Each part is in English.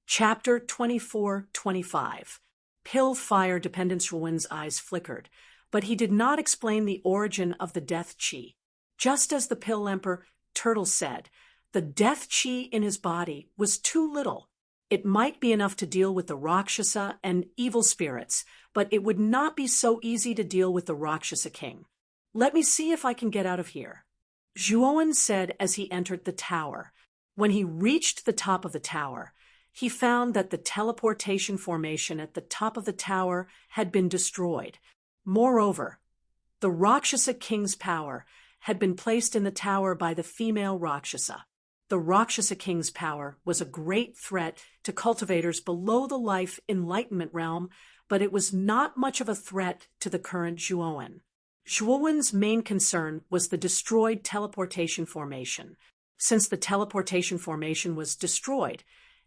Chapter 24-25. Pill fire dependence. Ruin's eyes flickered, but he did not explain the origin of the death chi. Just as the Pill Emperor Turtle said, the death chi in his body was too little. It might be enough to deal with the Rakshasa and evil spirits, but it would not be so easy to deal with the Rakshasa king. Let me see if I can get out of here, Zhuowen said as he entered the tower. When he reached the top of the tower, he found that the teleportation formation at the top of the tower had been destroyed. Moreover, the Rakshasa king's power had been placed in the tower by the female Rakshasa. The Rakshasa king's power was a great threat to cultivators below the life enlightenment realm, but it was not much of a threat to the current Zhuowen. Zhuowen's main concern was the destroyed teleportation formation. Since the teleportation formation was destroyed,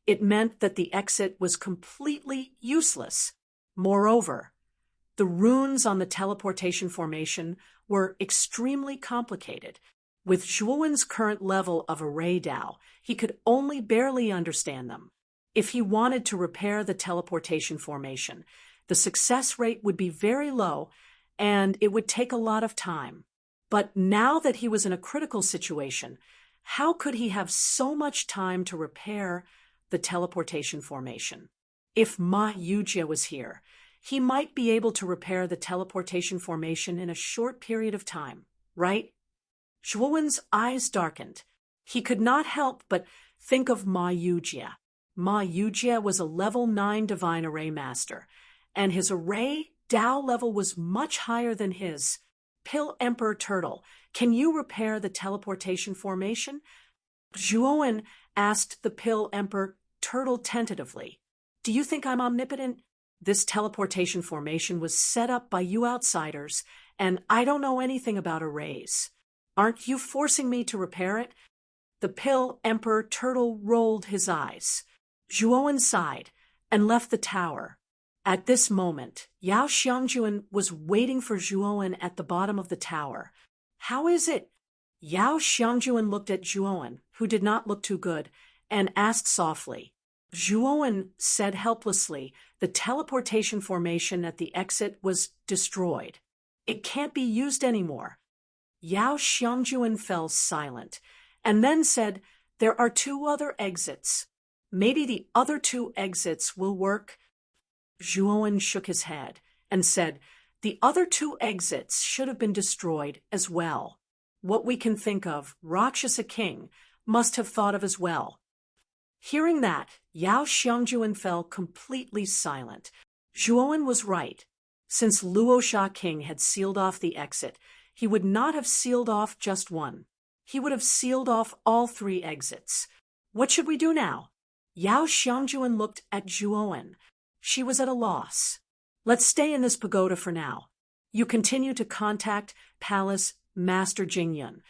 it meant that the exit was completely useless. Moreover, the runes on the teleportation formation were extremely complicated. With Zhuowen's current level of array Dao, he could only barely understand them. If he wanted to repair the teleportation formation, the success rate would be very low, and it would take a lot of time. But now that he was in a critical situation, how could he have so much time to repair the teleportation formation? If Ma Yujie was here, he might be able to repair the teleportation formation in a short period of time, right? Zhuowen's eyes darkened. He could not help but think of Ma Yujie. Ma Yujie was a level 9 divine array master, and his array Dao level was much higher than his. Pill Emperor Turtle, can you repair the teleportation formation? Zhuowen asked the Pill Emperor Turtle tentatively. Do you think I'm omnipotent? This teleportation formation was set up by you outsiders, and I don't know anything about arrays. Aren't you forcing me to repair it? The Pill Emperor Turtle rolled his eyes. Zhuowen sighed and left the tower. At this moment, Yao Xiangjuan was waiting for Zhuowen at the bottom of the tower. How is it? Yao Xiangjuan looked at Zhuowen, who did not look too good, and asked softly. Zhuowen said helplessly, the teleportation formation at the exit was destroyed. It can't be used anymore. Yao Xiangjuan fell silent, and then said, there are 2 other exits. Maybe the other 2 exits will work. Zhuowen shook his head and said, the other 2 exits should have been destroyed as well. What we can think of, Rakshasa King must have thought of as well. Hearing that, Yao Xiangjuan fell completely silent. Zhuowen was right. Since Luosha King had sealed off the exit, he would not have sealed off just one. He would have sealed off all 3 exits. What should we do now? Yao Xiangjuan looked at Zhuowen. She was at a loss. Let's stay in this pagoda for now. You continue to contact Palace Master Jingyun.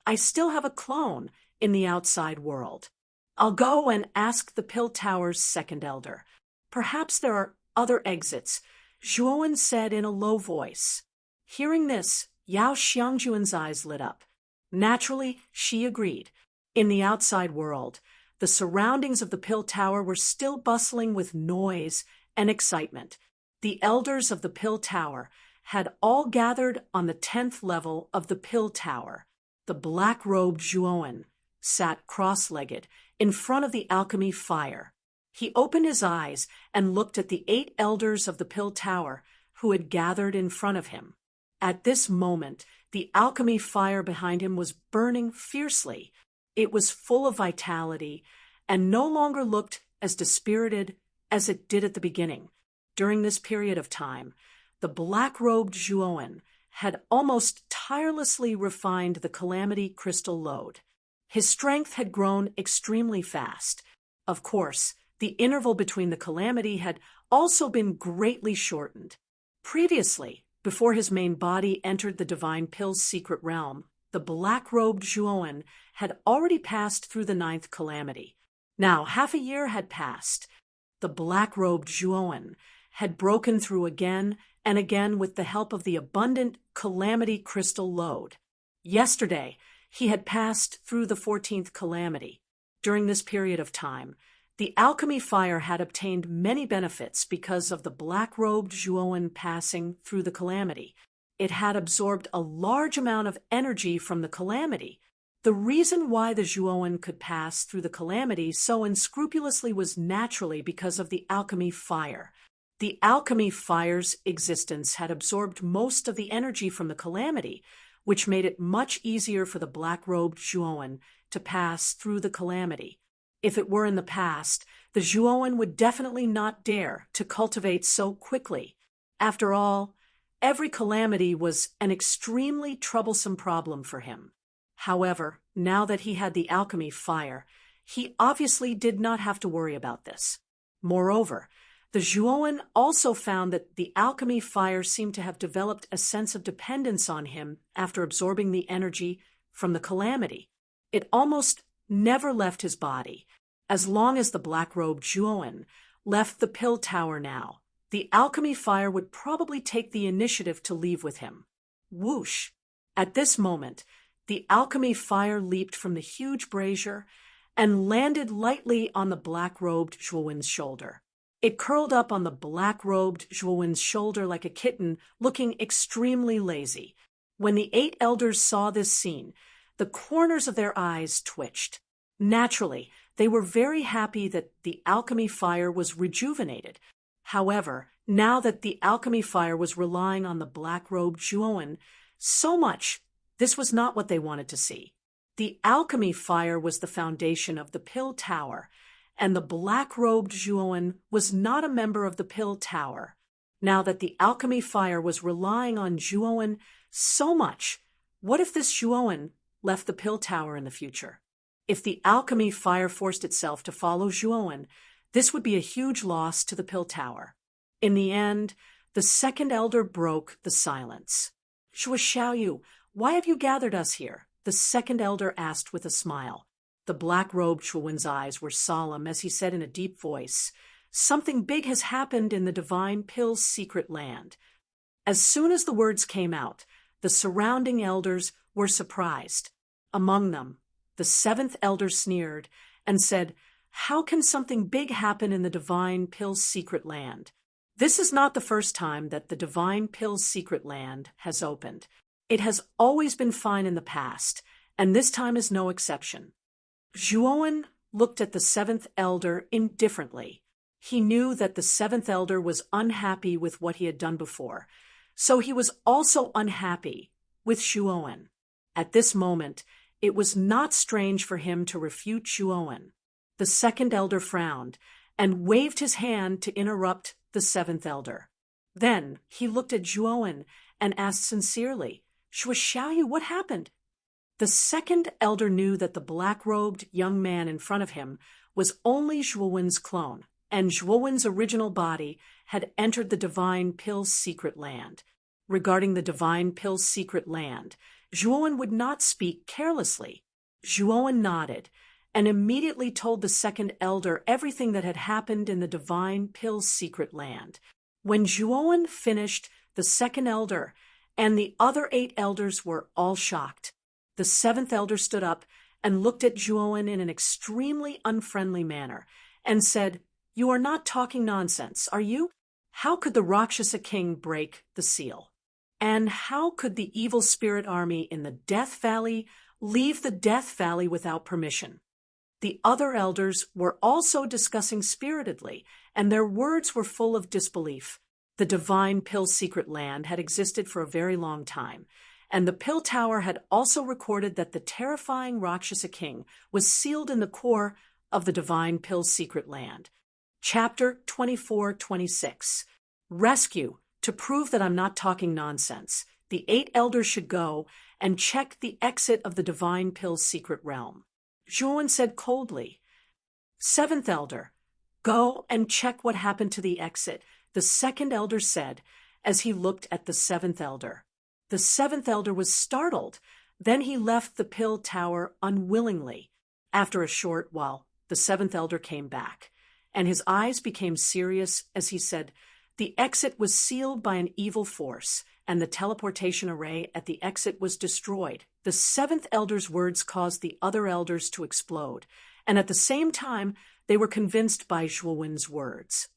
I still have a clone in the outside world. I'll go and ask the Pill Tower's second elder. Perhaps there are other exits, Zhuowen said in a low voice. Hearing this, Yao Xiangjuan's eyes lit up. Naturally, she agreed. In the outside world, the surroundings of the Pill Tower were still bustling with noise and excitement. The elders of the Pill Tower had all gathered on the 10th level of the Pill Tower. The black-robed Zhuowen sat cross-legged in front of the alchemy fire. He opened his eyes and looked at the 8 elders of the Pill Tower who had gathered in front of him. At this moment, the alchemy fire behind him was burning fiercely. It was full of vitality and no longer looked as dispirited as it did at the beginning. During this period of time, the black-robed Zhuowen had almost tirelessly refined the calamity crystal lode. His strength had grown extremely fast. Of course, the interval between the calamity had also been greatly shortened. Previously, before his main body entered the Divine Pill's secret realm, the black-robed Zhuowen had already passed through the 9th calamity. Now, half a year had passed. The black-robed Zhuowen had broken through again and again with the help of the abundant calamity crystal lode. Yesterday, he had passed through the 14th calamity. During this period of time, The alchemy fire had obtained many benefits because of the black-robed Zhuowen passing through the calamity. It had absorbed a large amount of energy from the calamity. The reason why the Zhuowen could pass through the calamity so unscrupulously was naturally because of the alchemy fire. The alchemy fire's existence had absorbed most of the energy from the calamity, which made it much easier for the black-robed Zhuowen to pass through the calamity. If it were in the past, the Zhuowen would definitely not dare to cultivate so quickly. After all, every calamity was an extremely troublesome problem for him. However, now that he had the alchemy fire, he obviously did not have to worry about this. Moreover, the Zhuowen also found that the alchemy fire seemed to have developed a sense of dependence on him after absorbing the energy from the calamity. It almost never left his body. As long as the black-robed Zhuowen left the pill tower now, the alchemy fire would probably take the initiative to leave with him. Whoosh! At this moment, the alchemy fire leaped from the huge brazier and landed lightly on the black-robed Zhuowen's shoulder. It curled up on the black-robed Zhuowen's shoulder like a kitten, looking extremely lazy. When the 8 elders saw this scene, the corners of their eyes twitched. Naturally, they were very happy that the alchemy fire was rejuvenated. However, now that the alchemy fire was relying on the black-robed Zhuowen so much, this was not what they wanted to see. The alchemy fire was the foundation of the pill tower, and the black-robed Zhuowen was not a member of the pill tower. Now that the alchemy fire was relying on Zhuowen so much, what if this Zhuowen left the pill tower in the future? If the alchemy fire forced itself to follow Zhuowen, this would be a huge loss to the pill tower. In the end, the second elder broke the silence. "Shuo Xiaoyu, why have you gathered us here?" the second elder asked with a smile. The black-robed Zhuowen's eyes were solemn as he said in a deep voice, "Something big has happened in the divine pill's secret land." As soon as the words came out, the surrounding elders were surprised. Among them, the 7th elder sneered and said, "How can something big happen in the divine pill's secret land? This is not the first time that the divine pill's secret land has opened. It has always been fine in the past, and this time is no exception." Zhuowen looked at the 7th elder indifferently. He knew that the 7th elder was unhappy with what he had done before, so he was also unhappy with Zhuowen. At this moment, it was not strange for him to refute Zhuowen. The 2nd elder frowned and waved his hand to interrupt the 7th elder. Then he looked at Zhuowen and asked sincerely, "Shuo Xiaoyu, what happened?" The 2nd elder knew that the black-robed young man in front of him was only Zhuowen's clone, and Zhuowen's original body had entered the divine pill's secret land. Regarding the divine pill's secret land, Zhuowen would not speak carelessly. Zhuowen nodded and immediately told the 2nd elder everything that had happened in the divine pill's secret land. When Zhuowen finished, the 2nd elder and the other 8 elders were all shocked. The 7th elder stood up and looked at Zhuowen in an extremely unfriendly manner and said, "You are not talking nonsense, are you? How could the Rakshasa king break the seal? And how could the evil spirit army in the Death Valley leave the Death Valley without permission?" The other elders were also discussing spiritedly, and their words were full of disbelief. The divine pill secret land had existed for a very long time, and the pill tower had also recorded that the terrifying Rakshasa king was sealed in the core of the divine pill secret land. Chapter 24-26. Rescue. To prove that I'm not talking nonsense, the 8 elders should go and check the exit of the divine pill's secret realm. Zhuowen said coldly. 7th elder, go and check what happened to the exit, the 2nd elder said as he looked at the 7th elder. The 7th elder was startled. Then he left the pill tower unwillingly. After a short while, the 7th elder came back, and his eyes became serious as he said, "The exit was sealed by an evil force, and the teleportation array at the exit was destroyed." The 7th elder's words caused the other elders to explode, and at the same time, they were convinced by Zhuowen's words.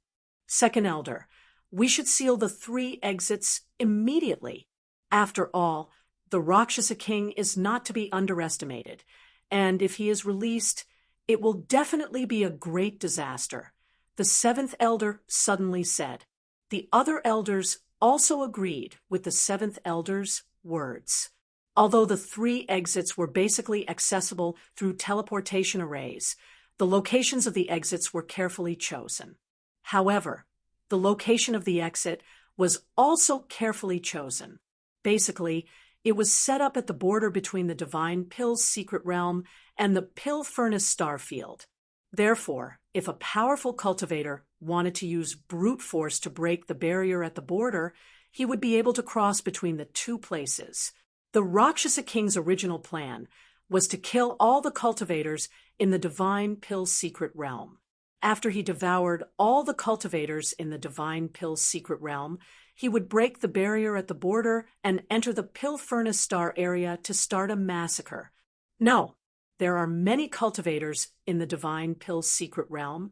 Second elder, we should seal the 3 exits immediately. After all, the Rakshasa king is not to be underestimated, and if he is released, it will definitely be a great disaster. The 7th elder suddenly said. The other elders also agreed with the 7th elder's words. Although the 3 exits were basically accessible through teleportation arrays, the locations of the exits were carefully chosen. However, the location of the exit was also carefully chosen. Basically, it was set up at the border between the Divine Pill's secret realm and the Pill Furnace star field. Therefore, if a powerful cultivator wanted to use brute force to break the barrier at the border, he would be able to cross between the 2 places. The Rakshasa King's original plan was to kill all the cultivators in the Divine Pill's secret realm. After he devoured all the cultivators in the Divine Pill's secret realm, he would break the barrier at the border and enter the Pill Furnace star area to start a massacre. No, there are many cultivators in the Divine Pill's secret realm,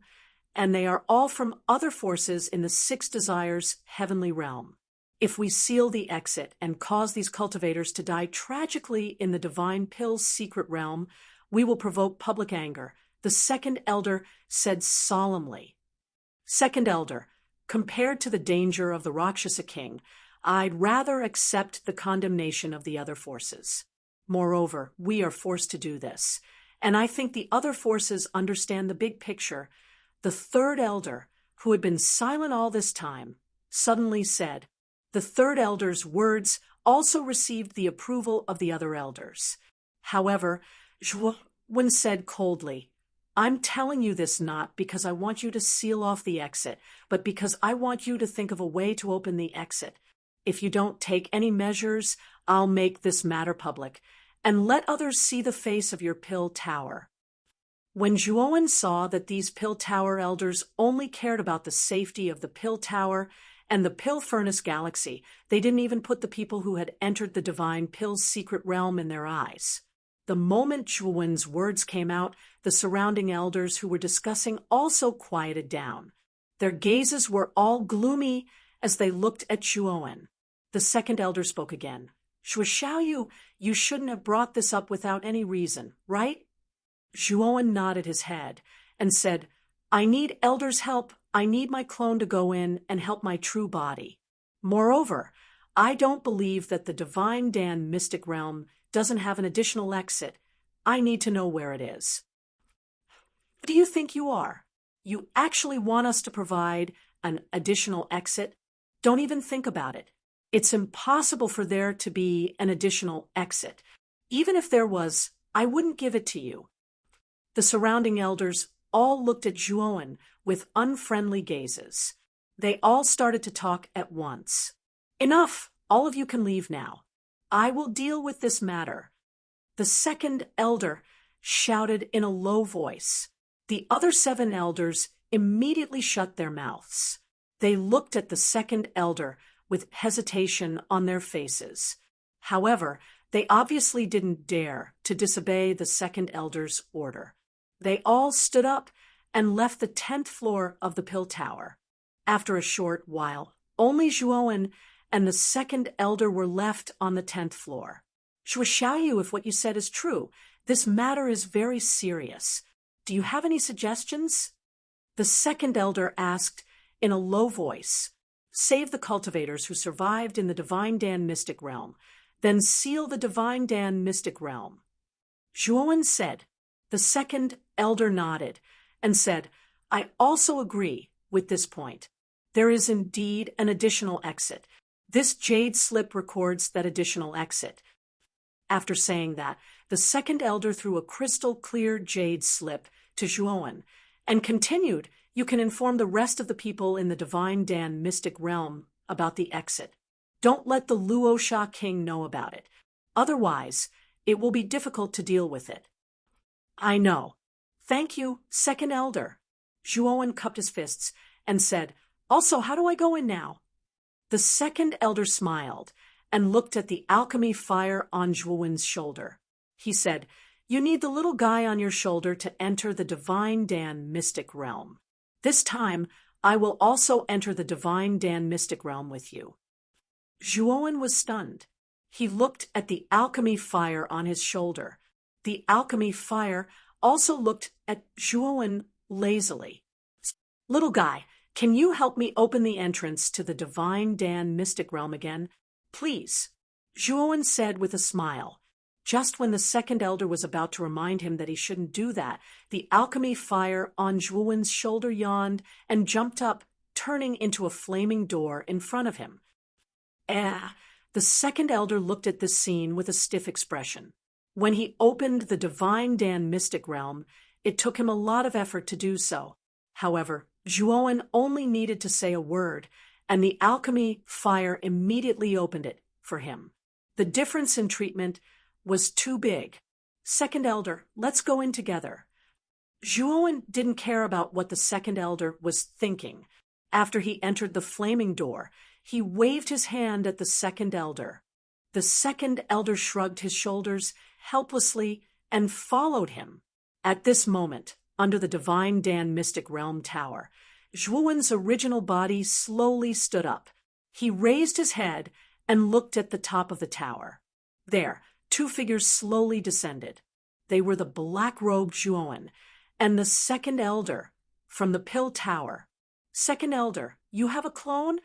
and they are all from other forces in the 6 Desires heavenly realm. If we seal the exit and cause these cultivators to die tragically in the Divine Pill's secret realm, we will provoke public anger, the 2nd elder said solemnly. Second elder, compared to the danger of the Rakshasa king, I'd rather accept the condemnation of the other forces. Moreover, we are forced to do this, and I think the other forces understand the big picture. The 3rd elder, who had been silent all this time, suddenly said. The 3rd elder's words also received the approval of the other elders. However, Zhuowen said coldly, I'm telling you this not because I want you to seal off the exit, but because I want you to think of a way to open the exit. If you don't take any measures, I'll make this matter public, and let others see the face of your pill tower. When Zhuowen saw that these pill tower elders only cared about the safety of the pill tower and the Pill Furnace galaxy, they didn't even put the people who had entered the Divine Pill's secret realm in their eyes. The moment Zhuowen's words came out, the surrounding elders who were discussing also quieted down. Their gazes were all gloomy as they looked at Zhuowen. The 2nd elder spoke again. Xiaoyu, you shouldn't have brought this up without any reason, right? Zhuowen nodded his head and said, I need elders' help. I need my clone to go in and help my true body. Moreover, I don't believe that the Divine Dan Mystic Realm doesn't have an additional exit. I need to know where it is. What do you think you are? You actually want us to provide an additional exit? Don't even think about it. It's impossible for there to be an additional exit. Even if there was, I wouldn't give it to you. The surrounding elders all looked at Zhuowen with unfriendly gazes. They all started to talk at once. Enough! All of you can leave now. I will deal with this matter. The 2nd elder shouted in a low voice. The other 7 elders immediately shut their mouths. They looked at the 2nd elder with hesitation on their faces. However, they obviously didn't dare to disobey the 2nd elder's order. They all stood up and left the 10th floor of the pill tower. After a short while, only Zhuowen and the 2nd elder were left on the 10th floor. Xiaoyu, if what you said is true, this matter is very serious. Do you have any suggestions? The 2nd elder asked in a low voice. Save the cultivators who survived in the Divine Dan Mystic Realm, then seal the Divine Dan Mystic Realm. Zhuowen said. The 2nd elder nodded and said, I also agree with this point. There is indeed an additional exit. This jade slip records that additional exit. After saying that, the 2nd elder threw a crystal-clear jade slip to Zhuowen and continued, you can inform the rest of the people in the Divine Dan Mystic Realm about the exit. Don't let the Luosha King know about it. Otherwise, it will be difficult to deal with it. I know. Thank you, 2nd elder. Zhuowen cupped his fists and said, also, how do I go in now? The 2nd elder smiled and looked at the alchemy fire on Zhuowen's shoulder. He said, You need the little guy on your shoulder to enter the Divine Dan mystic realm. This time, I will also enter the Divine Dan mystic realm with you." Zhuowen was stunned. He looked at the alchemy fire on his shoulder. The alchemy fire also looked at Zhuowen lazily. "Little guy, can you help me open the entrance to the Divine Dan mystic realm again? Please," Zhuowen said with a smile. Just when the second elder was about to remind him that he shouldn't do that, the alchemy fire on Zhuowen's shoulder yawned and jumped up, turning into a flaming door in front of him. The second elder looked at this scene with a stiff expression. When he opened the Divine Dan mystic realm, it took him a lot of effort to do so. However, Zhuowen only needed to say a word, and the alchemy fire immediately opened it for him. The difference in treatment was too big. "Second elder, let's go in together." Zhuowen didn't care about what the second elder was thinking. After he entered the flaming door, he waved his hand at the second elder. The second elder shrugged his shoulders helplessly and followed him. At this moment, under the Divine Dan Mystic Realm Tower, Zhuowen's original body slowly stood up. He raised his head and looked at the top of the tower. There, two figures slowly descended. They were the black-robed Zhuowen and the second elder from the Pill Tower. "Second elder, you have a clone?"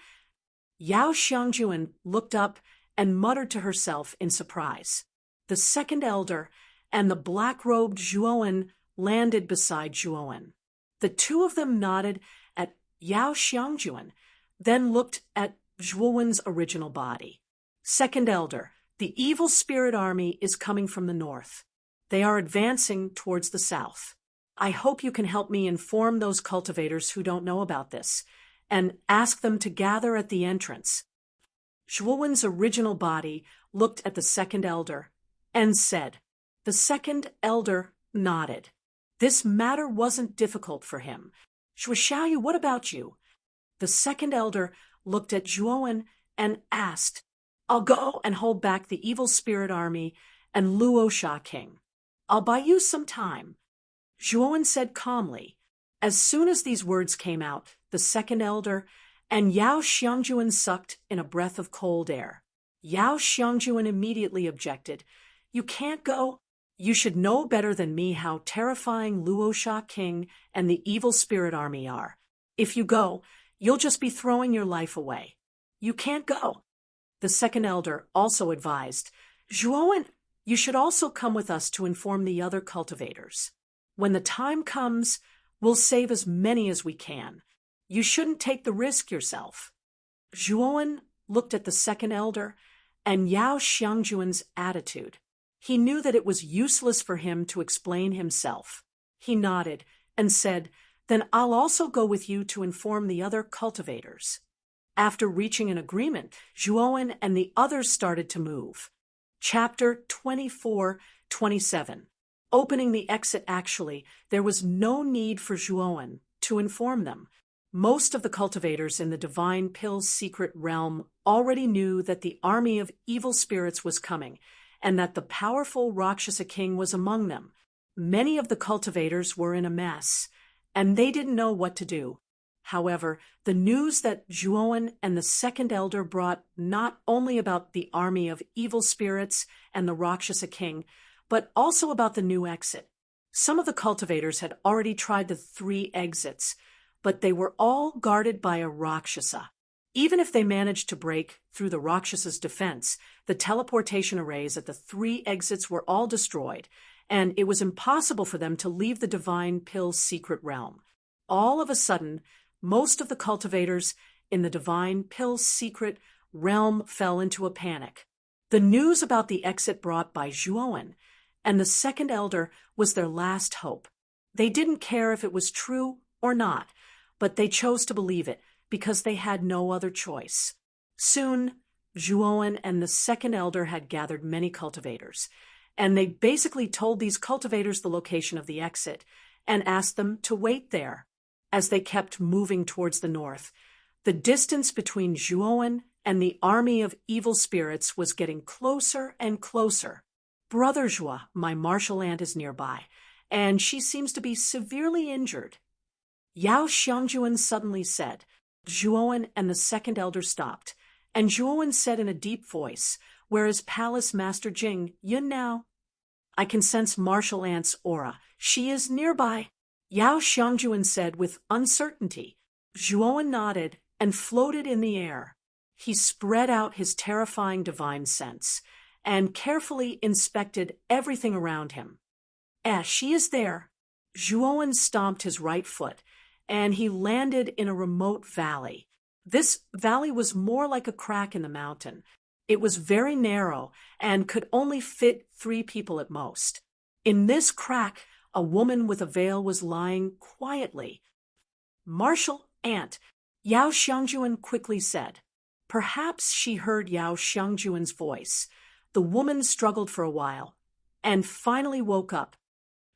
Yao Xiangjuan looked up and muttered to herself in surprise. The second elder and the black-robed Zhuowen landed beside Zhuowen. The two of them nodded at Yao Xiangjuan, then looked at Zhuowen's original body. "Second elder, the evil spirit army is coming from the north. They are advancing towards the south. I hope you can help me inform those cultivators who don't know about this, and ask them to gather at the entrance." Zhuowen's original body looked at the second elder and said. The second elder nodded. This matter wasn't difficult for him. "Shuxiaoyu, what about you?" The second elder looked at Zhuowen and asked. "I'll go and hold back the evil spirit army and Luosha King. I'll buy you some time," Zhuowen said calmly. As soon as these words came out, the second elder and Yao Xiangjuan sucked in a breath of cold air. Yao Xiangjuan immediately objected. "You can't go. You should know better than me how terrifying Luosha King and the evil spirit army are. If you go, you'll just be throwing your life away. You can't go." The second elder also advised, "Zhuowen, you should also come with us to inform the other cultivators. When the time comes, we'll save as many as we can. You shouldn't take the risk yourself." Zhuowen looked at the second elder and Yao Xiangjuan's attitude. He knew that it was useless for him to explain himself. He nodded and said, "Then I'll also go with you to inform the other cultivators." After reaching an agreement, Zhuowen and the others started to move. Chapter 24-27. Opening the exit. Actually, there was no need for Zhuowen to inform them. Most of the cultivators in the Divine Pill's secret realm already knew that the army of evil spirits was coming, and that the powerful Rakshasa king was among them. Many of the cultivators were in a mess, and they didn't know what to do. However, the news that Zhuowen and the second elder brought not only about the army of evil spirits and the Rakshasa king, but also about the new exit. Some of the cultivators had already tried the 3 exits, but they were all guarded by a Rakshasa. Even if they managed to break through the Rakshasa's defense, the teleportation arrays at the 3 exits were all destroyed, and it was impossible for them to leave the Divine Pill's secret realm. All of a sudden, most of the cultivators in the Divine Pill's secret realm fell into a panic. The news about the exit brought by Zhuowen and the second elder was their last hope. They didn't care if it was true or not, but they chose to believe it because they had no other choice. Soon, Zhuowen and the second elder had gathered many cultivators, and they basically told these cultivators the location of the exit and asked them to wait there. As they kept moving towards the north, the distance between Zhuowen and the army of evil spirits was getting closer and closer. Brother Zhuo, my martial aunt, is nearby, and she seems to be severely injured." Yao Xiangjuan suddenly said. Zhuowen and the second elder stopped, and Zhuowen said in a deep voice, "Whereas Palace Master Jing Yun now?" "I can sense martial aunt's aura. She is nearby," Yao Xiangjuan said with uncertainty. Zhuowen nodded and floated in the air. He spread out his terrifying divine sense and carefully inspected everything around him. She is there." Zhuowen stomped his right foot, and he landed in a remote valley. This valley was more like a crack in the mountain. It was very narrow and could only fit 3 people at most. In this crack, a woman with a veil was lying quietly. "Martial aunt," Yao Xiangjuan quickly said. Perhaps she heard Yao Xiangjuan's voice. The woman struggled for a while, and finally woke up.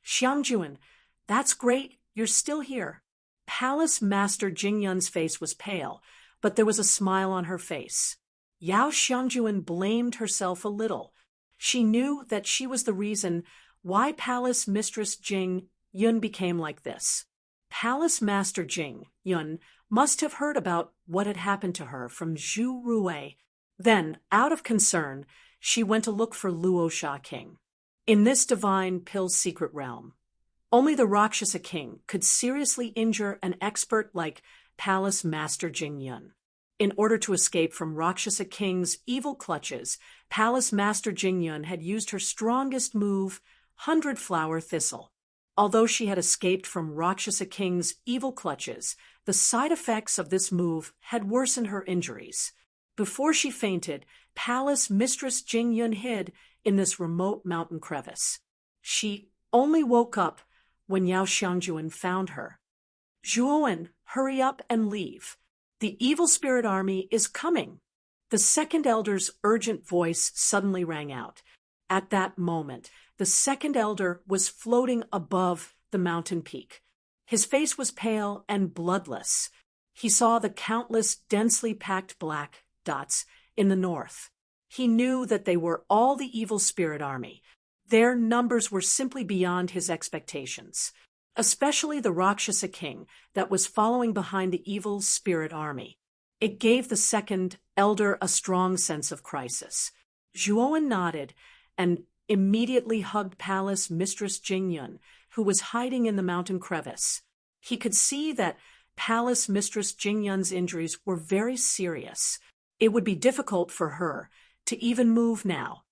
"Xiangjuan, that's great, you're still here." Palace Master Jingyun's face was pale, but there was a smile on her face. Yao Xiangjuan blamed herself a little. She knew that she was the reason why Palace Mistress Jing Yun became like this. Palace Master Jing Yun must have heard about what had happened to her from Zhu Ruwei. Then, out of concern, she went to look for Luo Sha King. In this divine pill's secret realm, only the Rakshasa King could seriously injure an expert like Palace Master Jing Yun. In order to escape from Rakshasa King's evil clutches, Palace Master Jing Yun had used her strongest move, 100-Flower Thistle. Although she had escaped from Rakshasa King's evil clutches, the side effects of this move had worsened her injuries. Before she fainted, Palace Mistress Jing Yun hid in this remote mountain crevice. She only woke up when Yao Xiangjuan found her. "Zhuowen, hurry up and leave. The evil spirit army is coming." The second elder's urgent voice suddenly rang out. At that moment, the second elder was floating above the mountain peak. His face was pale and bloodless. He saw the countless densely packed black dots in the north. He knew that they were all the evil spirit army. Their numbers were simply beyond his expectations, especially the Rakshasa King that was following behind the evil spirit army. It gave the second elder a strong sense of crisis. Zhuowen nodded and immediately hugged Palace Mistress Jing Yun, who was hiding in the mountain crevice. He could see that Palace Mistress Jing Yun's injuries were very serious. It would be difficult for her to even move now.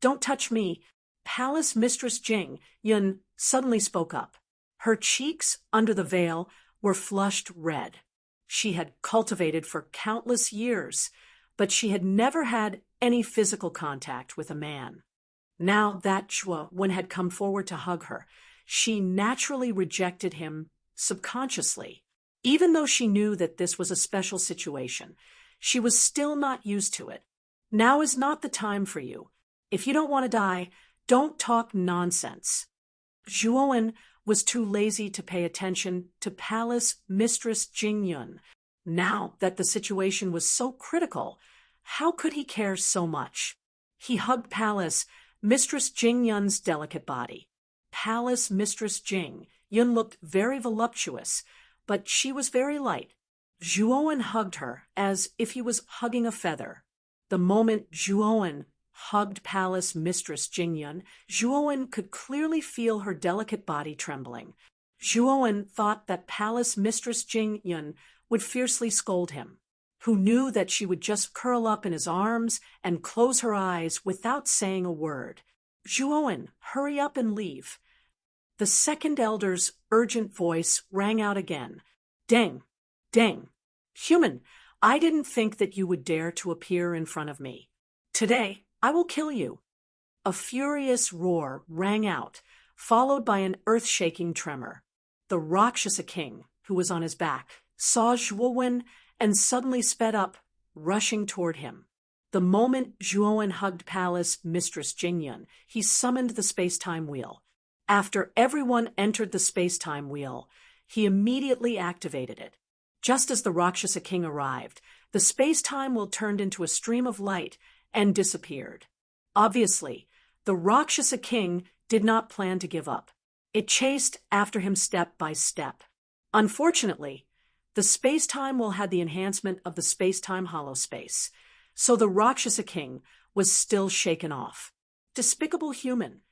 "Don't touch me," Palace Mistress Jing Yun suddenly spoke up. Her cheeks, under the veil, were flushed red. She had cultivated for countless years, but she had never had any physical contact with a man. Now that Zhuowen had come forward to hug her, she naturally rejected him subconsciously. Even though she knew that this was a special situation, she was still not used to it. "Now is not the time for you. If you don't want to die, don't talk nonsense." Zhuowen was too lazy to pay attention to Palace Mistress Jing Yun. Now that the situation was so critical, how could he care so much? He hugged Palace Mistress Jing Yun's delicate body. Palace Mistress Jing Yun looked very voluptuous, but she was very light. Zhuowen hugged her as if he was hugging a feather. The moment Zhuowen hugged Palace Mistress Jing Yun, Zhuowen could clearly feel her delicate body trembling. Zhuowen thought that Palace Mistress Jing Yun would fiercely scold him, who knew that she would just curl up in his arms and close her eyes without saying a word. "Zhuowen, hurry up and leave." The second elder's urgent voice rang out again. "Deng, deng. Human, I didn't think that you would dare to appear in front of me. Today, I will kill you." A furious roar rang out, followed by an earth-shaking tremor. The Rakshasa King, who was on his back, saw Zhuowen and suddenly sped up, rushing toward him. The moment Zhuowen hugged Palace Mistress Jing Yun, he summoned the space-time wheel. After everyone entered the space-time wheel, he immediately activated it. Just as the Rakshasa King arrived, the space-time wheel turned into a stream of light and disappeared. Obviously, The Rakshasa king did not plan to give up. It chased after him step by step. Unfortunately, the space-time wheel had the enhancement of the space-time holospace, so the Rakshasa king was still shaken off. Despicable human.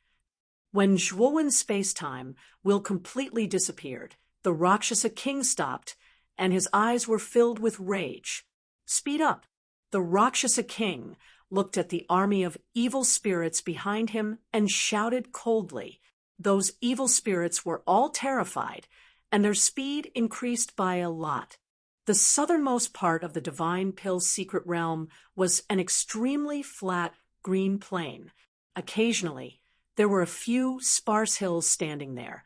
When Zhuowen's space-time wheel completely disappeared, the Rakshasa king stopped, and his eyes were filled with rage. Speed up. The Rakshasa king looked at the army of evil spirits behind him and shouted coldly. Those evil spirits were all terrified, and their speed increased by a lot. The southernmost part of the Divine Pill's secret realm was an extremely flat green plain. Occasionally, there were a few sparse hills standing there,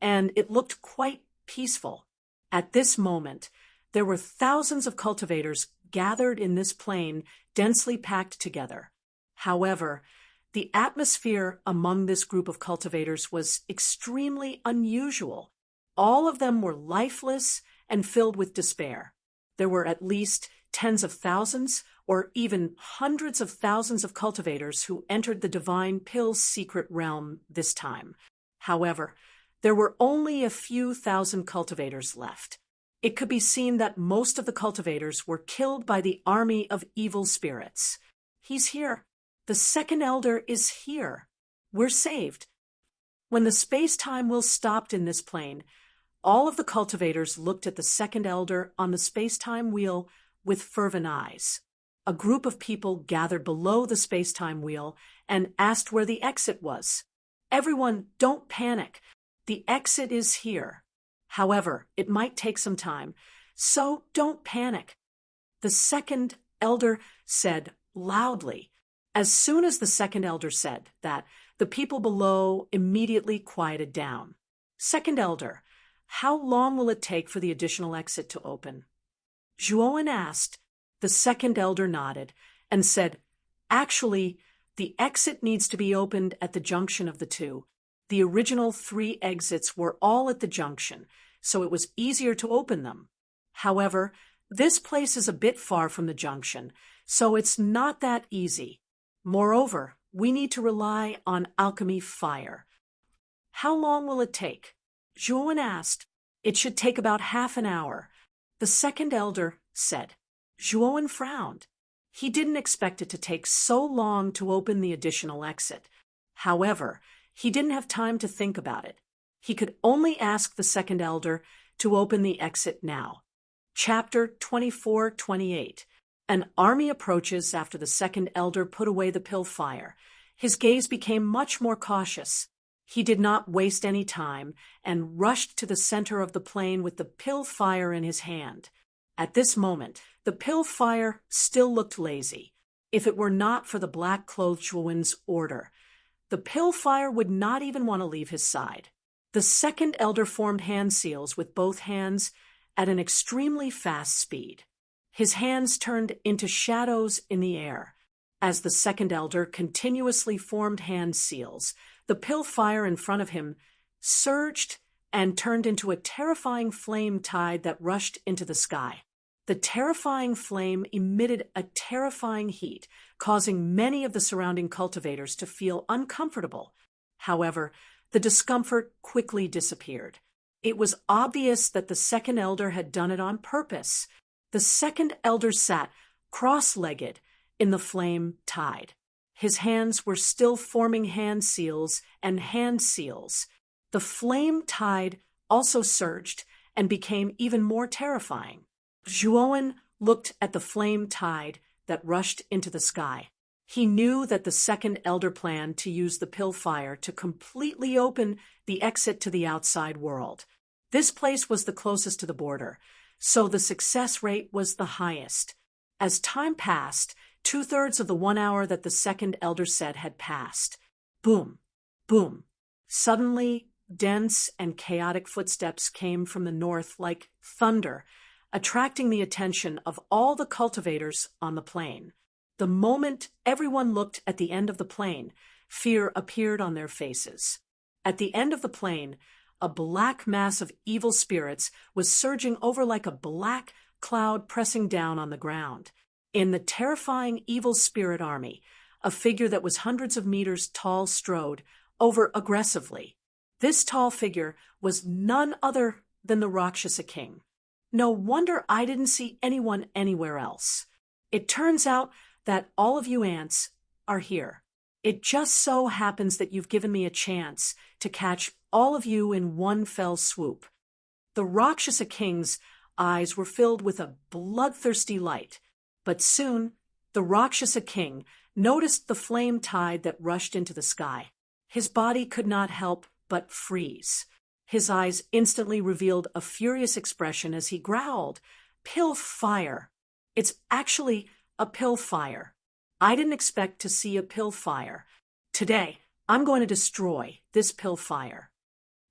and it looked quite peaceful. At this moment, there were thousands of cultivators gathered in this plain, densely packed together. However, the atmosphere among this group of cultivators was extremely unusual. All of them were lifeless and filled with despair. There were at least tens of thousands or even hundreds of thousands of cultivators who entered the Divine Pill's secret realm this time. However, there were only a few thousand cultivators left. It could be seen that most of the cultivators were killed by the army of evil spirits. He's here. The second elder is here. We're saved. When the space-time wheel stopped in this plane, all of the cultivators looked at the second elder on the space-time wheel with fervent eyes. A group of people gathered below the space-time wheel and asked where the exit was. Everyone, don't panic. The exit is here. However, it might take some time, so don't panic. The second elder said loudly. As soon as the second elder said that, the people below immediately quieted down. Second elder, how long will it take for the additional exit to open? Zhuowen asked. The second elder nodded and said, actually, the exit needs to be opened at the junction of the two. The original 3 exits were all at the junction, so it was easier to open them. However, this place is a bit far from the junction, so it's not that easy. Moreover, we need to rely on alchemy fire. How long will it take? Zhuowen asked. It should take about half an hour. The second elder said. Zhuowen frowned. He didn't expect it to take so long to open the additional exit. However, he didn't have time to think about it. He could only ask the second elder to open the exit now. Chapter 24-28. An army approaches after the second elder put away the pill fire. His gaze became much more cautious. He did not waste any time and rushed to the center of the plain with the pill fire in his hand. At this moment, the pill fire still looked lazy. If it were not for the black-clothed Zhuowen's order, the pill fire would not even want to leave his side. The second elder formed hand seals with both hands at an extremely fast speed. His hands turned into shadows in the air. As the second elder continuously formed hand seals, the pill fire in front of him surged and turned into a terrifying flame tide that rushed into the sky. The terrifying flame emitted a terrifying heat, causing many of the surrounding cultivators to feel uncomfortable. However, the discomfort quickly disappeared. It was obvious that the second elder had done it on purpose. The second elder sat cross-legged in the flame tide. His hands were still forming hand seals and hand seals. The flame tide also surged and became even more terrifying. Zhuowen looked at the flame tide that rushed into the sky. He knew that the second elder planned to use the pill fire to completely open the exit to the outside world. This place was the closest to the border, so the success rate was the highest. As time passed, 2/3 of the 1 hour that the second elder said had passed. Boom, boom. Suddenly, dense and chaotic footsteps came from the north like thunder, attracting the attention of all the cultivators on the plain. The moment everyone looked at the end of the plain, fear appeared on their faces. At the end of the plain, a black mass of evil spirits was surging over like a black cloud pressing down on the ground. In the terrifying evil spirit army, a figure that was hundreds of meters tall strode over aggressively. This tall figure was none other than the Rakshasa King. No wonder I didn't see anyone anywhere else. It turns out that all of you ants are here. It just so happens that you've given me a chance to catch all of you in one fell swoop. The Rakshasa King's eyes were filled with a bloodthirsty light, but soon the Rakshasa King noticed the flame tide that rushed into the sky. His body could not help but freeze. His eyes instantly revealed a furious expression as he growled, "Pill fire! It's actually a pill fire. I didn't expect to see a pill fire. Today, I'm going to destroy this pill fire."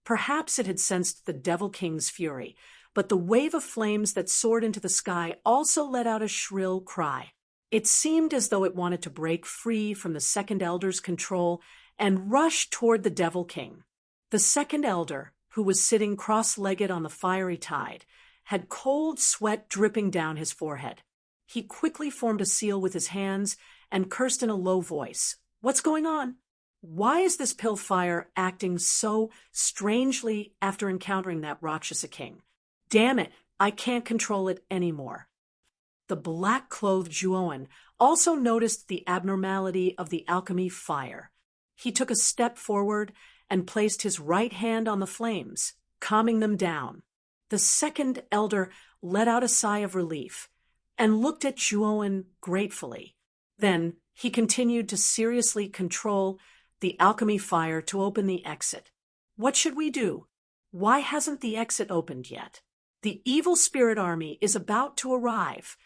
Perhaps it had sensed the Devil King's fury, but the wave of flames that soared into the sky also let out a shrill cry. It seemed as though it wanted to break free from the second elder's control and rush toward the Devil King. The second elder, who was sitting cross-legged on the fiery tide, had cold sweat dripping down his forehead. He quickly formed a seal with his hands and cursed in a low voice. "What's going on? Why is this pill fire acting so strangely after encountering that Rakshasa King? Damn it, I can't control it anymore." The black-clothed Zhuoan also noticed the abnormality of the alchemy fire. He took a step forward and placed his right hand on the flames, calming them down. The second elder let out a sigh of relief and looked at Zhuoan gratefully. Then he continued to seriously control the alchemy fire to open the exit. "What should we do? Why hasn't the exit opened yet? The evil spirit army is about to arrive.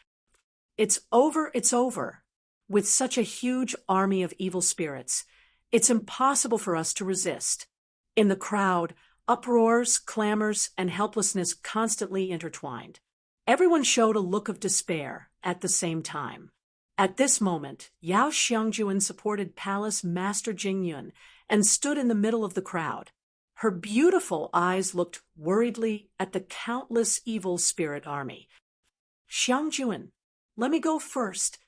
It's over, it's over. With such a huge army of evil spirits, it's impossible for us to resist." In the crowd, uproars, clamors, and helplessness constantly intertwined. Everyone showed a look of despair at the same time. At this moment, Yao Xiangjuan supported Palace Master Jingyun and stood in the middle of the crowd. Her beautiful eyes looked worriedly at the countless evil spirit army. "Xiangjuan, let me go first."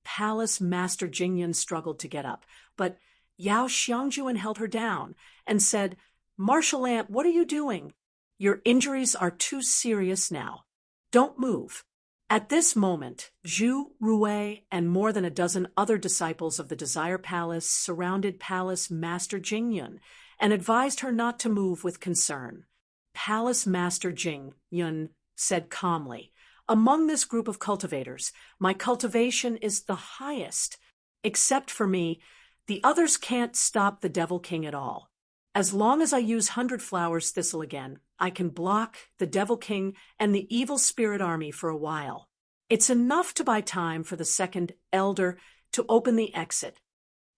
Palace Master Jingyun struggled to get up, but Yao Xiangjuan held her down and said, "Martial Ant, what are you doing? Your injuries are too serious now. Don't move." At this moment, Zhu Rui and more than a dozen other disciples of the Desire Palace surrounded Palace Master Jingyun and advised her not to move with concern. Palace Master Jingyun said calmly, "Among this group of cultivators, my cultivation is the highest. Except for me, the others can't stop the Devil King at all. As long as I use 100 Flowers Thistle again, I can block the Devil King and the evil spirit army for a while. It's enough to buy time for the second elder to open the exit."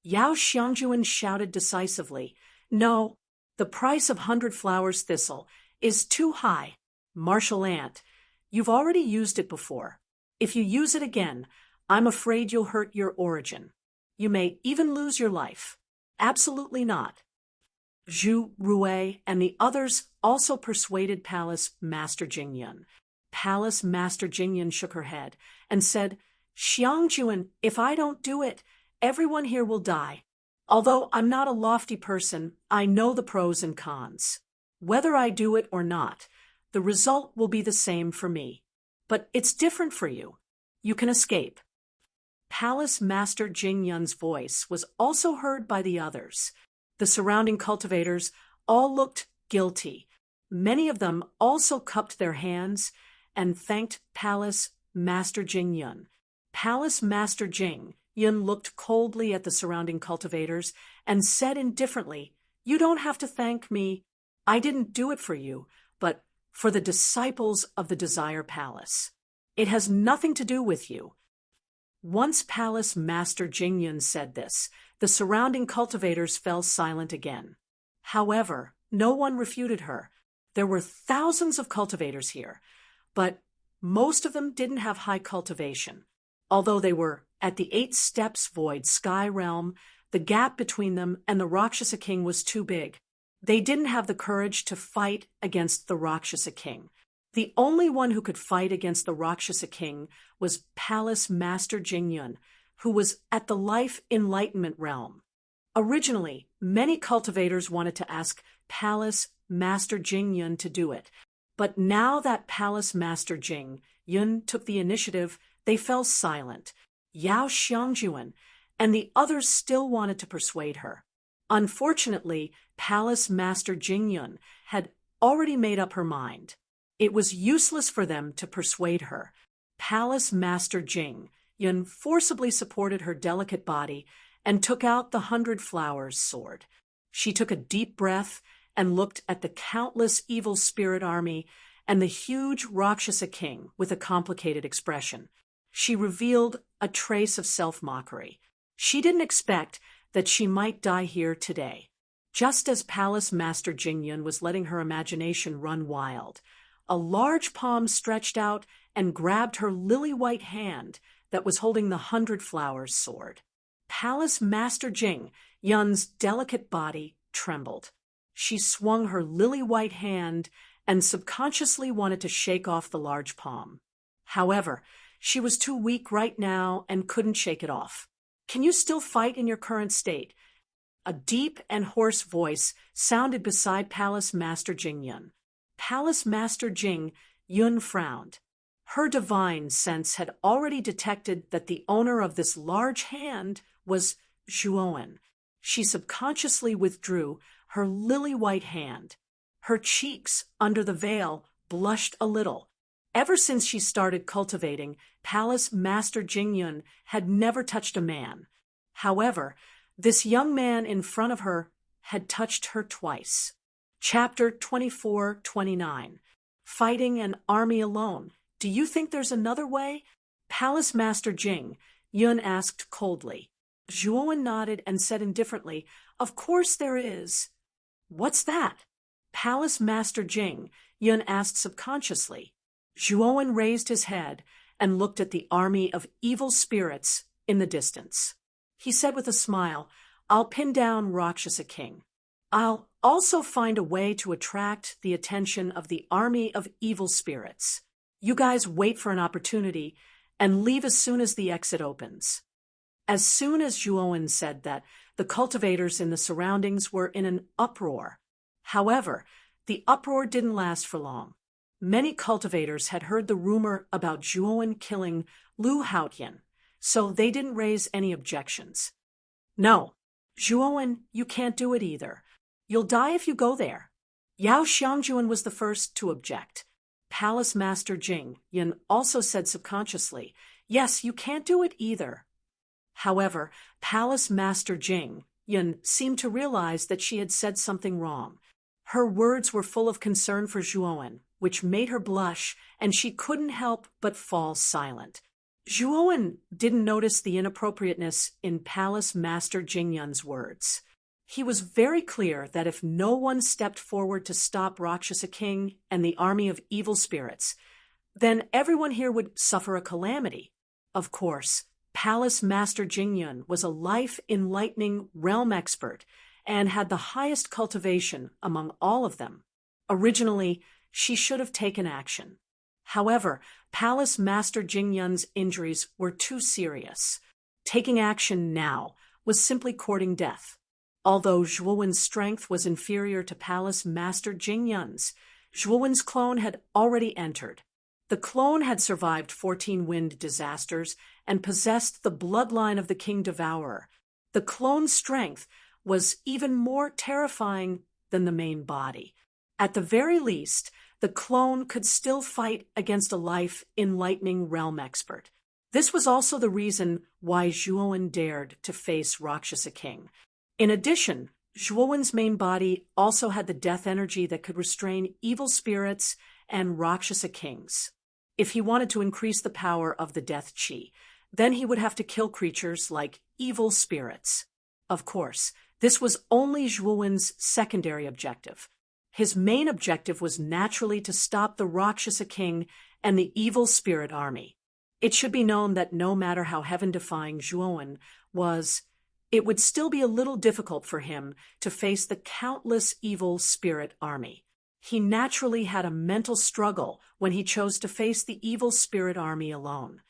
Yao Xiangjuan shouted decisively, "No, the price of 100 Flowers Thistle is too high. Martial Ant, you've already used it before. If you use it again, I'm afraid you'll hurt your origin. You may even lose your life." "Absolutely not." Zhu Rui and the others also persuaded Palace Master Jingyun. Palace Master Jingyun shook her head and said, "Xiangjuan, if I don't do it, everyone here will die. Although I'm not a lofty person, I know the pros and cons. Whether I do it or not, the result will be the same for me. But it's different for you. You can escape." Palace Master Jingyun's voice was also heard by the others. The surrounding cultivators all looked guilty. Many of them also cupped their hands and thanked Palace Master Jingyun. Palace Master Jingyun looked coldly at the surrounding cultivators and said indifferently, "You don't have to thank me. I didn't do it for you, but for the disciples of the Desire Palace. It has nothing to do with you." Once Palace Master Jingyun said this, the surrounding cultivators fell silent again. However, no one refuted her. There were thousands of cultivators here, but most of them didn't have high cultivation. Although they were at the 8 steps void sky realm, the gap between them and the Rakshasa King was too big. They didn't have the courage to fight against the Rakshasa King. The only one who could fight against the Rakshasa King was Palace Master Jingyun, who was at the life enlightenment realm. Originally, many cultivators wanted to ask Palace Master Jing Yun to do it, but now that Palace Master Jing Yun took the initiative, they fell silent. Yao Xiangjuan and the others still wanted to persuade her. Unfortunately, Palace Master Jing Yun had already made up her mind. It was useless for them to persuade her. Palace Master Jing Yun forcibly supported her delicate body and took out the 100 Flowers sword. She took a deep breath and looked at the countless evil spirit army and the huge Rakshasa king with a complicated expression. She revealed a trace of self-mockery. She didn't expect that she might die here today. Just as Palace Master Jing Yun was letting her imagination run wild, a large palm stretched out and grabbed her lily-white hand that was holding the 100 Flowers sword. Palace Master Jing Yun's delicate body trembled. She swung her lily-white hand and subconsciously wanted to shake off the large palm. However, she was too weak right now and couldn't shake it off. "Can you still fight in your current state?" A deep and hoarse voice sounded beside Palace Master Jing Yun. Palace Master Jing Yun frowned. Her divine sense had already detected that the owner of this large hand was Zhuowen. She subconsciously withdrew her lily-white hand. Her cheeks, under the veil, blushed a little. Ever since she started cultivating, Palace Master Jing Yun had never touched a man. However, this young man in front of her had touched her twice. Chapter 24-29. Fighting an army alone. Do you think there's another way? Palace Master Jing Yun asked coldly. Zhuowen nodded and said indifferently, "Of course there is." "What's that?" Palace Master Jing Yun asked subconsciously. Zhuowen raised his head and looked at the army of evil spirits in the distance. He said with a smile, "I'll pin down Rakshasa King. I'll also find a way to attract the attention of the army of evil spirits. You guys wait for an opportunity and leave as soon as the exit opens." As soon as Zhuowen said that, the cultivators in the surroundings were in an uproar. However, the uproar didn't last for long. Many cultivators had heard the rumor about Zhuowen killing Lu Haotian, so they didn't raise any objections. "No, Zhuowen, you can't do it either. You'll die if you go there." Yao Xiangjuan was the first to object. Palace Master Jing Yun also said subconsciously, "Yes, you can't do it either." However, Palace Master Jing Yun seemed to realize that she had said something wrong. Her words were full of concern for Zhuowen, which made her blush, and she couldn't help but fall silent. Zhuowen didn't notice the inappropriateness in Palace Master Jing Yun's words. He was very clear that if no one stepped forward to stop Rakshasa King and the army of evil spirits, then everyone here would suffer a calamity. Of course, Palace Master Jing Yun was a life-enlightening realm expert and had the highest cultivation among all of them. Originally, she should have taken action. However, Palace Master Jing Yun's injuries were too serious. Taking action now was simply courting death. Although Zhuowen's strength was inferior to Palace Master Jing Yun's, Zhuowen's clone had already entered. The clone had survived 14 wind disasters and possessed the bloodline of the King Devourer. The clone's strength was even more terrifying than the main body. At the very least, the clone could still fight against a life-enlightening realm expert. This was also the reason why Zhuowen dared to face Rakshasa King. In addition, Zhuowen's main body also had the death energy that could restrain evil spirits and Rakshasa Kings. If he wanted to increase the power of the death chi, then he would have to kill creatures like evil spirits. Of course, this was only Zhuowen's secondary objective. His main objective was naturally to stop the Rakshasa King and the evil spirit army. It should be known that no matter how heaven-defying Zhuowen was, it would still be a little difficult for him to face the countless evil spirit army. He naturally had a mental struggle when he chose to face the evil spirit army alone.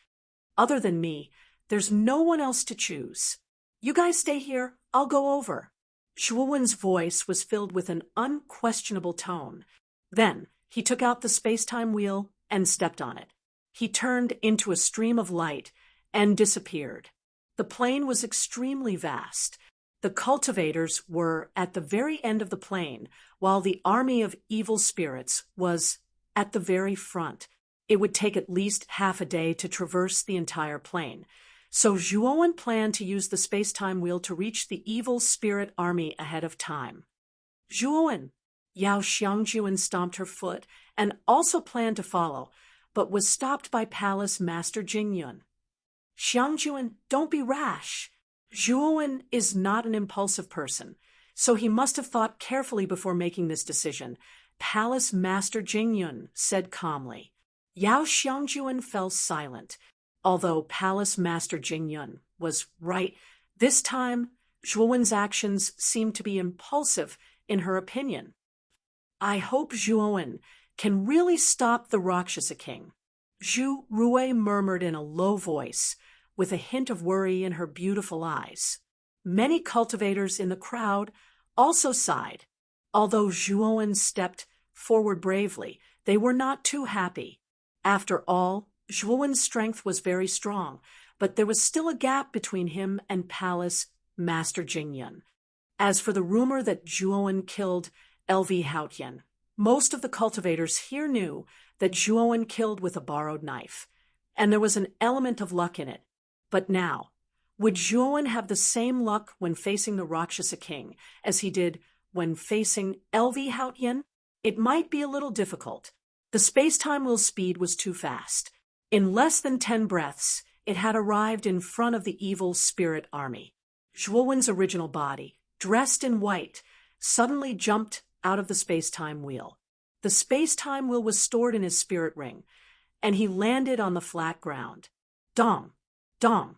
Other than me, There's no one else to choose. You guys stay here, I'll go over. Zhuowen's voice was filled with an unquestionable tone. Then he took out the space-time wheel and stepped on it. He turned into a stream of light and disappeared. The plane was extremely vast. The cultivators were at the very end of the plane, while the army of evil spirits was at the very front. It would take at least half a day to traverse the entire plane. So Zhuowen planned to use the space-time wheel to reach the evil spirit army ahead of time. Zhuowen! Yao Xiangjuan stomped her foot and also planned to follow, but was stopped by Palace Master Jingyun. Xiangjuan, don't be rash. Zhuowen is not an impulsive person, so he must have thought carefully before making this decision. Palace Master Jingyun said calmly. Yao Xiangjuan fell silent. Although Palace Master Jingyun was right, this time Zhuowen's actions seemed to be impulsive in her opinion. I hope Zhuowen can really stop the Rakshasa King. Zhu Rui murmured in a low voice, with a hint of worry in her beautiful eyes. Many cultivators in the crowd also sighed. Although Zhuowen stepped forward bravely, they were not too happy. After all, Zhuowen's strength was very strong, but there was still a gap between him and Palace Master Jingyun. As for the rumor that Zhuowen killed LV Haotian, most of the cultivators here knew that Zhuowen killed with a borrowed knife, and there was an element of luck in it. But now, would Zhuowen have the same luck when facing the Rakshasa King as he did when facing LV Haotian? It might be a little difficult. The space-time wheel's speed was too fast. In less than 10 breaths, it had arrived in front of the evil spirit army. Zhuowen's original body, dressed in white, suddenly jumped out of the space-time wheel. The space-time wheel was stored in his spirit ring, and he landed on the flat ground. Dong! Dong!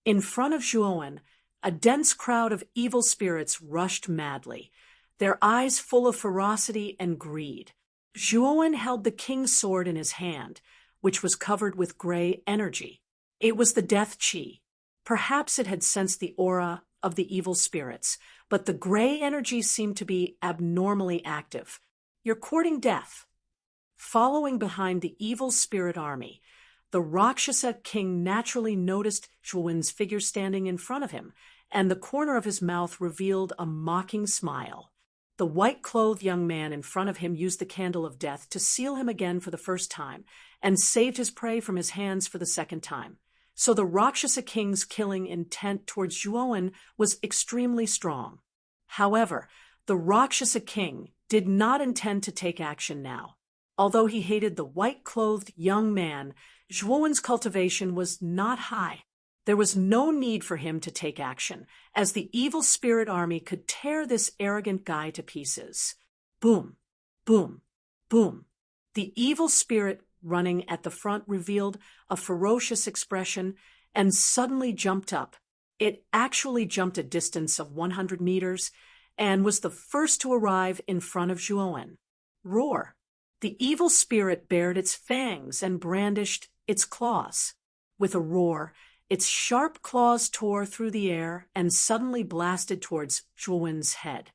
In front of Zhuowen, a dense crowd of evil spirits rushed madly, their eyes full of ferocity and greed. Zhuowen held the king's sword in his hand, which was covered with gray energy. It was the death chi. Perhaps it had sensed the aura of the evil spirits, but the gray energy seemed to be abnormally active. You're courting death. Following behind the evil spirit army, the Rakshasa King naturally noticed Zhuowen's figure standing in front of him, and the corner of his mouth revealed a mocking smile. The white-clothed young man in front of him used the candle of death to seal him again for the first time, and saved his prey from his hands for the second time. So the Rakshasa King's killing intent towards Zhuowen was extremely strong. However, the Rakshasa King did not intend to take action now. Although he hated the white-clothed young man, Zhuowen's cultivation was not high. There was no need for him to take action, as the evil spirit army could tear this arrogant guy to pieces. Boom, boom, boom. The evil spirit running at the front revealed a ferocious expression and suddenly jumped up. It actually jumped a distance of 100 meters and was the first to arrive in front of Zhuowen. Roar! The evil spirit bared its fangs and brandished its claws. With a roar, its sharp claws tore through the air and suddenly blasted towards Zhuowen's head.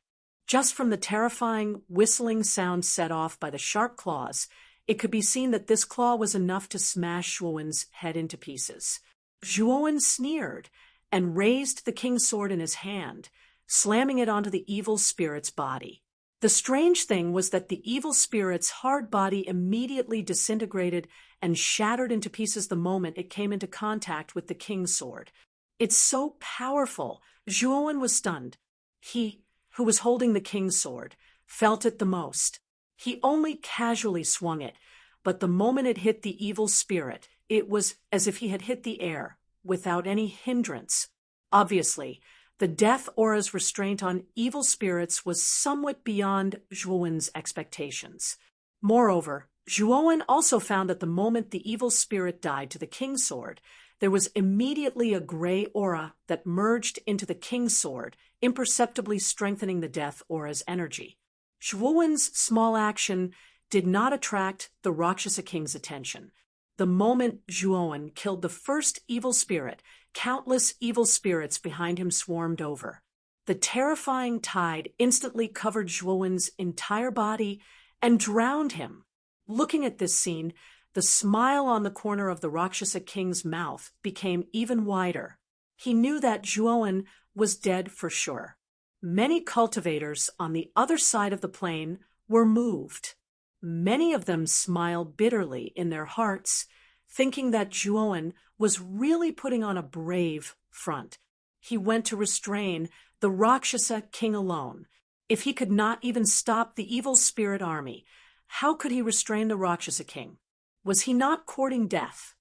Just from the terrifying whistling sound set off by the sharp claws, it could be seen that this claw was enough to smash Zhuowen's head into pieces. Zhuowen sneered and raised the king's sword in his hand, slamming it onto the evil spirit's body. The strange thing was that the evil spirit's hard body immediately disintegrated and shattered into pieces the moment it came into contact with the king's sword. It's so powerful. Zhuowen was stunned. He, who was holding the king's sword, felt it the most. He only casually swung it, but the moment it hit the evil spirit, it was as if he had hit the air, without any hindrance. Obviously, the death aura's restraint on evil spirits was somewhat beyond Zhuowen's expectations. Moreover, Zhuowen also found that the moment the evil spirit died to the king's sword, there was immediately a gray aura that merged into the king's sword, imperceptibly strengthening the death aura's energy. Zhuowen's small action did not attract the Rakshasa King's attention. The moment Zhuowen killed the first evil spirit, countless evil spirits behind him swarmed over. The terrifying tide instantly covered Zhuowen's entire body and drowned him. Looking at this scene, the smile on the corner of the Rakshasa king's mouth became even wider. He knew that Zhuowen was dead for sure. Many cultivators on the other side of the plain were moved. Many of them smiled bitterly in their hearts, thinking that Zhuowen was really putting on a brave front. He went to restrain the Rakshasa king alone. If he could not even stop the evil spirit army, how could he restrain the Rakshasa king? Was he not courting death?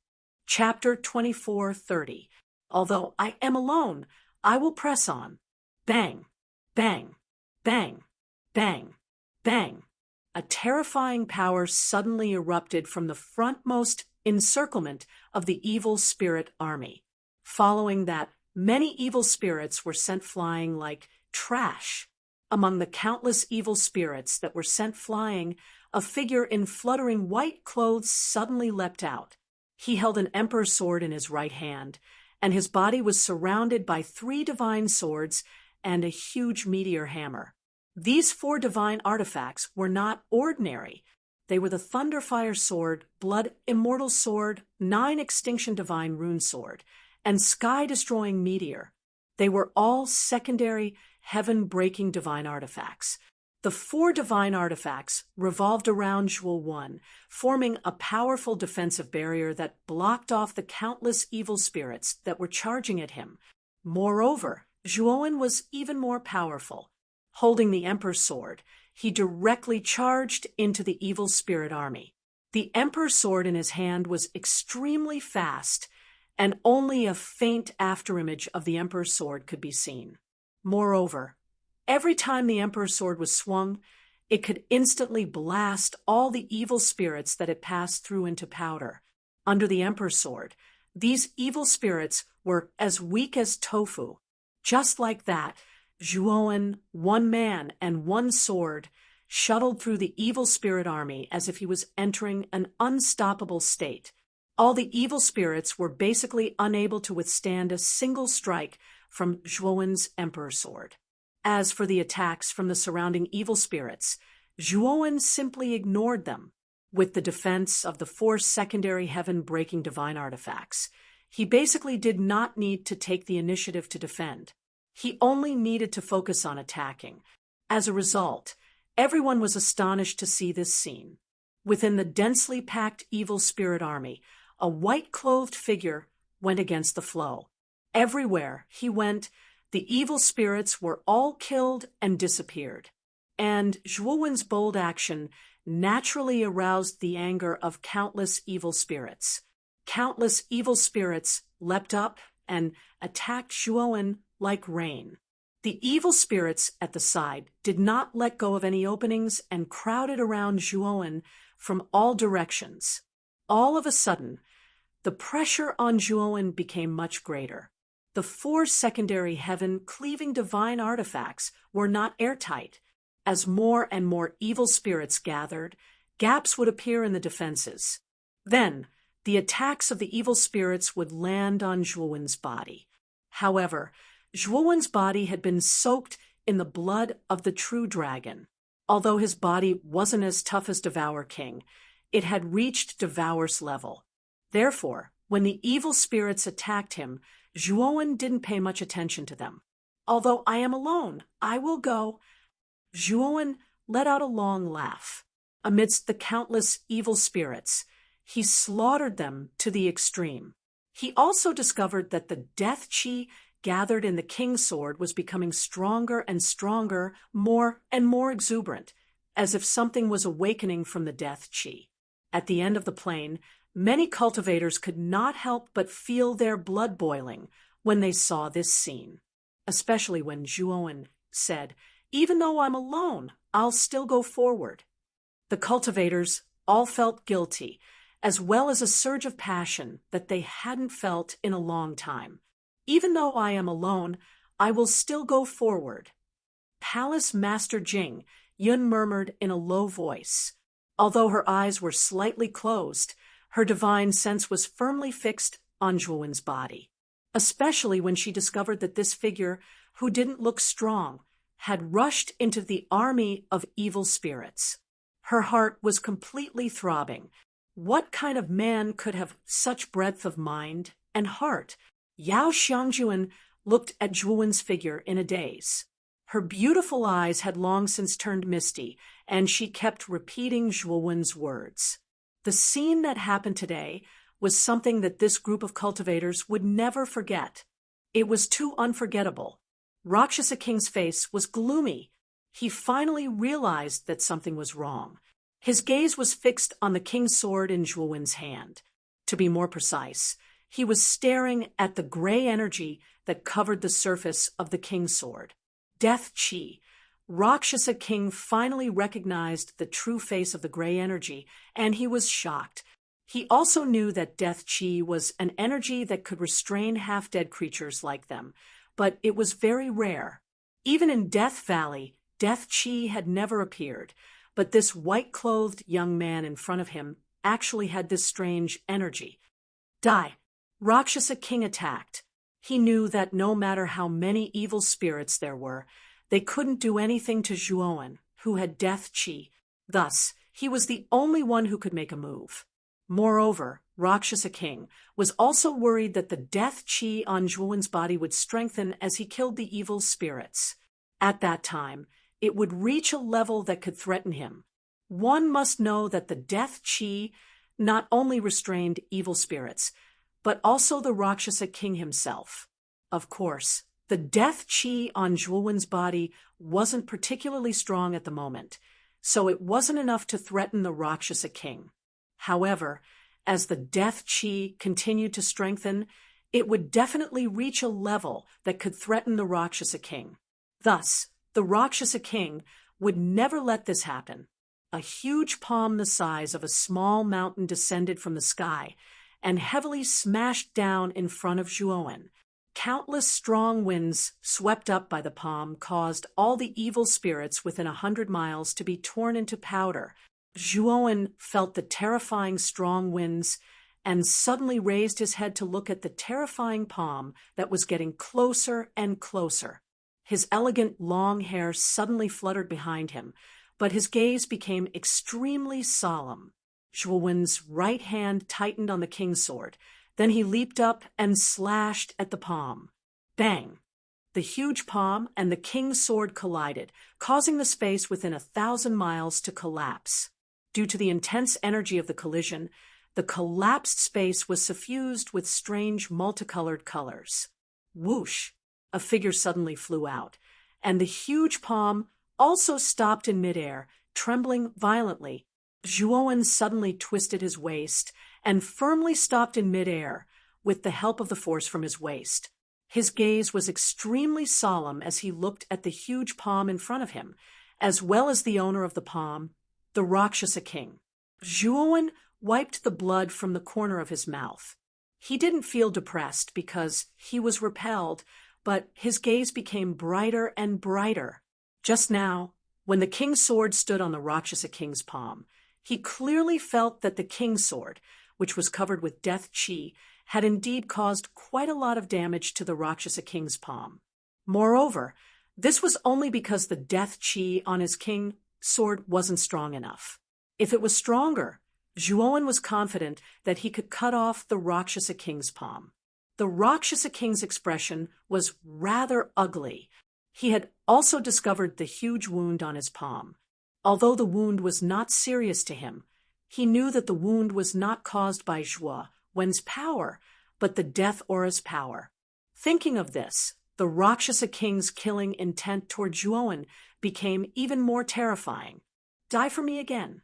Chapter 24:30. Although I am alone, I will press on. Bang, bang, bang, bang, bang. A terrifying power suddenly erupted from the frontmost encirclement of the evil spirit army. Following that, many evil spirits were sent flying like trash. Among the countless evil spirits that were sent flying, a figure in fluttering white clothes suddenly leapt out. He held an emperor's sword in his right hand, and his body was surrounded by 3 divine swords and a huge meteor hammer. These 4 divine artifacts were not ordinary. They were the Thunderfire Sword, Blood Immortal Sword, 9 Extinction Divine Rune Sword, and Sky-Destroying Meteor. They were all secondary, heaven-breaking divine artifacts. The 4 divine artifacts revolved around Zhuowen, forming a powerful defensive barrier that blocked off the countless evil spirits that were charging at him. Moreover, Zhuowen was even more powerful. Holding the Emperor's sword, he directly charged into the evil spirit army. The Emperor's sword in his hand was extremely fast, and only a faint afterimage of the Emperor's sword could be seen. Moreover, every time the Emperor's sword was swung, it could instantly blast all the evil spirits that it passed through into powder. Under the Emperor's sword, these evil spirits were as weak as tofu. Just like that, Zhuowen, 1 man and 1 sword, shuttled through the evil spirit army as if he was entering an unstoppable state. All the evil spirits were basically unable to withstand a single strike from Zhuowen's Emperor sword. As for the attacks from the surrounding evil spirits, Zhuowen simply ignored them. With the defense of the 4 secondary heaven-breaking divine artifacts, he basically did not need to take the initiative to defend. He only needed to focus on attacking. As a result, everyone was astonished to see this scene. Within the densely packed evil spirit army, a white-clothed figure went against the flow. Everywhere he went, the evil spirits were all killed and disappeared. And Zhuowen's bold action naturally aroused the anger of countless evil spirits. Countless evil spirits leapt up and attacked Zhuowen like rain. The evil spirits at the side did not let go of any openings and crowded around Zhuowen from all directions. All of a sudden, the pressure on Zhuowen became much greater. The 4 secondary heaven-cleaving divine artifacts were not airtight. As more and more evil spirits gathered, gaps would appear in the defenses. Then, the attacks of the evil spirits would land on Zhuowen's body. However, Zhuowen's body had been soaked in the blood of the true dragon. Although his body wasn't as tough as Devour King, it had reached Devour's level. Therefore, when the evil spirits attacked him, Zhuowen didn't pay much attention to them. Although I am alone, I will go. Zhuowen let out a long laugh. Amidst the countless evil spirits, he slaughtered them to the extreme. He also discovered that the death chi gathered in the king's sword was becoming stronger and stronger, more and more exuberant, as if something was awakening from the death chi. At the end of the plain, many cultivators could not help but feel their blood boiling when they saw this scene, especially when Zhuowen said, "Even though I'm alone, I'll still go forward." The cultivators all felt guilty, as well as a surge of passion that they hadn't felt in a long time. "Even though I am alone, I will still go forward." Palace Master Jing, Yun murmured in a low voice. Although her eyes were slightly closed, Her divine sense was firmly fixed on Zhuowen's body, especially when she discovered that this figure, who didn't look strong, had rushed into the army of evil spirits. Her heart was completely throbbing. What kind of man could have such breadth of mind and heart? Yao Xiangjuan looked at Zhuowen's figure in a daze. Her beautiful eyes had long since turned misty, and she kept repeating Zhuowen's words. The scene that happened today was something that this group of cultivators would never forget. It was too unforgettable. Rakshasa King's face was gloomy. He finally realized that something was wrong. His gaze was fixed on the king's sword in Zhuowen's hand. To be more precise, he was staring at the gray energy that covered the surface of the king's sword. Death Qi. Rakshasa King finally recognized the true face of the gray energy, and he was shocked. He also knew that Death Qi was an energy that could restrain half-dead creatures like them, but it was very rare. Even in Death Valley, Death Qi had never appeared, but this white-clothed young man in front of him actually had this strange energy. Die. Rakshasa King attacked. He knew that no matter how many evil spirits there were, they couldn't do anything to Zhuowen, who had Death Qi. Thus, he was the only one who could make a move. Moreover, Rakshasa King was also worried that the Death Qi on Zhuowen's body would strengthen as he killed the evil spirits. At that time, it would reach a level that could threaten him. One must know that the Death Qi not only restrained evil spirits, but also the Rakshasa King himself. Of course, the Death Qi on Zhuowen's body wasn't particularly strong at the moment, so it wasn't enough to threaten the Rakshasa King. However, as the Death Qi continued to strengthen, it would definitely reach a level that could threaten the Rakshasa King. Thus, the Rakshasa King would never let this happen. A huge palm the size of a small mountain descended from the sky and heavily smashed down in front of Zhuowen. Countless strong winds swept up by the palm caused all the evil spirits within 100 miles to be torn into powder. Zhuowen felt the terrifying strong winds and suddenly raised his head to look at the terrifying palm that was getting closer and closer. His elegant long hair suddenly fluttered behind him, but his gaze became extremely solemn. Zhuowen's right hand tightened on the king's sword. Then he leaped up and slashed at the palm. Bang! The huge palm and the king's sword collided, causing the space within 1,000 miles to collapse. Due to the intense energy of the collision, the collapsed space was suffused with strange multicolored colors. Whoosh! A figure suddenly flew out, and the huge palm also stopped in midair, trembling violently. Zhuowen suddenly twisted his waist and firmly stopped in midair with the help of the force from his waist. His gaze was extremely solemn as he looked at the huge palm in front of him, as well as the owner of the palm, the Rakshasa King. Zhuowen wiped the blood from the corner of his mouth. He didn't feel depressed because he was repelled, but his gaze became brighter and brighter. Just now, when the king's sword stood on the Rakshasa King's palm, he clearly felt that the king's sword, which was covered with Death Qi, had indeed caused quite a lot of damage to the Rakshasa King's palm. Moreover, this was only because the Death Qi on his king's sword wasn't strong enough. If it was stronger, Zhuowen was confident that he could cut off the Rakshasa King's palm. The Rakshasa King's expression was rather ugly. He had also discovered the huge wound on his palm. Although the wound was not serious to him, he knew that the wound was not caused by Zhuowen's power, but the Death Aura's power. Thinking of this, the Rakshasa King's killing intent toward Zhuowen became even more terrifying. Die for me again.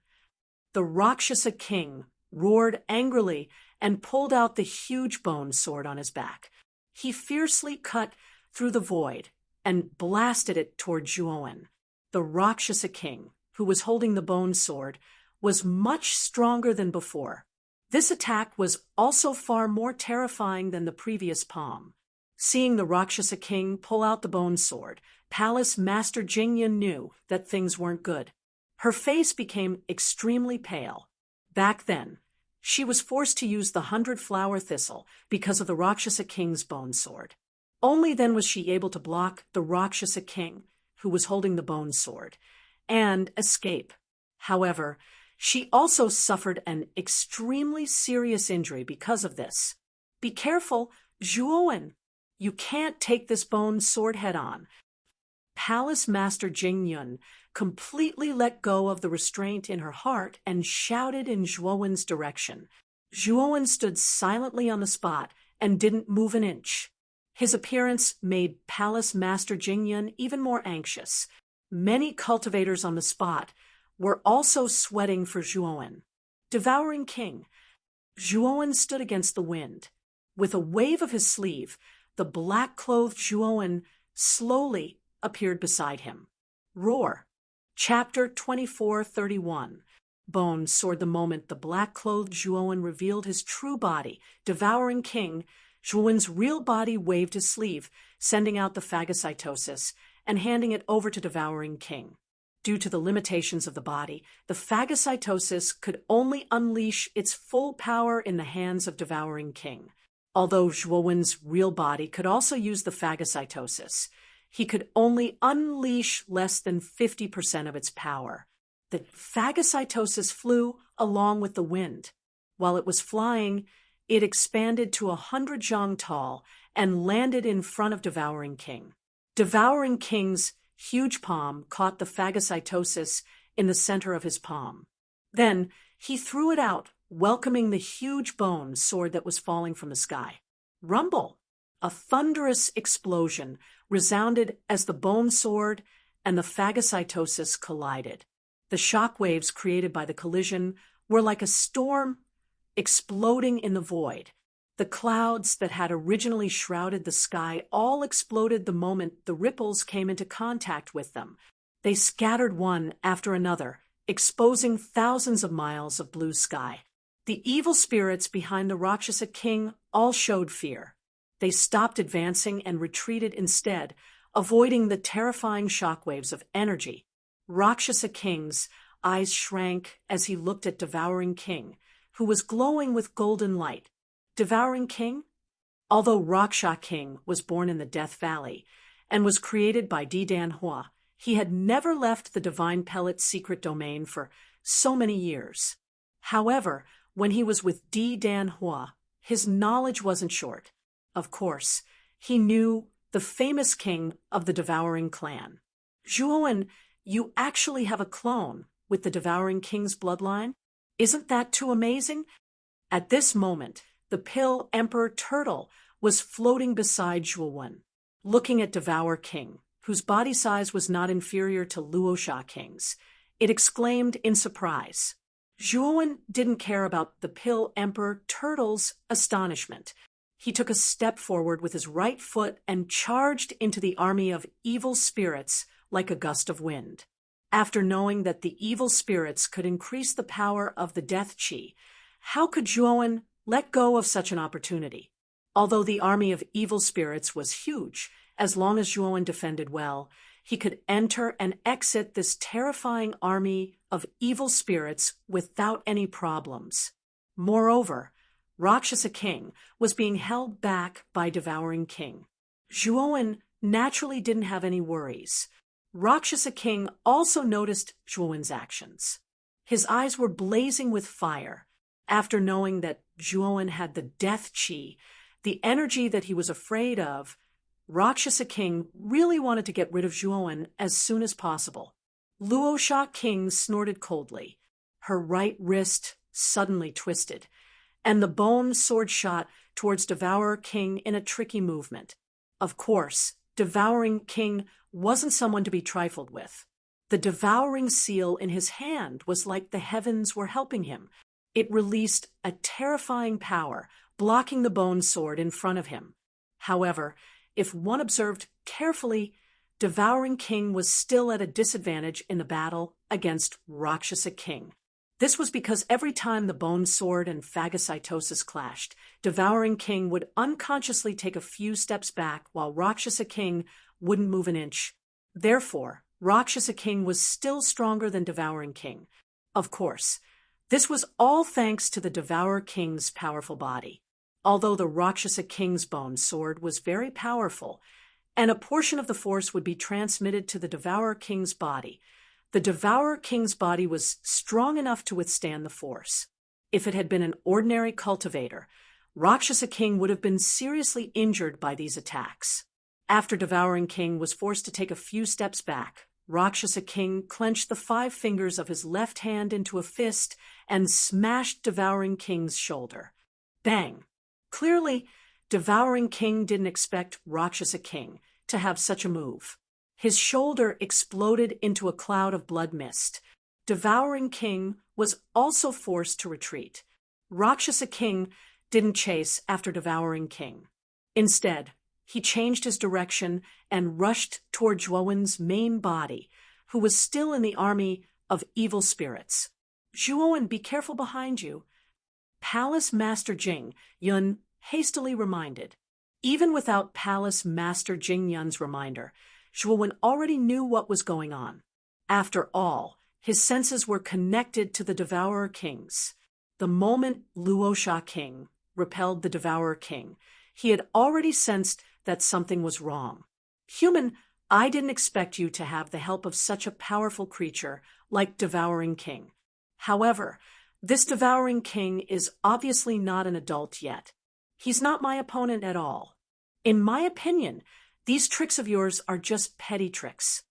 The Rakshasa King roared angrily and pulled out the huge bone sword on his back. He fiercely cut through the void and blasted it toward Zhuowen. The Rakshasa King, who was holding the bone sword, was much stronger than before. This attack was also far more terrifying than the previous palm. Seeing the Rakshasa King pull out the bone sword, Palace Master Jingyan knew that things weren't good. Her face became extremely pale. Back then, She was forced to use the 100-flower thistle because of the Rakshasa King's bone sword. Only then was she able to block the Rakshasa King, who was holding the bone sword, and escape. However, she also suffered an extremely serious injury because of this. Be careful, Zhuowen. You can't take this bone sword head-on. Palace Master Jing Yun completely let go of the restraint in her heart and shouted in Zhuowen's direction. Zhuowen stood silently on the spot and didn't move an inch. His appearance made Palace Master Jing Yun even more anxious. Many cultivators on the spot were also sweating for Zhuowen. Devouring King. Zhuowen stood against the wind. With a wave of his sleeve, the black-clothed Zhuowen slowly appeared beside him. Roar. Chapter 24:31. Bone soared the moment the black-clothed Zhuowen revealed his true body. Devouring King. Zhuowen's real body waved his sleeve, sending out the phagocytosis and handing it over to Devouring King. Due to the limitations of the body, the phagocytosis could only unleash its full power in the hands of Devouring King. Although Zhuowen's real body could also use the phagocytosis, he could only unleash less than 50% of its power. The phagocytosis flew along with the wind. While it was flying, it expanded to 100 zhang tall and landed in front of Devouring King. Devouring King's huge palm caught the phagocytosis in the center of his palm. Then he threw it out, welcoming the huge bone sword that was falling from the sky. Rumble! A thunderous explosion resounded as the bone sword and the phagocytosis collided. The shock waves created by the collision were like a storm exploding in the void. The clouds that had originally shrouded the sky all exploded the moment the ripples came into contact with them. They scattered one after another, exposing thousands of miles of blue sky. The evil spirits behind the Rakshasa King all showed fear. They stopped advancing and retreated instead, avoiding the terrifying shockwaves of energy. Rakshasa King's eyes shrank as he looked at Devouring King, who was glowing with golden light. Devouring King? Although Rakshasa King was born in the Death Valley and was created by Di Danhua, he had never left the Divine Pellet's secret domain for so many years. However, when he was with Di Danhua, his knowledge wasn't short. Of course, he knew the famous king of the Devouring clan. Zhuowen, you actually have a clone with the Devouring King's bloodline? Isn't that too amazing? At this moment, the Pill Emperor Turtle was floating beside Zhuowen, looking at Devour King, whose body size was not inferior to Luosha King's. It exclaimed in surprise. Zhuowen didn't care about the Pill Emperor Turtle's astonishment. He took a step forward with his right foot and charged into the army of evil spirits like a gust of wind. After knowing that the evil spirits could increase the power of the death chi, how could Zhuowen let go of such an opportunity? Although the army of evil spirits was huge, as long as Zhuowen defended well, he could enter and exit this terrifying army of evil spirits without any problems. Moreover, Rakshasa King was being held back by Devouring King. Zhuowen naturally didn't have any worries. Rakshasa King also noticed Zhuowen's actions. His eyes were blazing with fire. After knowing that Zhuowen had the death chi, the energy that he was afraid of, Rakshasa King really wanted to get rid of Zhuowen as soon as possible. Luosha King snorted coldly. Her right wrist suddenly twisted, and the bone sword shot towards Devourer King in a tricky movement. Of course, Devouring King wasn't someone to be trifled with. The devouring seal in his hand was like the heavens were helping him. It released a terrifying power, blocking the bone sword in front of him. However, if one observed carefully, Devouring King was still at a disadvantage in the battle against Rakshasa King. This was because every time the bone sword and phagocytosis clashed, Devouring King would unconsciously take a few steps back while Rakshasa King wouldn't move an inch. Therefore, Rakshasa King was still stronger than Devouring King. Of course, This was all thanks to the Devourer King's powerful body. Although the Rakshasa King's bone sword was very powerful, and a portion of the force would be transmitted to the Devourer King's body, the Devourer King's body was strong enough to withstand the force. If it had been an ordinary cultivator, Rakshasa King would have been seriously injured by these attacks. After Devouring King was forced to take a few steps back, Rakshasa King clenched the 5 fingers of his left hand into a fist and smashed Devouring King's shoulder. Bang! Clearly, Devouring King didn't expect Rakshasa King to have such a move. His shoulder exploded into a cloud of blood mist. Devouring King was also forced to retreat. Rakshasa King didn't chase after Devouring King. Instead, he changed his direction and rushed toward Zhuowen's main body, who was still in the army of evil spirits. "Zhuowen, be careful behind you," Palace Master Jing Yun hastily reminded. Even without Palace Master Jing Yun's reminder, Zhuowen already knew what was going on. After all, his senses were connected to the Devourer King's. The moment Luosha King repelled the Devourer King, he had already sensed that something was wrong. "Human, I didn't expect you to have the help of such a powerful creature like Devouring King. However, this Devouring King is obviously not an adult yet. He's not my opponent at all. In my opinion, these tricks of yours are just petty tricks.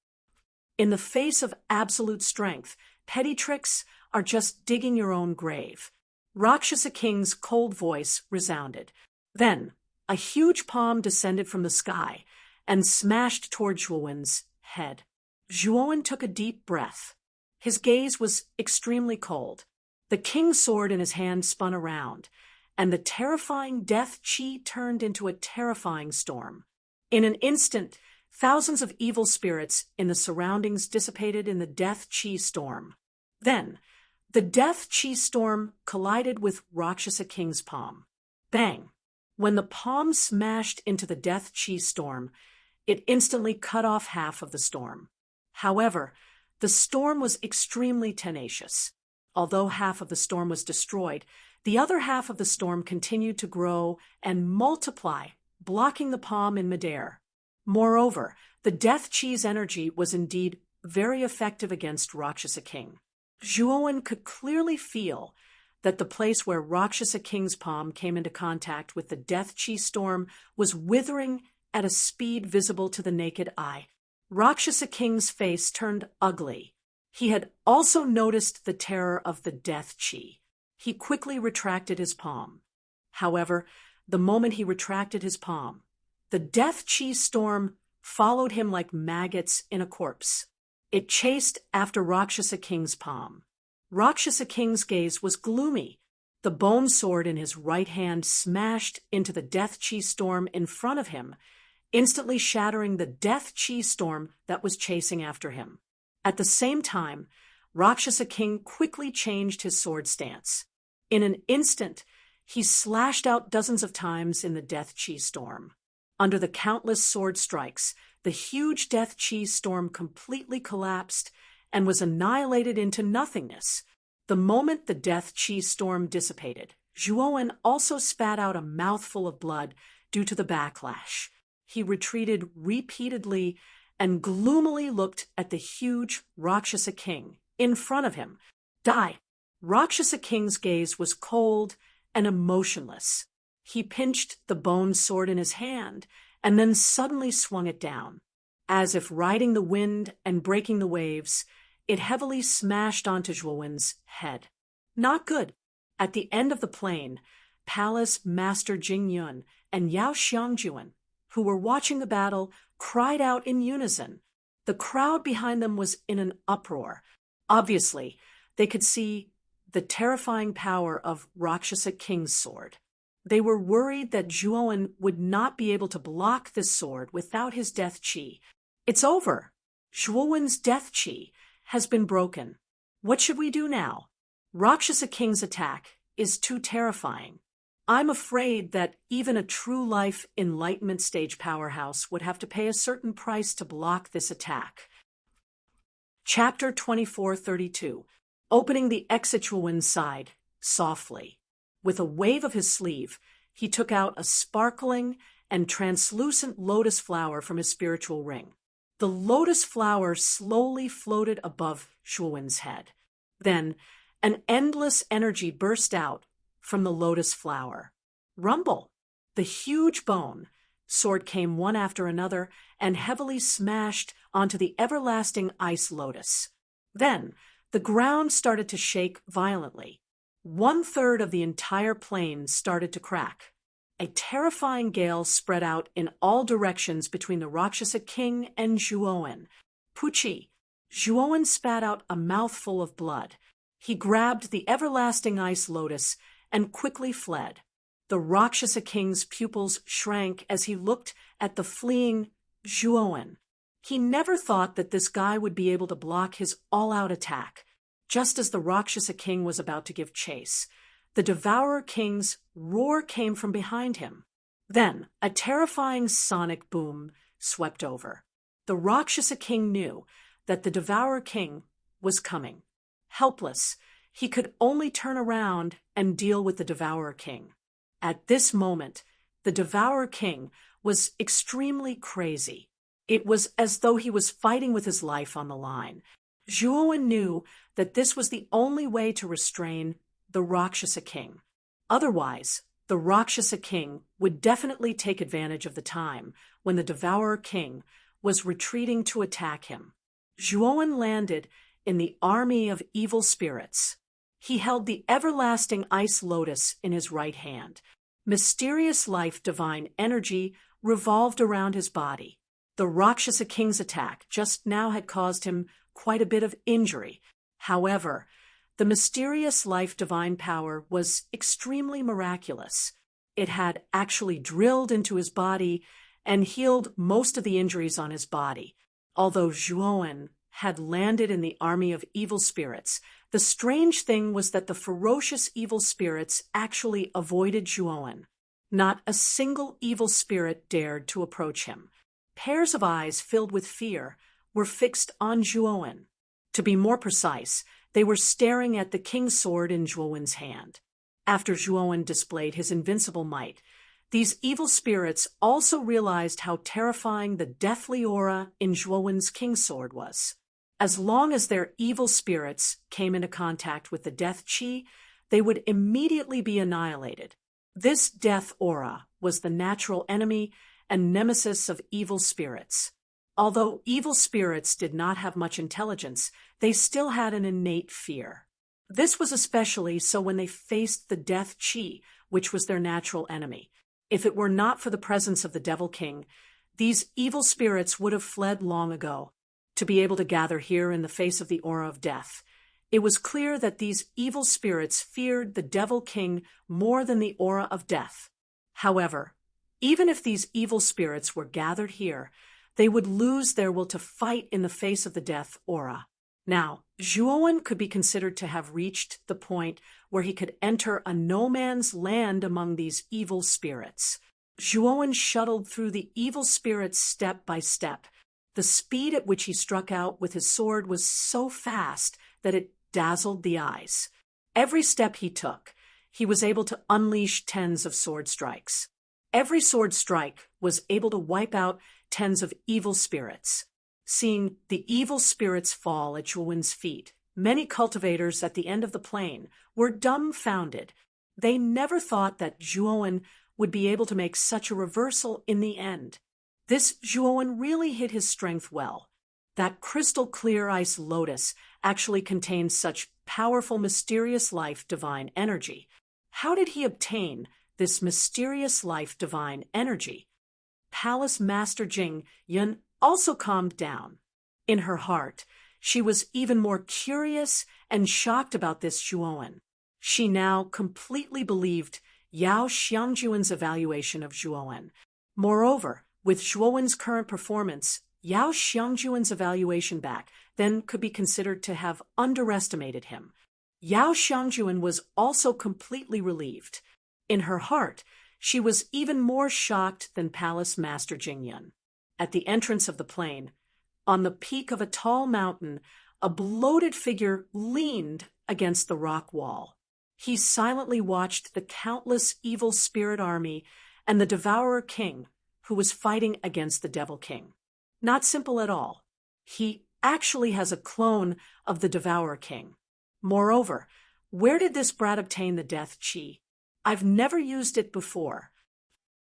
In the face of absolute strength, petty tricks are just digging your own grave." Rakshasa King's cold voice resounded. Then, a huge palm descended from the sky and smashed toward Zhuowen's head. Zhuowen took a deep breath. His gaze was extremely cold. The king's sword in his hand spun around, and the terrifying death chi turned into a terrifying storm. In an instant, thousands of evil spirits in the surroundings dissipated in the death chi storm. Then, the death chi storm collided with Rakshasa King's palm. Bang! When the palm smashed into the death chi storm, it instantly cut off half of the storm. However, the storm was extremely tenacious. Although half of the storm was destroyed, the other half of the storm continued to grow and multiply, blocking the palm in midair. Moreover, the death chi's energy was indeed very effective against Rakshasa King. Zhuowen could clearly feel that the place where Rakshasa King's palm came into contact with the death chi storm was withering at a speed visible to the naked eye. Rakshasa King's face turned ugly. He had also noticed the terror of the death chi. He quickly retracted his palm. However, the moment he retracted his palm, the death chi storm followed him like maggots in a corpse. It chased after Rakshasa King's palm. Rakshasa King's gaze was gloomy. The bone sword in his right hand smashed into the death chi storm in front of him, instantly shattering the death chi storm that was chasing after him. At the same time, Rakshasa King quickly changed his sword stance. In an instant, he slashed out dozens of times in the death chi storm. Under the countless sword strikes, the huge death chi storm completely collapsed and was annihilated into nothingness. The moment the death chi storm dissipated, Zhuowen also spat out a mouthful of blood due to the backlash. He retreated repeatedly and gloomily looked at the huge Rakshasa King in front of him. Die! Rakshasa King's gaze was cold and emotionless. He pinched the bone sword in his hand and then suddenly swung it down. As if riding the wind and breaking the waves, it heavily smashed onto Zhuowen's head. Not good. At the end of the plain, Palace Master Jing Yun and Yao Xiangjuan, who were watching the battle, cried out in unison. The crowd behind them was in an uproar. Obviously, they could see the terrifying power of Rakshasa King's sword. They were worried that Zhuowen would not be able to block this sword without his death chi. It's over. Zhuowen's death chi has been broken. What should we do now? Rakshasa King's attack is too terrifying. I'm afraid that even a true-life Enlightenment stage powerhouse would have to pay a certain price to block this attack. Chapter 2432. opening the exit Zhuowen's side softly. With a wave of his sleeve, he took out a sparkling and translucent lotus flower from his spiritual ring. The lotus flower slowly floated above Zhuowen's head. Then, an endless energy burst out from the lotus flower. Rumble! The huge bone sword came one after another and heavily smashed onto the everlasting ice lotus. Then, the ground started to shake violently. 1/3 of the entire plain started to crack. A terrifying gale spread out in all directions between the Rakshasa king and Zhuowen. Puchi! Zhuowen spat out a mouthful of blood. He grabbed the everlasting ice lotus and quickly fled. The Rakshasa king's pupils shrank as he looked at the fleeing Zhuowen. He never thought that this guy would be able to block his all-out attack. Just as the Rakshasa king was about to give chase, the Devourer King's roar came from behind him. Then, a terrifying sonic boom swept over. The Rakshasa king knew that the Devourer King was coming. Helpless, he could only turn around and deal with the Devourer King. At this moment, the Devourer King was extremely crazy. It was as though he was fighting with his life on the line. Zhuowen knew that this was the only way to restrain the Rakshasa king. Otherwise, the Rakshasa king would definitely take advantage of the time when the Devourer King was retreating to attack him. Zhuowen landed in the army of evil spirits. He held the everlasting ice lotus in his right hand. Mysterious life divine energy revolved around his body. The Rakshasa king's attack just now had caused him quite a bit of injury. However, the mysterious life divine power was extremely miraculous. It had actually drilled into his body and healed most of the injuries on his body. Although Zhuowen had landed in the army of evil spirits, the strange thing was that the ferocious evil spirits actually avoided Zhuowen. Not a single evil spirit dared to approach him. Pairs of eyes filled with fear were fixed on Zhuowen. To be more precise, they were staring at the king's sword in Zhuowen's hand. After Zhuowen displayed his invincible might, these evil spirits also realized how terrifying the deathly aura in Zhuowen's king's sword was. As long as their evil spirits came into contact with the death chi, they would immediately be annihilated. This death aura was the natural enemy and nemesis of evil spirits. Although evil spirits did not have much intelligence, they still had an innate fear. This was especially so when they faced the death chi, which was their natural enemy. If it were not for the presence of the Devil King, these evil spirits would have fled long ago. To be able to gather here in the face of the aura of death, it was clear that these evil spirits feared the Devil King more than the aura of death. However, even if these evil spirits were gathered here, they would lose their will to fight in the face of the death aura. Now, Zhuowen could be considered to have reached the point where he could enter a no-man's land among these evil spirits. Zhuowen shuttled through the evil spirits step by step. The speed at which he struck out with his sword was so fast that it dazzled the eyes. Every step he took, he was able to unleash tens of sword strikes. Every sword strike was able to wipe out tens of evil spirits. Seeing the evil spirits fall at Zhuowen's feet, many cultivators at the end of the plain were dumbfounded. They never thought that Zhuowen would be able to make such a reversal in the end. This Zhuowen really hid his strength well. That crystal-clear ice lotus actually contained such powerful, mysterious life divine energy. How did he obtain this mysterious life divine energy? Palace Master Jing Yun also calmed down. In her heart, she was even more curious and shocked about this Zhuowen. She now completely believed Yao Xiangjuan's evaluation of Zhuowen. Moreover, with Zhuowen's current performance, Yao Xiangjuan's evaluation back then could be considered to have underestimated him. Yao Xiangjuan was also completely relieved. In her heart, she was even more shocked than Palace Master Jingyun. At the entrance of the plain, on the peak of a tall mountain, a bloated figure leaned against the rock wall. He silently watched the countless evil spirit army and the Devourer King, who was fighting against the Devil King. Not simple at all. He actually has a clone of the Devourer King. Moreover, where did this brat obtain the death chi? I've never used it before.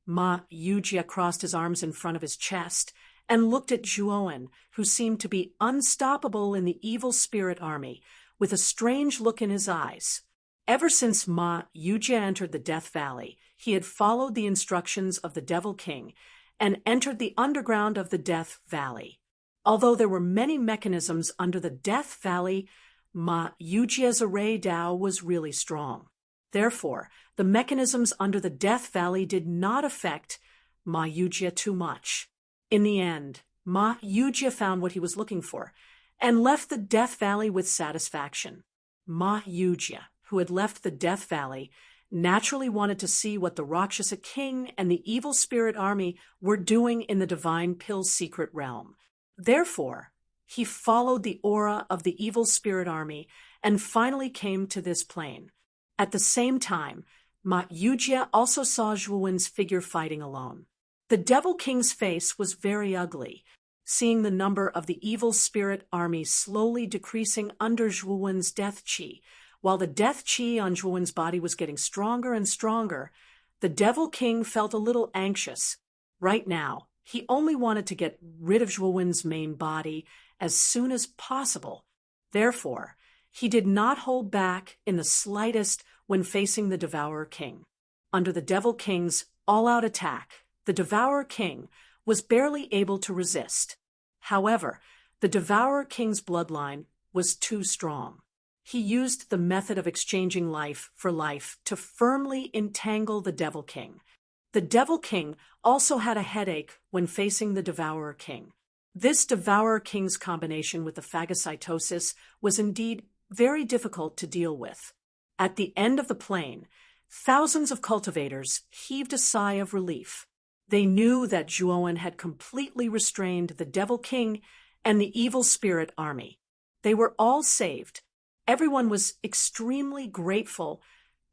Ma Yujia crossed his arms in front of his chest and looked at Zhuowen, who seemed to be unstoppable in the evil spirit army, with a strange look in his eyes. Ever since Ma Yujia entered the Death Valley, he had followed the instructions of the Devil King and entered the underground of the Death Valley. Although there were many mechanisms under the Death Valley, Ma Yujia's array Dao was really strong. Therefore, the mechanisms under the Death Valley did not affect Ma Yujia too much. In the end, Ma Yujia found what he was looking for and left the Death Valley with satisfaction. Ma Yujia, who had left the Death Valley, naturally wanted to see what the Rakshasa King and the evil spirit army were doing in the divine Pill's secret realm. Therefore, he followed the aura of the evil spirit army and finally came to this plane. At the same time, Ma Yujia also saw Zhuowen's figure fighting alone. The Devil King's face was very ugly, seeing the number of the evil spirit army slowly decreasing under Zhuowen's death chi. While the death chi on Zhuowen's body was getting stronger and stronger, the Devil King felt a little anxious. Right now, he only wanted to get rid of Zhuowen's main body as soon as possible. Therefore, he did not hold back in the slightest when facing the Devourer King. Under the Devil King's all-out attack, the Devourer King was barely able to resist. However, the Devourer King's bloodline was too strong. He used the method of exchanging life for life to firmly entangle the Devil King. The Devil King also had a headache when facing the Devourer King. This Devourer King's combination with the phagocytosis was indeed very difficult to deal with. At the end of the plane, thousands of cultivators heaved a sigh of relief. They knew that Zhuowen had completely restrained the Devil King and the evil spirit army. They were all saved. Everyone was extremely grateful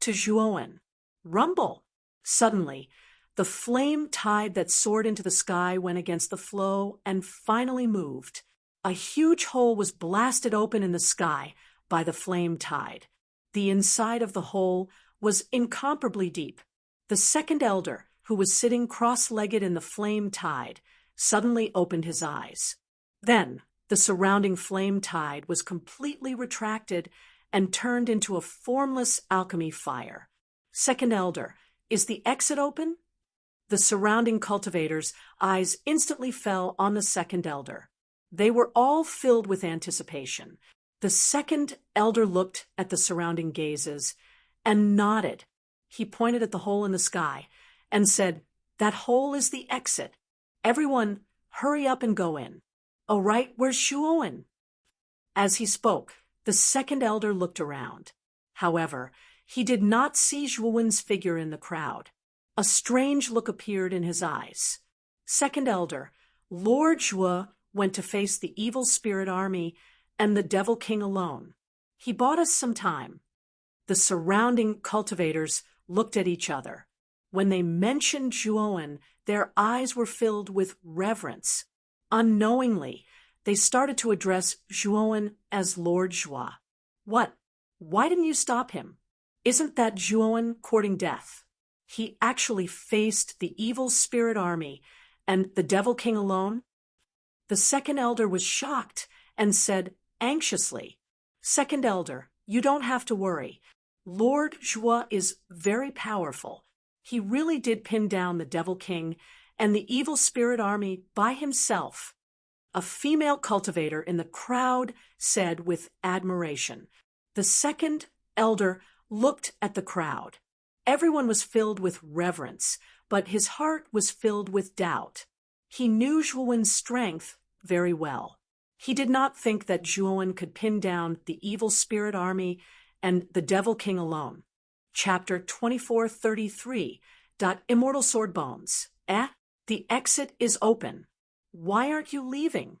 to Zhuowen. Rumble! Suddenly, the flame tide that soared into the sky went against the flow and finally moved. A huge hole was blasted open in the sky by the flame tide. The inside of the hole was incomparably deep. The second elder, who was sitting cross-legged in the flame tide, suddenly opened his eyes. Then, the surrounding flame tide was completely retracted and turned into a formless alchemy fire. Second elder, is the exit open? The surrounding cultivators' eyes instantly fell on the second elder. They were all filled with anticipation. The second elder looked at the surrounding gazes and nodded. He pointed at the hole in the sky and said, "That hole is the exit. Everyone, hurry up and go in." "Oh, right, where's Zhuowen?" As he spoke, the second elder looked around. However, he did not see Zhuowen's figure in the crowd. A strange look appeared in his eyes. Second elder, Lord Zhuo went to face the evil spirit army and the Devil King alone. He bought us some time. The surrounding cultivators looked at each other. When they mentioned Zhuowen, their eyes were filled with reverence. Unknowingly, they started to address Zhuowen as Lord Zhuo. "What? Why didn't you stop him? Isn't that Zhuowen courting death? He actually faced the evil spirit army and the Devil King alone?" The second elder was shocked and said anxiously, "Second elder, you don't have to worry. Lord Zhuo is very powerful. He really did pin down the Devil King and the evil spirit army by himself." A female cultivator in the crowd said with admiration. The second elder looked at the crowd. Everyone was filled with reverence, but his heart was filled with doubt. He knew Zhuowen's strength very well. He did not think that Zhuowen could pin down the evil spirit army and the Devil King alone. Chapter 2433. Immortal Sword Bones. The exit is open. Why aren't you leaving?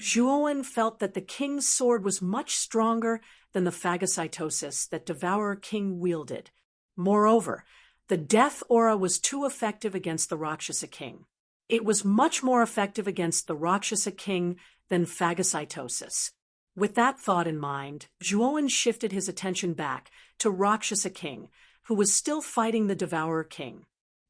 Zhuowen felt that the king's sword was much stronger than the phagocytosis that Devourer King wielded. Moreover, the death aura was too effective against the Rakshasa King. It was much more effective against the Rakshasa King than phagocytosis. With that thought in mind, Zhuowen shifted his attention back to Rakshasa King, who was still fighting the Devourer King.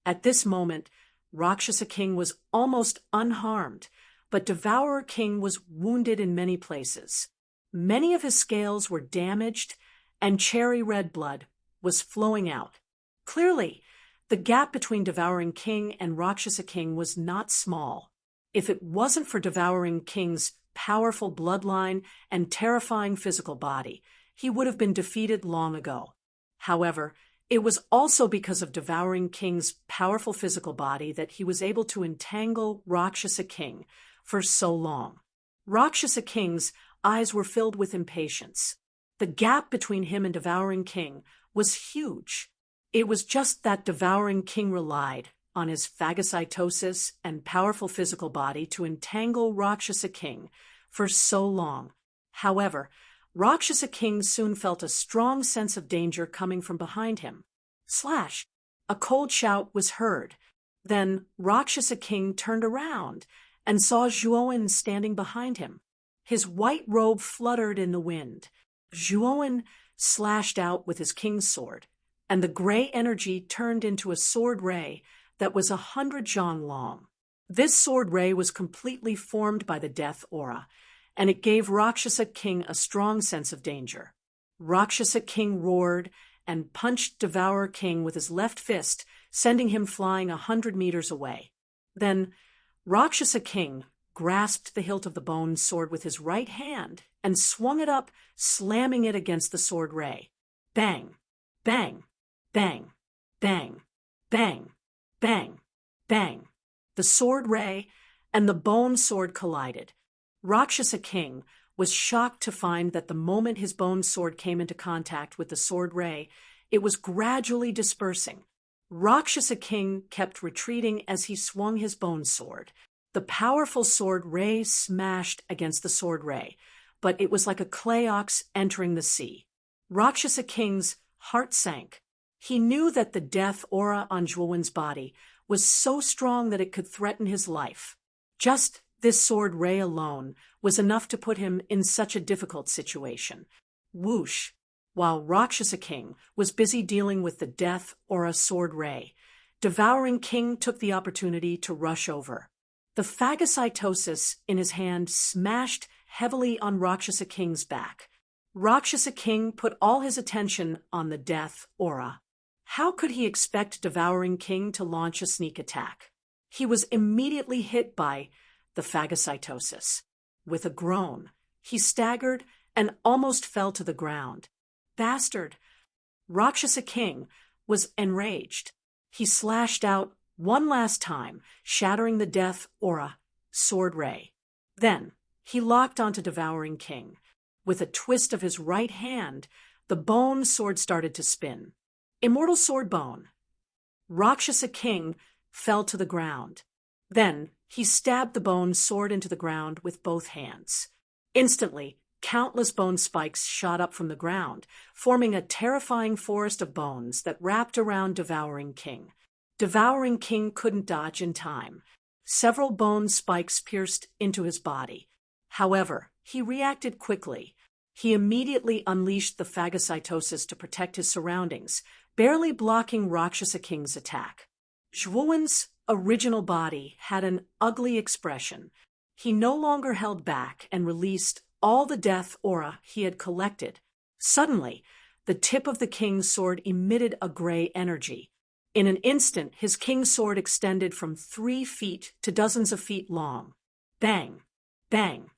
At this moment, Rakshasa King was almost unharmed, but Devourer King was wounded in many places. Many of his scales were damaged, and cherry red blood was flowing out. Clearly, the gap between Devouring King and Rakshasa King was not small. If it wasn't for Devouring King's powerful bloodline and terrifying physical body, he would have been defeated long ago. However, it was also because of Devouring King's powerful physical body that he was able to entangle Rakshasa King for so long. Rakshasa King's eyes were filled with impatience. The gap between him and Devouring King was huge. It was just that Devouring King relied on his phagocytosis and powerful physical body to entangle Rakshasa King for so long. However, Rakshasa King soon felt a strong sense of danger coming from behind him. Slash! A cold shout was heard. Then Rakshasa King turned around and saw Zhuowen standing behind him. His white robe fluttered in the wind. Zhuowen slashed out with his king's sword, and the gray energy turned into a sword ray that was 100 zhang long. This sword ray was completely formed by the death aura, and it gave Rakshasa King a strong sense of danger. Rakshasa King roared and punched Devourer King with his left fist, sending him flying 100 meters away. Then Rakshasa King grasped the hilt of the bone sword with his right hand and swung it up, slamming it against the sword ray. Bang! Bang! Bang! Bang! Bang! Bang! Bang! The sword ray and the bone sword collided. Rakshasa King was shocked to find that the moment his bone sword came into contact with the sword ray, it was gradually dispersing. Rakshasa King kept retreating as he swung his bone sword. The powerful sword ray smashed against the sword ray, but it was like a clay ox entering the sea. Rakshasa King's heart sank. He knew that the death aura on Zhuowen's body was so strong that it could threaten his life. Just this sword ray alone was enough to put him in such a difficult situation. Whoosh! While Rakshasa King was busy dealing with the death aura sword ray, Devouring King took the opportunity to rush over. The phagocytosis in his hand smashed heavily on Rakshasa King's back. Rakshasa King put all his attention on the death aura. How could he expect Devouring King to launch a sneak attack? He was immediately hit by the phagocytosis. With a groan, he staggered and almost fell to the ground. Bastard! Rakshasa King was enraged. He slashed out one last time, shattering the death aura sword ray. Then he locked onto Devouring King. With a twist of his right hand, the bone sword started to spin. Immortal sword bone. Rakshasa King fell to the ground. Then he stabbed the bone sword into the ground with both hands. Instantly, countless bone spikes shot up from the ground, forming a terrifying forest of bones that wrapped around Devouring King. Devouring King couldn't dodge in time. Several bone spikes pierced into his body. However, he reacted quickly. He immediately unleashed the phagocytosis to protect his surroundings, barely blocking Rakshasa King's attack. Zhuowen's original body had an ugly expression. He no longer held back and released all the death aura he had collected. Suddenly, the tip of the king's sword emitted a gray energy. In an instant, his king's sword extended from 3 feet to dozens of feet long. Bang! Bang!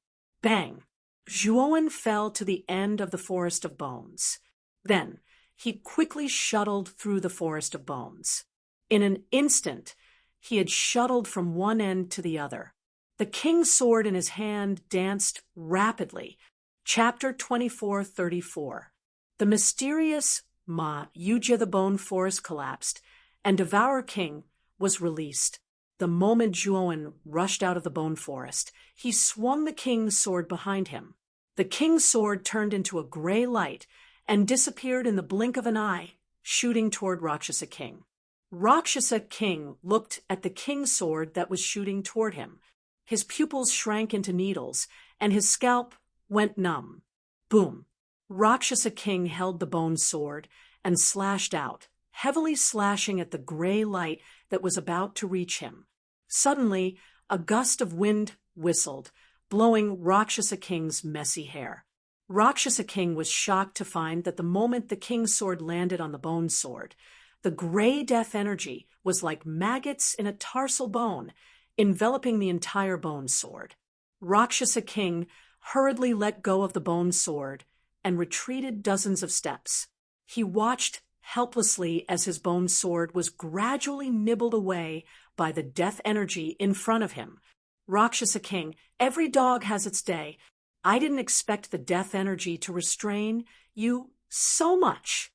Bang! Zhuowen fell to the end of the forest of bones. Then, he quickly shuttled through the forest of bones. In an instant, he had shuttled from one end to the other. The king's sword in his hand danced rapidly. Chapter 2434. The mysterious Ma Yuja the Bone Forest collapsed, and Devourer King was released. The moment Zhuowen rushed out of the bone forest, he swung the king's sword behind him. The king's sword turned into a gray light and disappeared in the blink of an eye, shooting toward Rakshasa King. Rakshasa King looked at the king's sword that was shooting toward him. His pupils shrank into needles, and his scalp went numb. Boom! Rakshasa King held the bone sword and slashed out, heavily slashing at the gray light that was about to reach him. Suddenly, a gust of wind whistled, blowing Rakshasa King's messy hair. Rakshasa King was shocked to find that the moment the king's sword landed on the bone sword, the gray death energy was like maggots in a tarsal bone, enveloping the entire bone sword. Rakshasa King hurriedly let go of the bone sword and retreated dozens of steps. He watched helplessly as his bone sword was gradually nibbled away by the death energy in front of him. Rakshasa King, every dog has its day. I didn't expect the death energy to restrain you so much.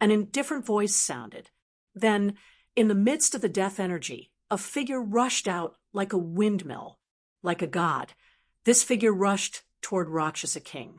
An indifferent voice sounded. Then, in the midst of the death energy, a figure rushed out like a windmill, like a god. This figure rushed toward Rakshasa King.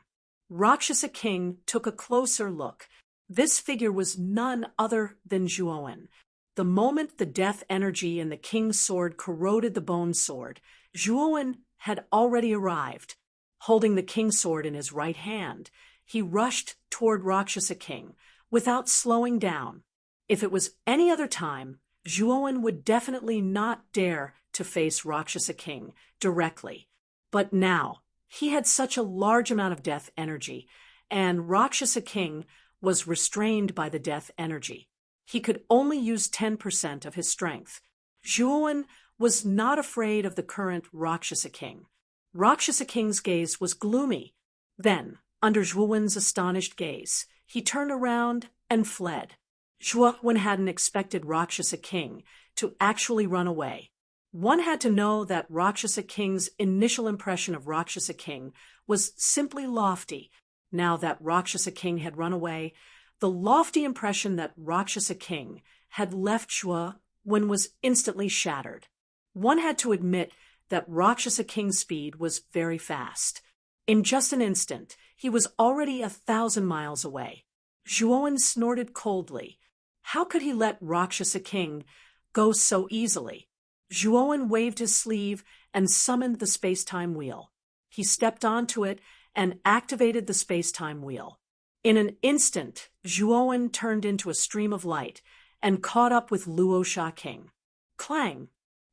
Rakshasa King took a closer look. This figure was none other than Zhuowen. The moment the death energy in the king's sword corroded the bone sword, Zhuowen had already arrived. Holding the king's sword in his right hand, he rushed toward Rakshasa King without slowing down. If it was any other time, Zhuowen would definitely not dare to face Rakshasa King directly. But now, he had such a large amount of death energy, and Rakshasa King was restrained by the death energy. He could only use 10% of his strength. Zhuowen was not afraid of the current Rakshasa King. Rakshasa King's gaze was gloomy. Then, under Zhuowen's astonished gaze, he turned around and fled. Zhuowen hadn't expected Rakshasa King to actually run away. One had to know that Rakshasa King's initial impression of Rakshasa King was simply lofty. Now that Rakshasa King had run away, the lofty impression that Rakshasa King had left Zhuowen was instantly shattered. One had to admit that Rakshasa King's speed was very fast. In just an instant, he was already 1,000 miles away. Zhuowen snorted coldly. How could he let Rakshasa King go so easily? Zhuowen waved his sleeve and summoned the space-time wheel. He stepped onto it and activated the space-time wheel. In an instant, Zhuowen turned into a stream of light and caught up with Luosha King. Clang!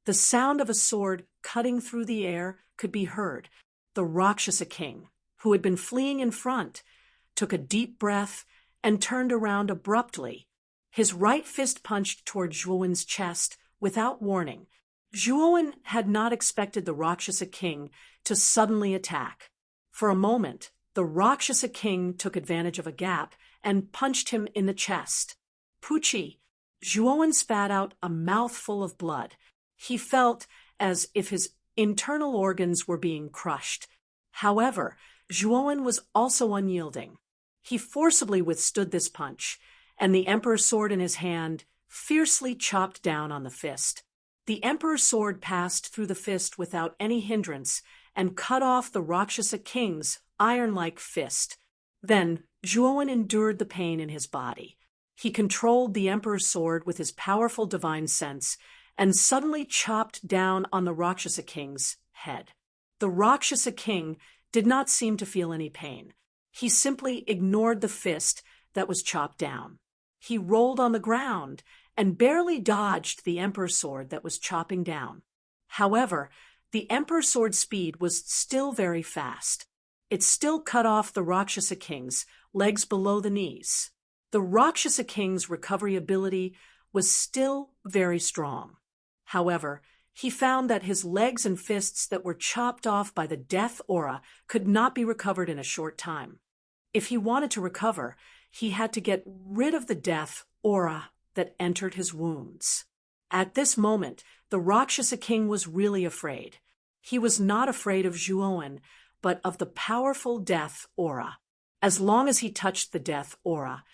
The sound of a sword cutting through the air could be heard. The Rakshasa King, who had been fleeing in front, took a deep breath and turned around abruptly. His right fist punched toward Zhuowen's chest without warning. Zhuowen had not expected the Rakshasa King to suddenly attack. For a moment, the Rakshasa King took advantage of a gap and punched him in the chest. Poochie! Zhuowen spat out a mouthful of blood. He felt as if his internal organs were being crushed. However, Zhuowen was also unyielding. He forcibly withstood this punch, and the Emperor's sword in his hand fiercely chopped down on the fist. The Emperor's sword passed through the fist without any hindrance and cut off the Rakshasa King's iron-like fist. Then, Zhuowen endured the pain in his body. He controlled the Emperor's sword with his powerful divine sense and suddenly chopped down on the Rakshasa King's head. The Rakshasa King did not seem to feel any pain. He simply ignored the fist that was chopped down. He rolled on the ground and barely dodged the Emperor's sword that was chopping down. However, the Emperor's sword's speed was still very fast. It still cut off the Rakshasa King's legs below the knees. The Rakshasa King's recovery ability was still very strong. However, he found that his legs and fists that were chopped off by the death aura could not be recovered in a short time. If he wanted to recover, he had to get rid of the death aura that entered his wounds. At this moment, the Rakshasa King was really afraid. He was not afraid of Zhuowen, but of the powerful death aura. As long as he touched the death aura,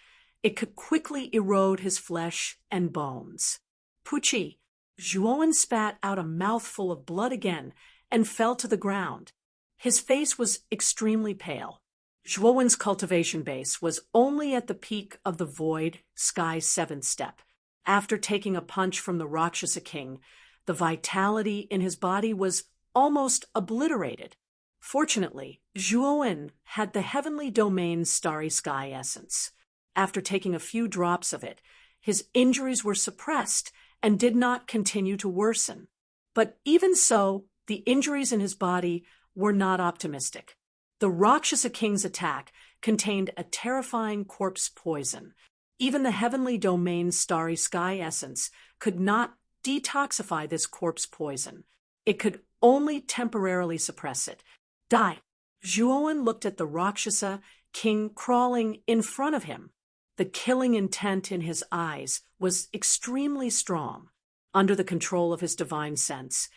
it could quickly erode his flesh and bones. Poochie! Zhuowen spat out a mouthful of blood again and fell to the ground. His face was extremely pale. Zhuowen's cultivation base was only at the peak of the void sky 7th step. After taking a punch from the Rakshasa king, the vitality in his body was almost obliterated. Fortunately, Zhuowen had the heavenly domain's starry sky essence. After taking a few drops of it, his injuries were suppressed and did not continue to worsen. But even so, the injuries in his body were not optimistic. The Rakshasa king's attack contained a terrifying corpse poison. Even the heavenly domain's starry sky essence could not detoxify this corpse poison. It could only temporarily suppress it. Die. Zhuowen looked at the Rakshasa king crawling in front of him. The killing intent in his eyes was extremely strong. Under the control of his divine sense,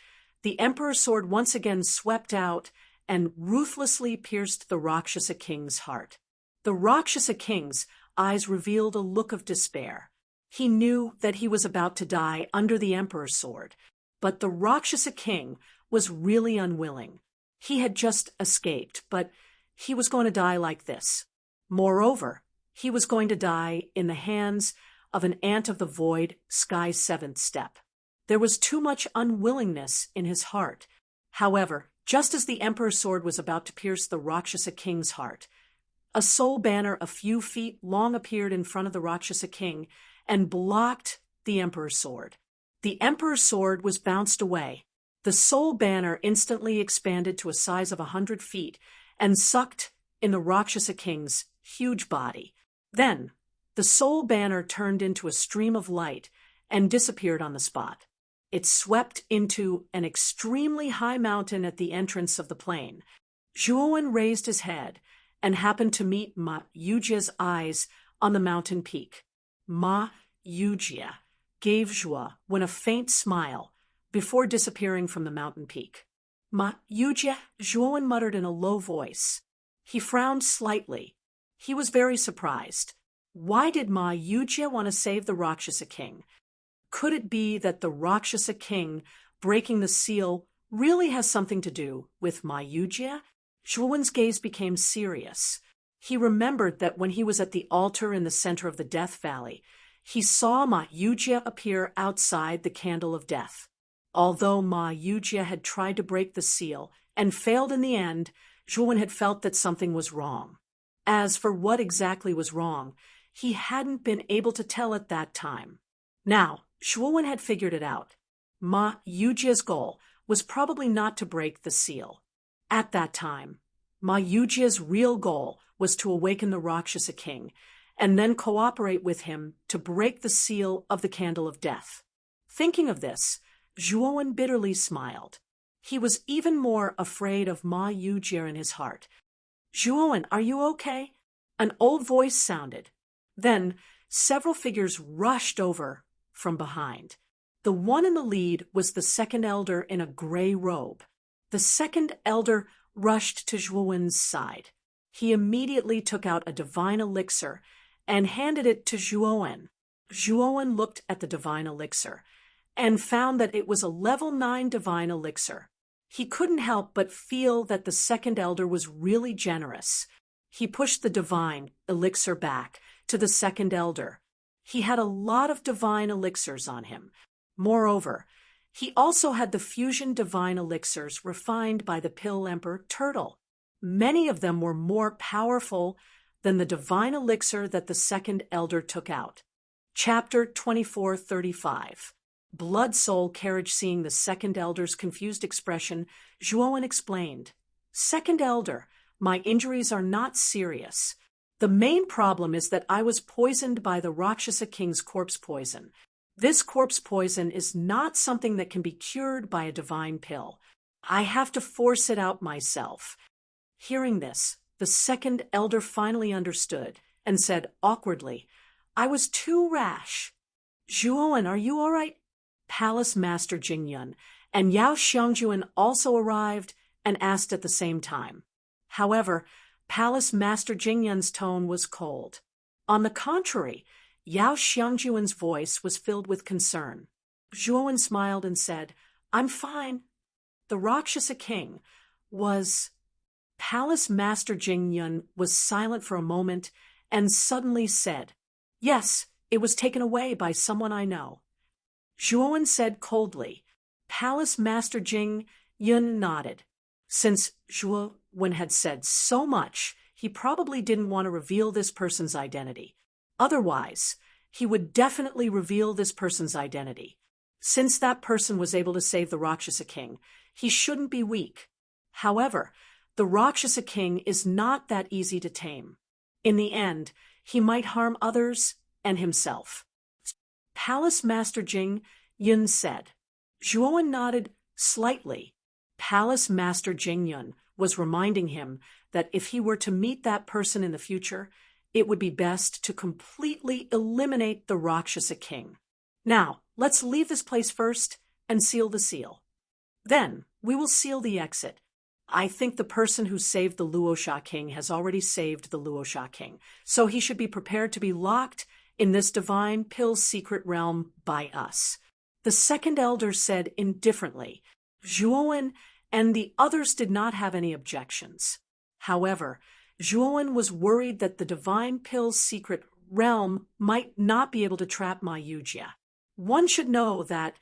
the Emperor's sword once again swept out and ruthlessly pierced the Rakshasa king's heart. The Rakshasa king's eyes revealed a look of despair. He knew that he was about to die under the Emperor's sword, but the Rakshasa king was really unwilling. He had just escaped, but he was going to die like this. Moreover, he was going to die in the hands of an ant of the void, sky 7th step. There was too much unwillingness in his heart. However, just as the Emperor's sword was about to pierce the Rakshasa king's heart, a soul banner a few feet long appeared in front of the Rakshasa king and blocked the Emperor's sword. The Emperor's sword was bounced away. The soul banner instantly expanded to a size of 100 feet and sucked in the Rakshasa king's huge body. Then, the soul banner turned into a stream of light and disappeared on the spot. It swept into an extremely high mountain at the entrance of the plain. Zhuowen raised his head and happened to meet Ma Yujia's eyes on the mountain peak. Ma Yujia gave Zhuowen a faint smile before disappearing from the mountain peak. Ma Yujia, Zhuowen muttered in a low voice. He frowned slightly. He was very surprised. Why did Ma Yujia want to save the Rakshasa king? Could it be that the Rakshasa king breaking the seal really has something to do with Ma Yujia? Zhuowen's gaze became serious. He remembered that when he was at the altar in the center of the Death Valley, he saw Ma Yujia appear outside the Candle of Death. Although Ma Yujia had tried to break the seal and failed in the end, Zhuowen had felt that something was wrong. As for what exactly was wrong, he hadn't been able to tell at that time. Now, Zhuowen had figured it out. Ma Yujia's goal was probably not to break the seal. At that time, Ma Yujia's real goal was to awaken the Rakshasa king and then cooperate with him to break the seal of the Candle of Death. Thinking of this, Zhuowen bitterly smiled. He was even more afraid of Ma Yujia in his heart. "Zhuowen, are you okay?" An old voice sounded. Then, several figures rushed over from behind. The one in the lead was the second elder in a gray robe. The second elder rushed to Zhuowen's side. He immediately took out a divine elixir and handed it to Zhuowen. Zhuowen looked at the divine elixir and found that it was a level 9 divine elixir. He couldn't help but feel that the second elder was really generous. He pushed the divine elixir back to the second elder. He had a lot of divine elixirs on him. Moreover, he also had the fusion divine elixirs refined by the Pill Emperor Turtle. Many of them were more powerful than the divine elixir that the second elder took out. Chapter 2435. Blood Soul Carriage. Seeing the second elder's confused expression, Zhuowen explained, "Second elder, my injuries are not serious. The main problem is that I was poisoned by the Rakshasa king's corpse poison. This corpse poison is not something that can be cured by a divine pill. I have to force it out myself." Hearing this, the second elder finally understood and said awkwardly, "I was too rash." "Zhuowen, are you all right?" Palace Master Jingyun and Yao Xiangjuan also arrived and asked at the same time. However, Palace Master Jingyun's tone was cold. On the contrary, Yao Xiangjuan's voice was filled with concern. Zhuowen smiled and said, "I'm fine." The Rakshasa king was... Palace Master Jing Yun was silent for a moment and suddenly said, "Yes, it was taken away by someone I know." Zhuowen said coldly. Palace Master Jing Yun nodded. Since Zhuowen had said so much, he probably didn't want to reveal this person's identity. Otherwise, he would definitely reveal this person's identity. Since that person was able to save the Rakshasa king, he shouldn't be weak. However, the Rakshasa king is not that easy to tame. In the end, he might harm others and himself. Palace Master Jing Yun said. Zhuowen nodded slightly. Palace Master Jing Yun was reminding him that if he were to meet that person in the future, it would be best to completely eliminate the Rakshasa king. Now, let's leave this place first and seal the seal. Then, we will seal the exit. I think the person who saved the Luosha king has already saved the Luosha king, so he should be prepared to be locked in this divine pill secret realm by us. The second elder said indifferently. Zhuowen and the others did not have any objections. However, Zhuowen was worried that the divine pill's secret realm might not be able to trap Ma Yujia. One should know that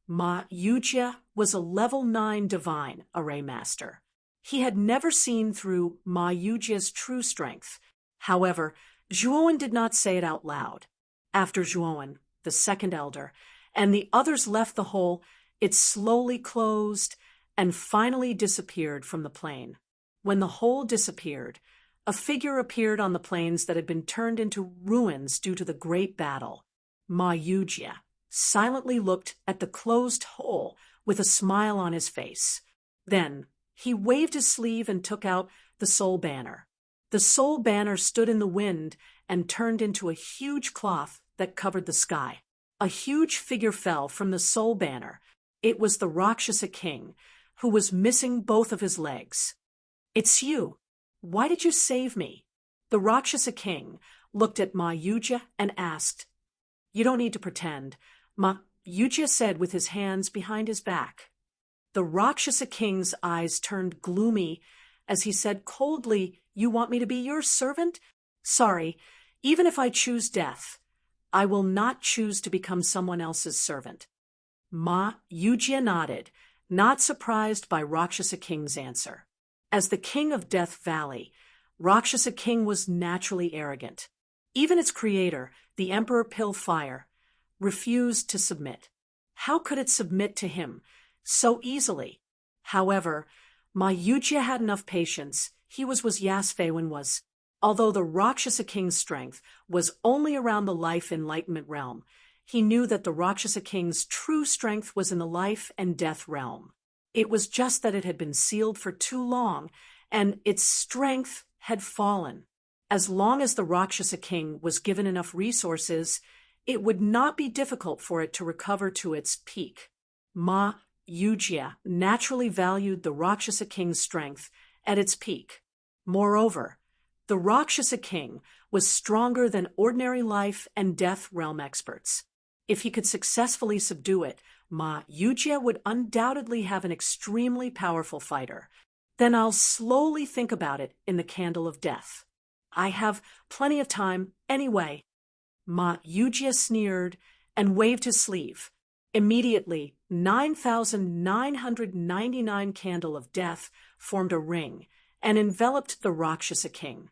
Ma Yujia was a level 9 divine array master. He had never seen through Ma Yujia's true strength. However, Zhuowen did not say it out loud. After Zhuowen, the second elder, and the others left the hole, it slowly closed and finally disappeared from the plain. When the hole disappeared, a figure appeared on the plains that had been turned into ruins due to the great battle. Ma Yujia silently looked at the closed hole with a smile on his face. Then he waved his sleeve and took out the soul banner. The soul banner stood in the wind and turned into a huge cloth that covered the sky. A huge figure fell from the soul banner. It was the Rakshasa king, who was missing both of his legs. "It's you. Why did you save me?" The Rakshasa king looked at Ma Yujia and asked. "You don't need to pretend," Ma Yujia said with his hands behind his back. The Rakshasa king's eyes turned gloomy as he said coldly, "You want me to be your servant? Sorry, even if I choose death, I will not choose to become someone else's servant." Ma Yujia nodded, not surprised by Rakshasa king's answer. As the king of Death Valley, Rakshasa king was naturally arrogant. Even its creator, the Emperor Pillfire, refused to submit. How could it submit to him so easily? However, Ma Yujia had enough patience. He was Yasfeiwen was. Although the Rakshasa king's strength was only around the life enlightenment realm, he knew that the Rakshasa king's true strength was in the life and death realm. It was just that it had been sealed for too long, and its strength had fallen. As long as the Rakshasa king was given enough resources, it would not be difficult for it to recover to its peak. Ma Yujia naturally valued the Rakshasa king's strength at its peak. Moreover, the Rakshasa king was stronger than ordinary life and death realm experts. If he could successfully subdue it, Ma Yujia would undoubtedly have an extremely powerful fighter. Then I'll slowly think about it in the candle of death. I have plenty of time anyway. Ma Yujia sneered and waved his sleeve. Immediately, 9,999 candle of death formed a ring and enveloped the Rakshasa king.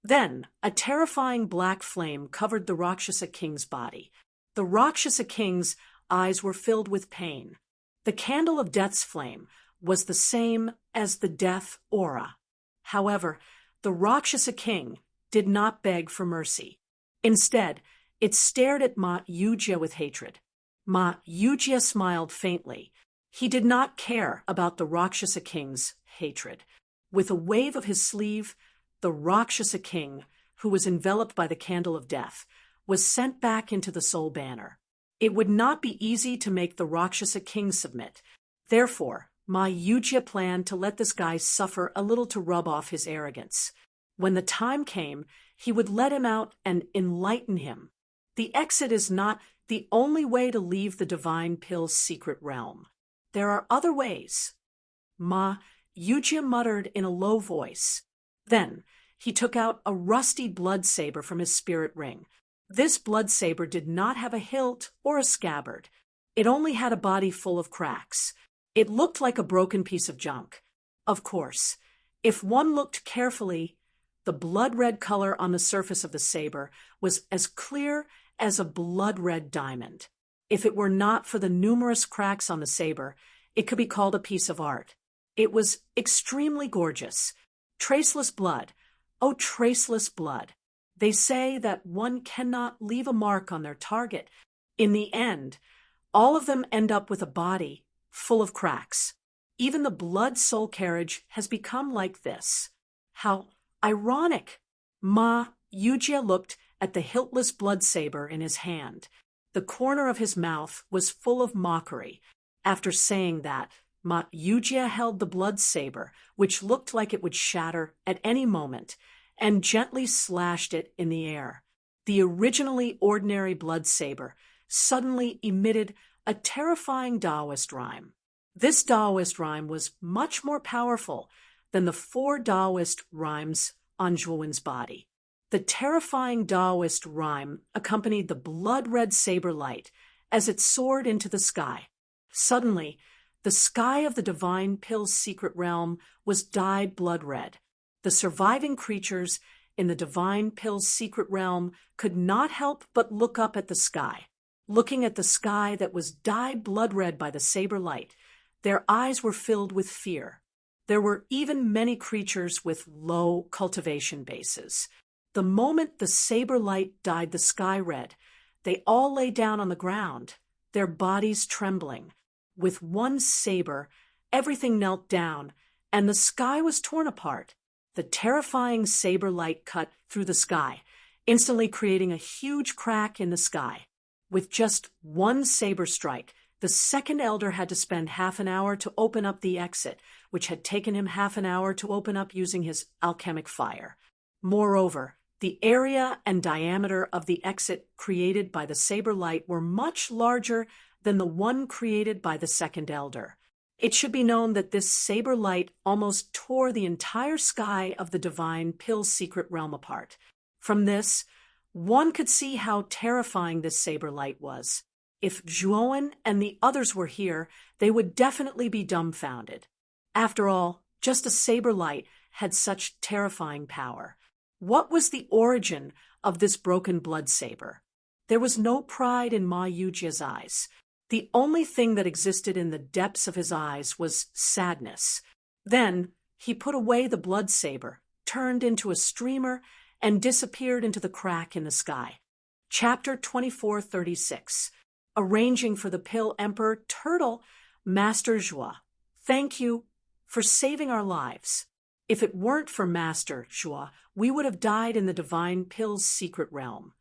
Then, a terrifying black flame covered the Rakshasa king's body. The Rakshasa king's eyes were filled with pain. The candle of death's flame was the same as the death aura. However, the Rakshasa king did not beg for mercy. Instead, it stared at Ma Yujia with hatred. Ma Yujia smiled faintly. He did not care about the Rakshasa king's hatred. With a wave of his sleeve, the Rakshasa king, who was enveloped by the candle of death, was sent back into the soul banner. It would not be easy to make the Rakshasa king submit. Therefore, Ma Yujia planned to let this guy suffer a little to rub off his arrogance. When the time came, he would let him out and enlighten him. The exit is not the only way to leave the divine pill's secret realm. There are other ways. Ma Yujia muttered in a low voice. Then he took out a rusty blood saber from his spirit ring. This blood saber did not have a hilt or a scabbard. It only had a body full of cracks. It looked like a broken piece of junk. Of course, if one looked carefully, the blood-red color on the surface of the saber was as clear as a blood-red diamond. If it were not for the numerous cracks on the saber, it could be called a piece of art. It was extremely gorgeous. Traceless blood. Oh, traceless blood. They say that one cannot leave a mark on their target. In the end, all of them end up with a body full of cracks. Even the blood soul carriage has become like this. How ironic! Ma Yujia looked at the hiltless blood saber in his hand. The corner of his mouth was full of mockery. After saying that, Ma Yujia held the blood saber, which looked like it would shatter at any moment, and gently slashed it in the air. The originally ordinary blood saber suddenly emitted a terrifying Taoist rhyme. This Taoist rhyme was much more powerful than the 4 Taoist rhymes on Zhuowen's body. The terrifying Taoist rhyme accompanied the blood-red saber light as it soared into the sky. Suddenly, the sky of the divine pill's secret realm was dyed blood-red. The surviving creatures in the divine pill's secret realm could not help but look up at the sky. Looking at the sky that was dyed blood-red by the saber light, their eyes were filled with fear. There were even many creatures with low cultivation bases. The moment the saber light dyed the sky red, they all lay down on the ground, their bodies trembling. With one saber, everything knelt down, and the sky was torn apart. The terrifying saber light cut through the sky, instantly creating a huge crack in the sky. With just one saber strike, the second elder had to spend half an hour to open up the exit, which had taken him half an hour to open up using his alchemic fire. Moreover, the area and diameter of the exit created by the saber light were much larger than the one created by the second elder. It should be known that this saber light almost tore the entire sky of the divine pill's secret realm apart. From this, one could see how terrifying this saber light was. If Zhuowen and the others were here, they would definitely be dumbfounded. After all, just a saber light had such terrifying power. What was the origin of this broken blood saber? There was no pride in Ma Yujia's eyes. The only thing that existed in the depths of his eyes was sadness. Then he put away the blood saber, turned into a streamer, and disappeared into the crack in the sky. Chapter 2436. Arranging for the Pill Emperor Turtle, Master Zhua. Thank you for saving our lives. If it weren't for Master Zhua, we would have died in the divine pill's secret realm.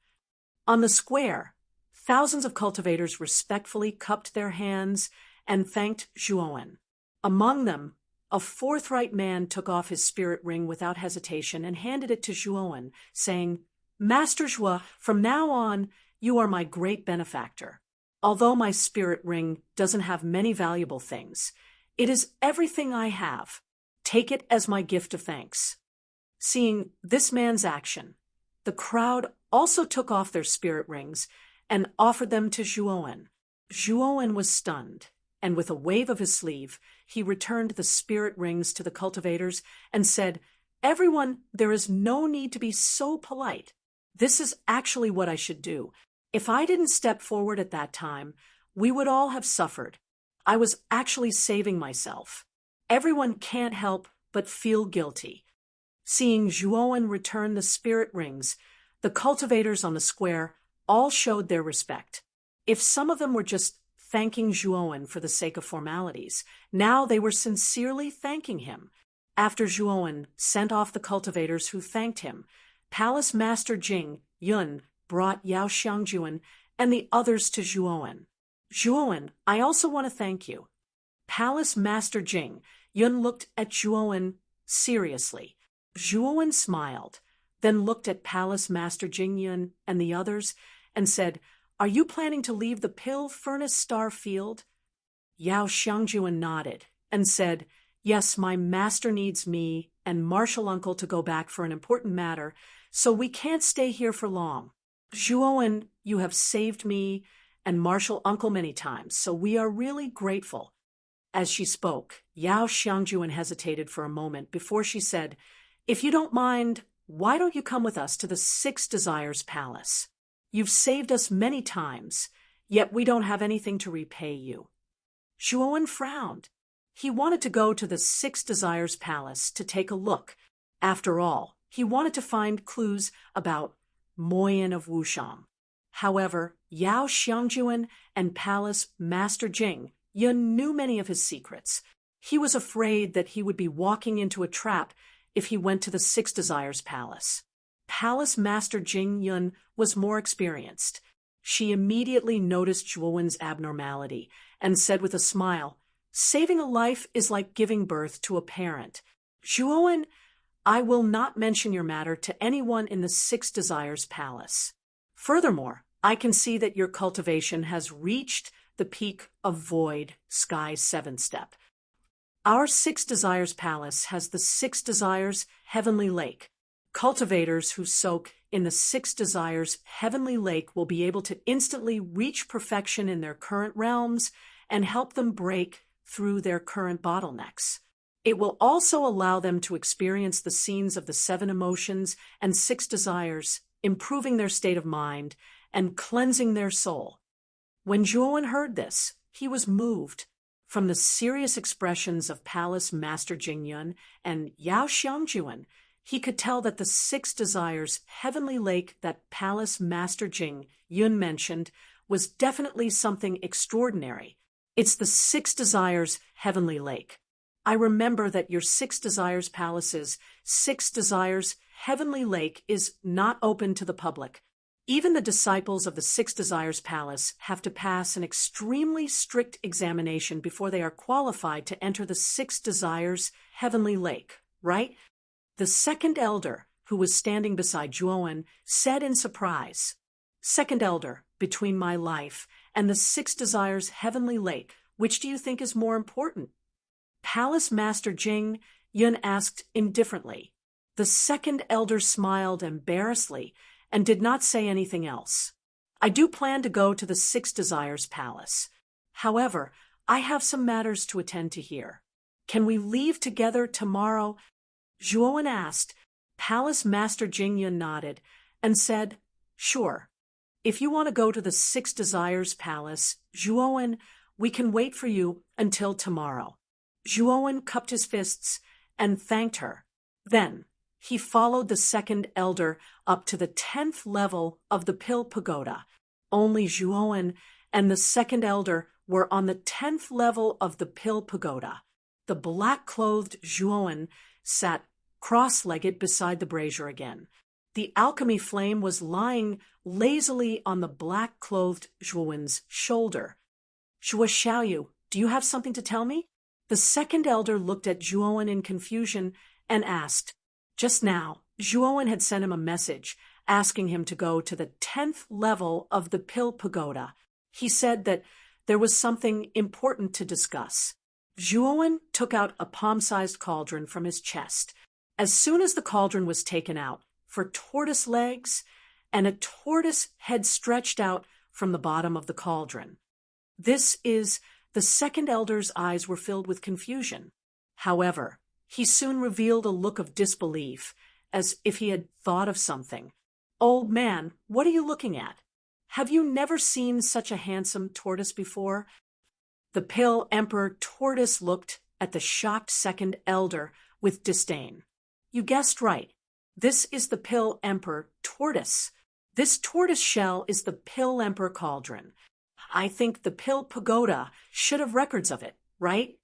On the square, thousands of cultivators respectfully cupped their hands and thanked Zhuowen. Among them, a forthright man took off his spirit ring without hesitation and handed it to Zhuowen, saying, "Master Zhua, from now on, you are my great benefactor. Although my spirit ring doesn't have many valuable things, it is everything I have. Take it as my gift of thanks." Seeing this man's action, the crowd also took off their spirit rings and offered them to Zhuowen. Zhuowen was stunned, and with a wave of his sleeve, he returned the spirit rings to the cultivators and said, "Everyone, there is no need to be so polite. This is actually what I should do. If I didn't step forward at that time, we would all have suffered. I was actually saving myself. Everyone can't help but feel guilty." Seeing Zhuowen return the spirit rings, the cultivators on the square all showed their respect. If some of them were just thanking Zhuowen for the sake of formalities, now they were sincerely thanking him. After Zhuowen sent off the cultivators who thanked him, Palace Master Jing Yun brought Yao Xiangjuan and the others to Zhuowen. "Zhuowen, I also want to thank you." Palace Master Jing Yun looked at Zhuowen seriously. Zhuowen smiled, then looked at Palace Master Jing Yun and the others and said, Are you planning to leave the Pill Furnace Star Field? Yao Xiangjuan nodded and said, Yes, my master needs me and Martial Uncle to go back for an important matter, so we can't stay here for long. Zhuowen, you have saved me and Martial Uncle many times, so we are really grateful. As she spoke, Yao Xiangjuan hesitated for a moment before she said, If you don't mind, why don't you come with us to the Six Desires Palace? You've saved us many times, yet we don't have anything to repay you. Zhuowen frowned. He wanted to go to the Six Desires Palace to take a look. After all, he wanted to find clues about Moyin of Wushang. However, Yao Xiangjuan and Palace Master Jing Yun knew many of his secrets. He was afraid that he would be walking into a trap if he went to the Six Desires Palace. Palace Master Jing Yun was more experienced. She immediately noticed Zhuowen's abnormality and said with a smile, Saving a life is like giving birth to a parent. Zhuowen, I will not mention your matter to anyone in the Six Desires Palace. Furthermore, I can see that your cultivation has reached the peak of Void Sky's 7th step. Our Six Desires Palace has the Six Desires Heavenly Lake. Cultivators who soak in the Six Desires Heavenly Lake will be able to instantly reach perfection in their current realms and help them break through their current bottlenecks. It will also allow them to experience the scenes of the 7 emotions and 6 desires, improving their state of mind and cleansing their soul. When Zhuowen heard this, he was moved. From the serious expressions of Palace Master Jingyun and Yao Xiangjuan, he could tell that the 6 desires Heavenly Lake that Palace Master Jing Yun mentioned was definitely something extraordinary. It's the 6 desires Heavenly Lake. I remember that your 6 desires palace's 6 desires Heavenly Lake is not open to the public. Even the disciples of the 6 Desires Palace have to pass an extremely strict examination before they are qualified to enter the 6 Desires Heavenly Lake, right? The second elder, who was standing beside Zhuowen, said in surprise, Second elder, between my life and the 6 Desires Heavenly Lake, which do you think is more important? Palace Master Jing Yun asked indifferently. The second elder smiled embarrassedly and did not say anything else. I do plan to go to the 6 Desires Palace. However, I have some matters to attend to here. Can we leave together tomorrow? Zhuowen asked. Palace Master Jingyun nodded and said, Sure. If you want to go to the 6 Desires Palace, Zhuowen, we can wait for you until tomorrow. Zhuowen cupped his fists and thanked her. Then, he followed the second elder up to the 10th level of the Pill Pagoda. Only Zhuowen and the second elder were on the 10th level of the Pill Pagoda. The black-clothed Zhuowen sat cross-legged beside the brazier again. The alchemy flame was lying lazily on the black-clothed Zhuowen's shoulder. Zhuo Xiaoyu, do you have something to tell me? The second elder looked at Zhuowen in confusion and asked. Just now, Zhuowen had sent him a message asking him to go to the 10th level of the Pill Pagoda. He said that there was something important to discuss. Zhuowen took out a palm-sized cauldron from his chest. As soon as the cauldron was taken out, for tortoise legs, and a tortoise head stretched out from the bottom of the cauldron. The second elder's eyes were filled with confusion. However, he soon revealed a look of disbelief, as if he had thought of something. Old man, what are you looking at? Have you never seen such a handsome tortoise before? The Pill Emperor Tortoise looked at the shocked second elder with disdain. You guessed right. This is the Pill Emperor Tortoise. This tortoise shell is the Pill Emperor Cauldron. I think the Pill Pagoda should have records of it, right?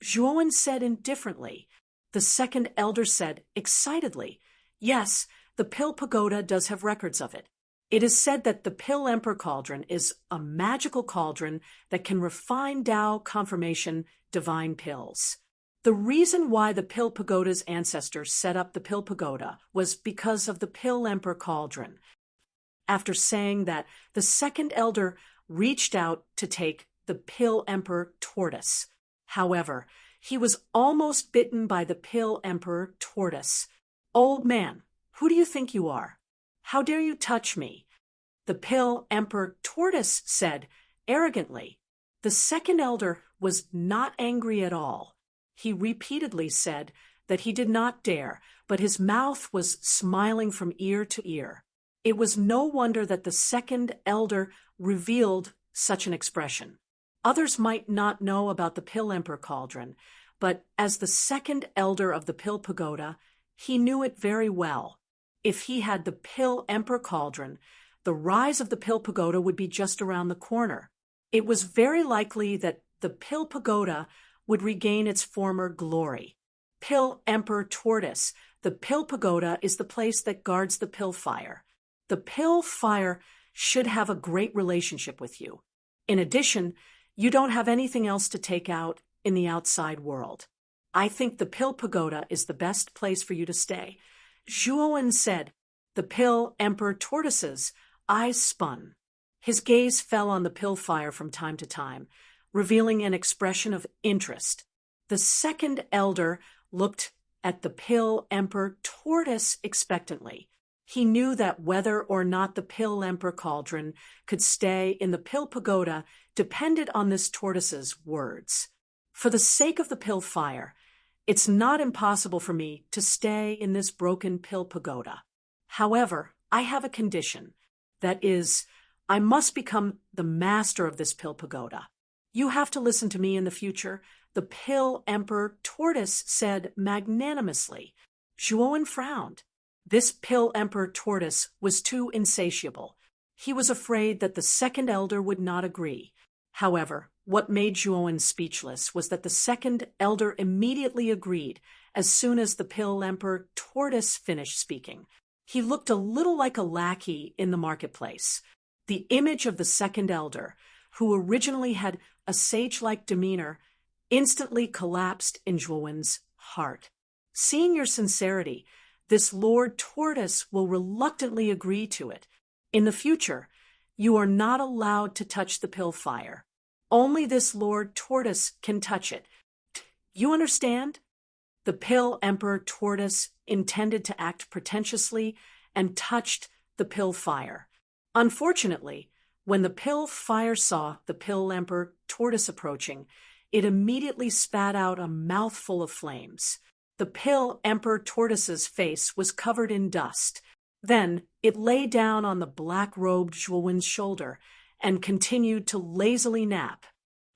Zhuowen said indifferently. The second elder said excitedly, Yes, the Pill Pagoda does have records of it. It is said that the Pill Emperor Cauldron is a magical cauldron that can refine Tao confirmation divine pills. The reason why the Pill Pagoda's ancestors set up the Pill Pagoda was because of the Pill Emperor Cauldron. after saying that the second elder reached out to take the Pill Emperor Tortoise. However, he was almost bitten by the Pill Emperor Tortoise. "Old man, who do you think you are? How dare you touch me?" the Pill Emperor Tortoise said arrogantly. The second elder was not angry at all. He repeatedly said that he did not dare, but his mouth was smiling from ear to ear. It was no wonder that the second elder revealed such an expression. Others might not know about the Pill Emperor cauldron, but as the second elder of the Pill Pagoda, he knew it very well. If he had the Pill Emperor cauldron, the rise of the Pill Pagoda would be just around the corner. It was very likely that the Pill Pagoda would regain its former glory. Pill Emperor Tortoise, the Pill Pagoda is the place that guards the Pill Fire. The Pill Fire should have a great relationship with you. In addition, you don't have anything else to take out in the outside world. I think the Pill Pagoda is the best place for you to stay. Zhuowen said. The Pill Emperor Tortoise's eyes spun. His gaze fell on the Pill Fire from time to time, revealing an expression of interest. The second elder looked at the Pill Emperor Tortoise expectantly. He knew that whether or not the Pill Emperor cauldron could stay in the Pill Pagoda depended on this tortoise's words. For the sake of the Pill Fire, it's not impossible for me to stay in this broken Pill Pagoda. However, I have a condition. That is, I must become the master of this Pill Pagoda. You have to listen to me in the future, the Pill Emperor Tortoise said magnanimously. Zhuowen frowned. This Pill Emperor Tortoise was too insatiable. He was afraid that the second elder would not agree. However, what made Zhuowen speechless was that the second elder immediately agreed as soon as the Pill Emperor Tortoise finished speaking. He looked a little like a lackey in the marketplace. The image of the second elder, who originally had a sage-like demeanor, instantly collapsed in Zhuowen's heart. Seeing your sincerity, this Lord Tortoise will reluctantly agree to it. In the future, you are not allowed to touch the Pill Fire. Only this Lord Tortoise can touch it. You understand? The Pill Emperor Tortoise intended to act pretentiously and touched the Pill Fire. Unfortunately, when the Pill Fire saw the Pill Emperor Tortoise approaching, it immediately spat out a mouthful of flames. The Pill Emperor Tortoise's face was covered in dust. Then it lay down on the black-robed Zhuowen's shoulder and continued to lazily nap.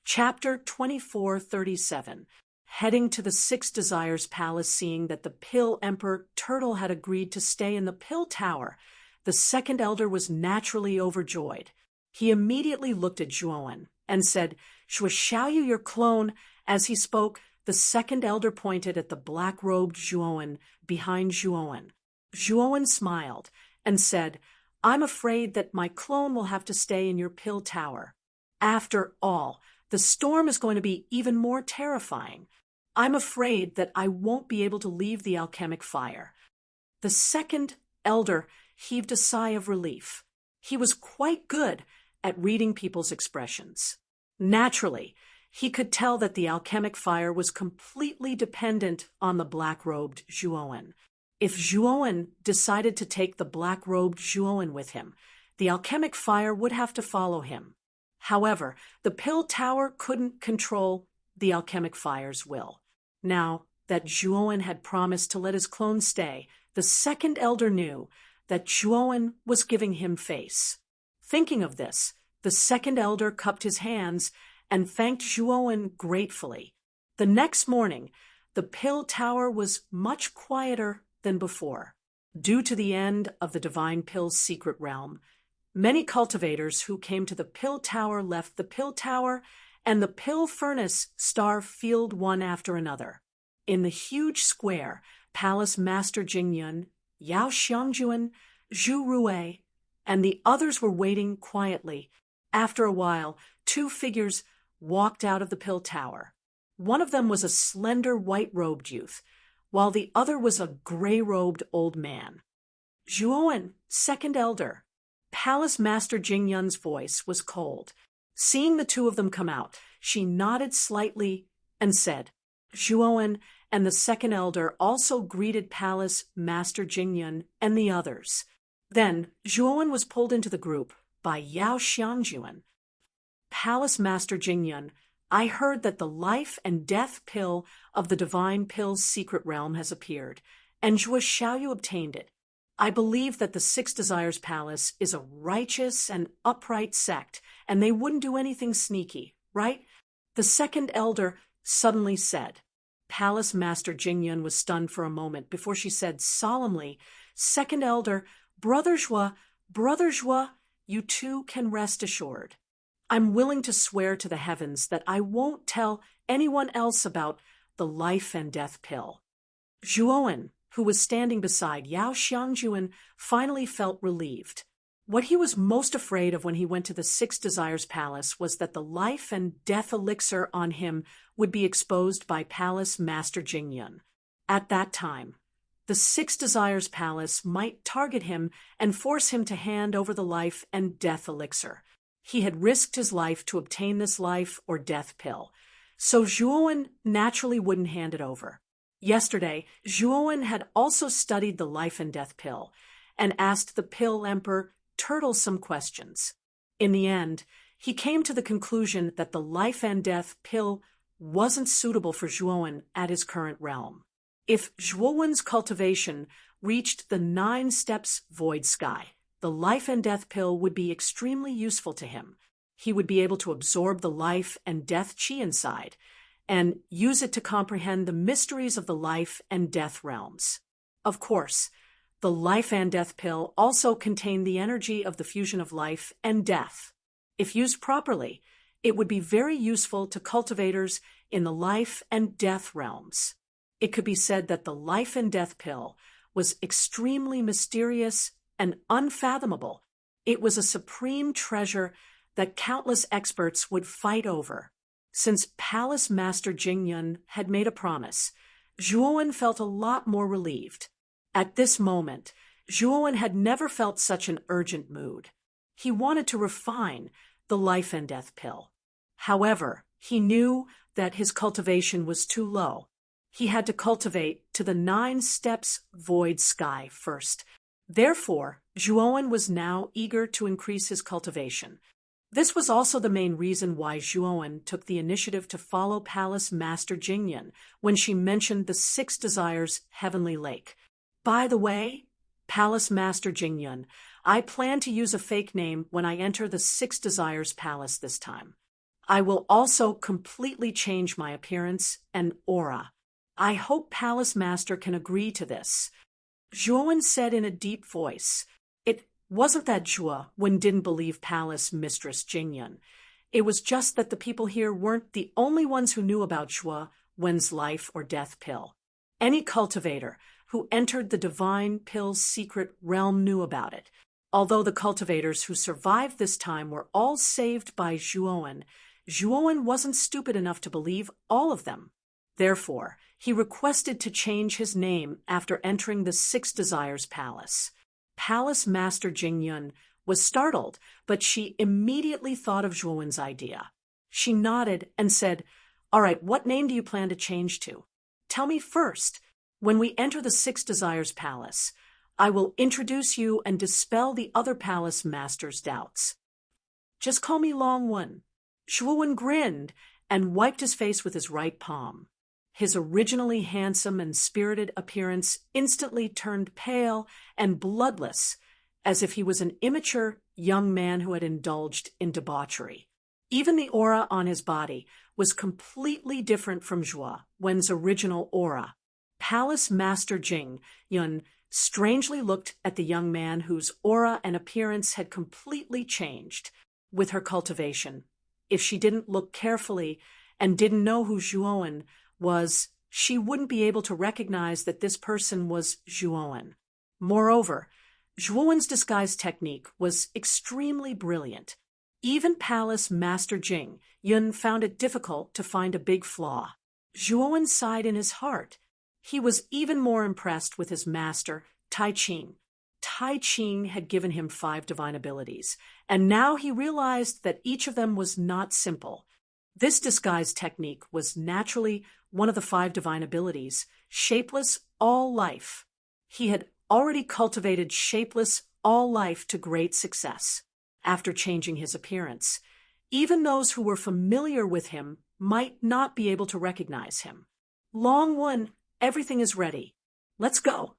Chapter 2437. Heading to the Six Desires Palace, seeing that the Pill Emperor Turtle had agreed to stay in the Pill Tower, the second elder was naturally overjoyed. He immediately looked at Zhuowen and said, "Xiaoyu, your clone." As he spoke, the second elder pointed at the black-robed Zhuowen behind Zhuowen. Zhuowen smiled and said, "I'm afraid that my clone will have to stay in your Pill Tower. After all, the storm is going to be even more terrifying. I'm afraid that I won't be able to leave the alchemic fire." The second elder heaved a sigh of relief. He was quite good at reading people's expressions. Naturally, he could tell that the alchemic fire was completely dependent on the black-robed Zhuowen. If Zhuowen decided to take the black-robed Zhuowen with him, the alchemic fire would have to follow him. However, the Pill Tower couldn't control the alchemic fire's will. Now that Zhuowen had promised to let his clone stay, the second elder knew that Zhuowen was giving him face. Thinking of this, the second elder cupped his hands and thanked Zhuowen gratefully. The next morning, the Pill Tower was much quieter than before. Due to the end of the Divine Pill's secret realm, many cultivators who came to the Pill Tower left the Pill Tower and the Pill Furnace Star Field one after another. In the huge square, Palace Master Jingyun, Yao Xiangjuan, Zhu Rui, and the others were waiting quietly. After a while, two figures walked out of the Pill Tower. One of them was a slender white-robed youth, while the other was a gray-robed old man. "Zhuowen, second elder, Palace Master Jing Yun's voice was cold. Seeing the two of them come out, she nodded slightly and said, Zhuowen and the second elder also greeted Palace Master Jing Yun and the others. Then, Zhuowen was pulled into the group by Yao Xiangjuan. Palace Master Jing Yun, I heard that the life and death pill of the Divine Pill's secret realm has appeared, and Zhua Xiaoyu obtained it. I believe that the Six Desires Palace is a righteous and upright sect, and they wouldn't do anything sneaky, right? The second elder suddenly said. Palace Master Jing Yun was stunned for a moment before she said solemnly, Second elder, Brother Zhua, you too can rest assured. I'm willing to swear to the heavens that I won't tell anyone else about the life and death pill. Zhuowen, who was standing beside Yao Xiangjuan, finally felt relieved. What he was most afraid of when he went to the Six Desires Palace was that the life and death elixir on him would be exposed by Palace Master Jing Yun. At that time, the Six Desires Palace might target him and force him to hand over the life and death elixir. He had risked his life to obtain this life or death pill, so Zhuowen naturally wouldn't hand it over. Yesterday, Zhuowen had also studied the life and death pill and asked the pill emperor Turtle some questions. In the end, he came to the conclusion that the life and death pill wasn't suitable for Zhuowen at his current realm. If Zhuowen's cultivation reached the 9 steps void sky, the life and death pill would be extremely useful to him. He would be able to absorb the life and death chi inside and use it to comprehend the mysteries of the life and death realms. Of course, the life and death pill also contained the energy of the fusion of life and death. If used properly, it would be very useful to cultivators in the life and death realms. It could be said that the life and death pill was extremely mysterious and unfathomable. It was a supreme treasure that countless experts would fight over. Since Palace Master Jing Yun had made a promise, Zhuowen felt a lot more relieved. At this moment, Zhuowen had never felt such an urgent mood. He wanted to refine the life and death pill. However, he knew that his cultivation was too low. He had to cultivate to the 9 steps void sky first. Therefore, Zhuowen was now eager to increase his cultivation. This was also the main reason why Zhuowen took the initiative to follow Palace Master Jing Yun when she mentioned the 6 Desires Heavenly Lake. By the way, Palace Master Jing Yun, I plan to use a fake name when I enter the 6 Desires Palace this time. I will also completely change my appearance and aura. I hope Palace Master can agree to this. Zhuowen said in a deep voice. It wasn't that Zhuowen didn't believe Palace Mistress Jing Yun. It was just that the people here weren't the only ones who knew about Zhuowen's life or death pill. Any cultivator who entered the Divine Pill's secret realm knew about it. Although the cultivators who survived this time were all saved by Zhuowen, Zhuowen wasn't stupid enough to believe all of them. Therefore, he requested to change his name after entering the 6 Desires Palace. Palace Master Jing Yun was startled, but she immediately thought of Zhuowen's idea. She nodded and said, All right, what name do you plan to change to? Tell me first. When we enter the 6 Desires Palace, I will introduce you and dispel the other palace masters' doubts. Just call me Long One. Zhuowen grinned and wiped his face with his right palm. His originally handsome and spirited appearance instantly turned pale and bloodless, as if he was an immature young man who had indulged in debauchery. Even the aura on his body was completely different from Zhuowen's original aura. Palace Master Jing Yun strangely looked at the young man whose aura and appearance had completely changed with her cultivation. If she didn't look carefully and didn't know who Zhuowen was, she wouldn't be able to recognize that this person was Zhuowen. Moreover, Zhuowen's disguise technique was extremely brilliant. Even Palace Master Jing Yun found it difficult to find a big flaw. Zhuowen sighed in his heart. He was even more impressed with his master, Tai Ching. Tai Ching had given him 5 divine abilities, and now he realized that each of them was not simple. This disguise technique was naturally one of the 5 divine abilities, shapeless all life. He had already cultivated shapeless all life to great success after changing his appearance. Even those who were familiar with him might not be able to recognize him. Long One, everything is ready. Let's go.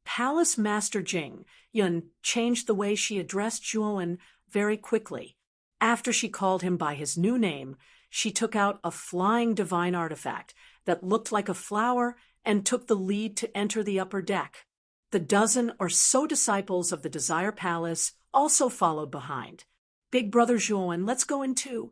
Palace Master Jing Yun changed the way she addressed Zhuowen very quickly. After she called him by his new name, she took out a flying divine artifact that looked like a flower and took the lead to enter the upper deck. The dozen or so disciples of the Desire Palace also followed behind. Big brother Zhuowen, let's go in too.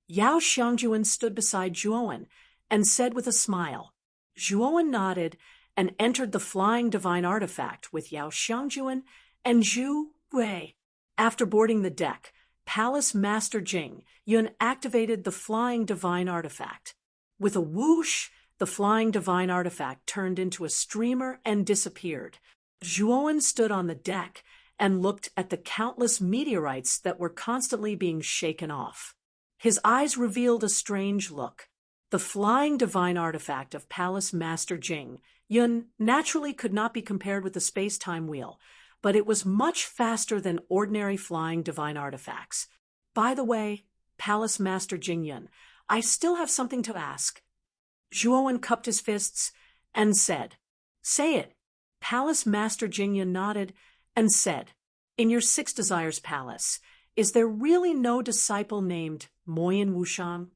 Yao Xiangjuan stood beside Zhuowen and said with a smile. Zhuowen nodded and entered the flying divine artifact with Yao Xiangjuan and Zhu Wei. After boarding the deck, Palace Master Jing Yun activated the flying divine artifact. With a whoosh, the flying divine artifact turned into a streamer and disappeared. Zhuowen stood on the deck and looked at the countless meteorites that were constantly being shaken off. His eyes revealed a strange look. The flying divine artifact of Palace Master Jing Yun naturally could not be compared with the space-time wheel, but it was much faster than ordinary flying divine artifacts. By the way, Palace Master Jing Yun, I still have something to ask. Zhuowen cupped his fists and said, Say it. Palace Master Jing Yun nodded and said, In your 6 Desires Palace, is there really no disciple named Moyin Wushang?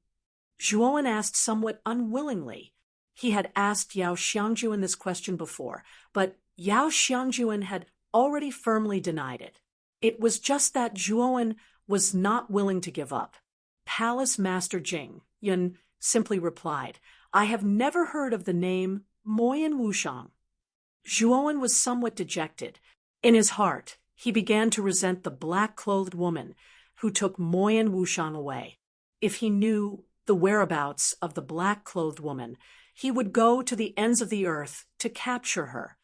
Zhuowen asked somewhat unwillingly. He had asked Yao Xiangjuan this question before, but Yao Xiangjuan had already firmly denied it. It was just that Zhuowen was not willing to give up. Palace Master Jing Yun simply replied, I have never heard of the name Moyin Wushang. Zhuowen was somewhat dejected. In his heart, he began to resent the black-clothed woman who took Moyin Wushang away. If he knew the whereabouts of the black-clothed woman, he would go to the ends of the earth to capture her.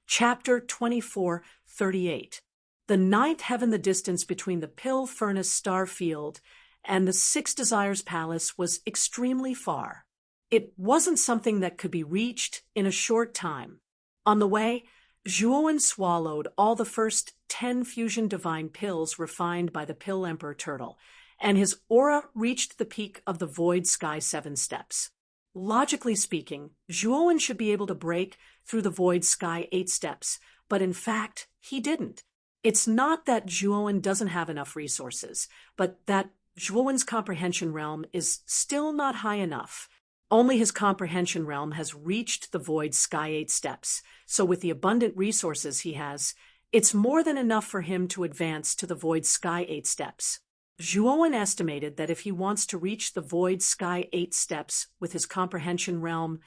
Chapter 24:38. The 9th heaven. The distance between the Pill Furnace star field and the 6 Desires Palace was extremely far. It wasn't something that could be reached in a short time. On the way, Zhuowen swallowed all the first 10 fusion divine pills refined by the Pill Emperor Turtle, and his aura reached the peak of the Void Sky 7 steps. Logically speaking, Zhuowen should be able to break through the Void Sky 8 steps, but in fact, he didn't. It's not that Zhuowen doesn't have enough resources, but that Zhuowen's comprehension realm is still not high enough. Only his comprehension realm has reached the Void Sky 8 steps, so with the abundant resources he has, it's more than enough for him to advance to the Void Sky 8 steps. Zhuowen estimated that if he wants to reach the Void Sky 8 steps with his comprehension realm,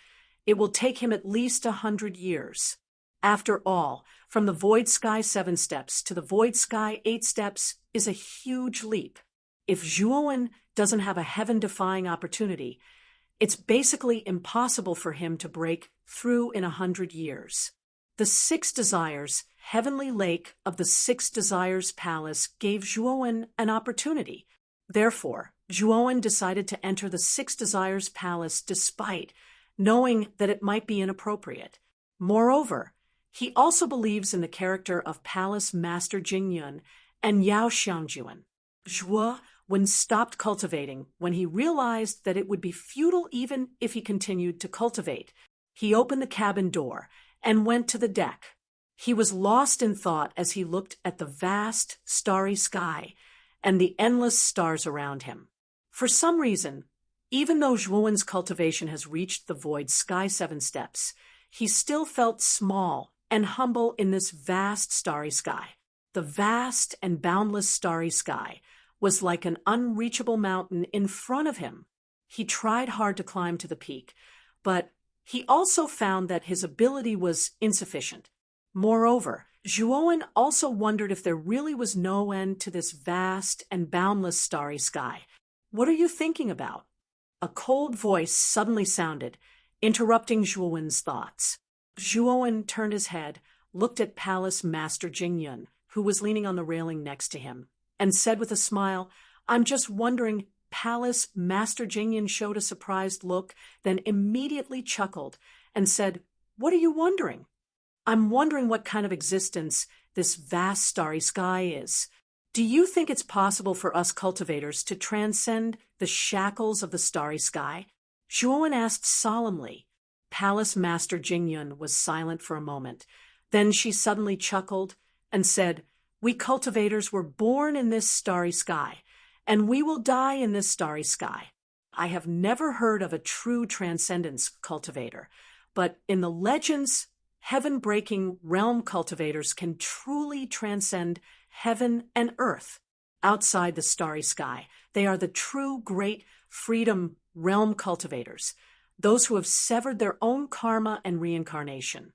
it will take him at least 100 years. After all, from the Void Sky 7 steps to the Void Sky 8 steps is a huge leap. If Zhuowen doesn't have a heaven-defying opportunity, it's basically impossible for him to break through in 100 years. The 6 Desires, Heavenly Lake of the 6 Desires Palace gave Zhuowen an opportunity. Therefore, Zhuowen decided to enter the 6 Desires Palace despite knowing that it might be inappropriate. Moreover, he also believes in the character of Palace Master Jing Yun and Yao Xiangjuan. Zhuowen stopped cultivating when he realized that it would be futile even if he continued to cultivate. He opened the cabin door and went to the deck. He was lost in thought as he looked at the vast, starry sky and the endless stars around him. For some reason, even though Zhuowen's cultivation has reached the Void Sky 7 steps, he still felt small and humble in this vast starry sky. The vast and boundless starry sky was like an unreachable mountain in front of him. He tried hard to climb to the peak, but he also found that his ability was insufficient. Moreover, Zhuowen also wondered if there really was no end to this vast and boundless starry sky. What are you thinking about? A cold voice suddenly sounded, interrupting Zhuowen's thoughts. Zhuowen turned his head, looked at Palace Master Jingyun, who was leaning on the railing next to him, and said with a smile, "I'm just wondering." Palace Master Jingyun showed a surprised look, then immediately chuckled and said, "What are you wondering?" "I'm wondering what kind of existence this vast starry sky is. Do you think it's possible for us cultivators to transcend the shackles of the starry sky?" Zhuowen asked solemnly. Palace Master Jingyun was silent for a moment. Then she suddenly chuckled and said, "We cultivators were born in this starry sky, and we will die in this starry sky. I have never heard of a true transcendence cultivator, but in the legends, heaven-breaking realm cultivators can truly transcend heaven and earth. Outside the starry sky, they are the true great freedom realm cultivators, those who have severed their own karma and reincarnation.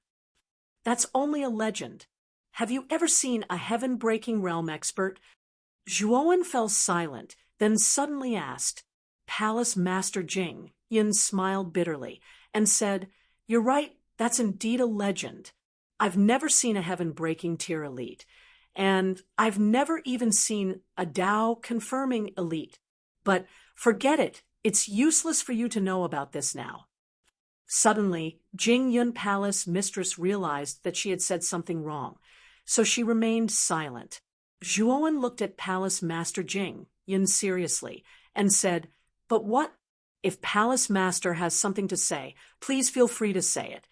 That's only a legend. Have you ever seen a heaven-breaking realm expert?" Zhuowen fell silent, then suddenly asked. Palace Master Jing Yin smiled bitterly and said, "You're right, that's indeed a legend. I've never seen a heaven-breaking tier elite, and I've never even seen a Dao confirming elite. But forget it, it's useless for you to know about this now." Suddenly, Jing Yun Palace mistress realized that she had said something wrong, so she remained silent. Zhuowen looked at Palace Master Jing Yun seriously and said, "But what? If Palace Master has something to say, please feel free to say it."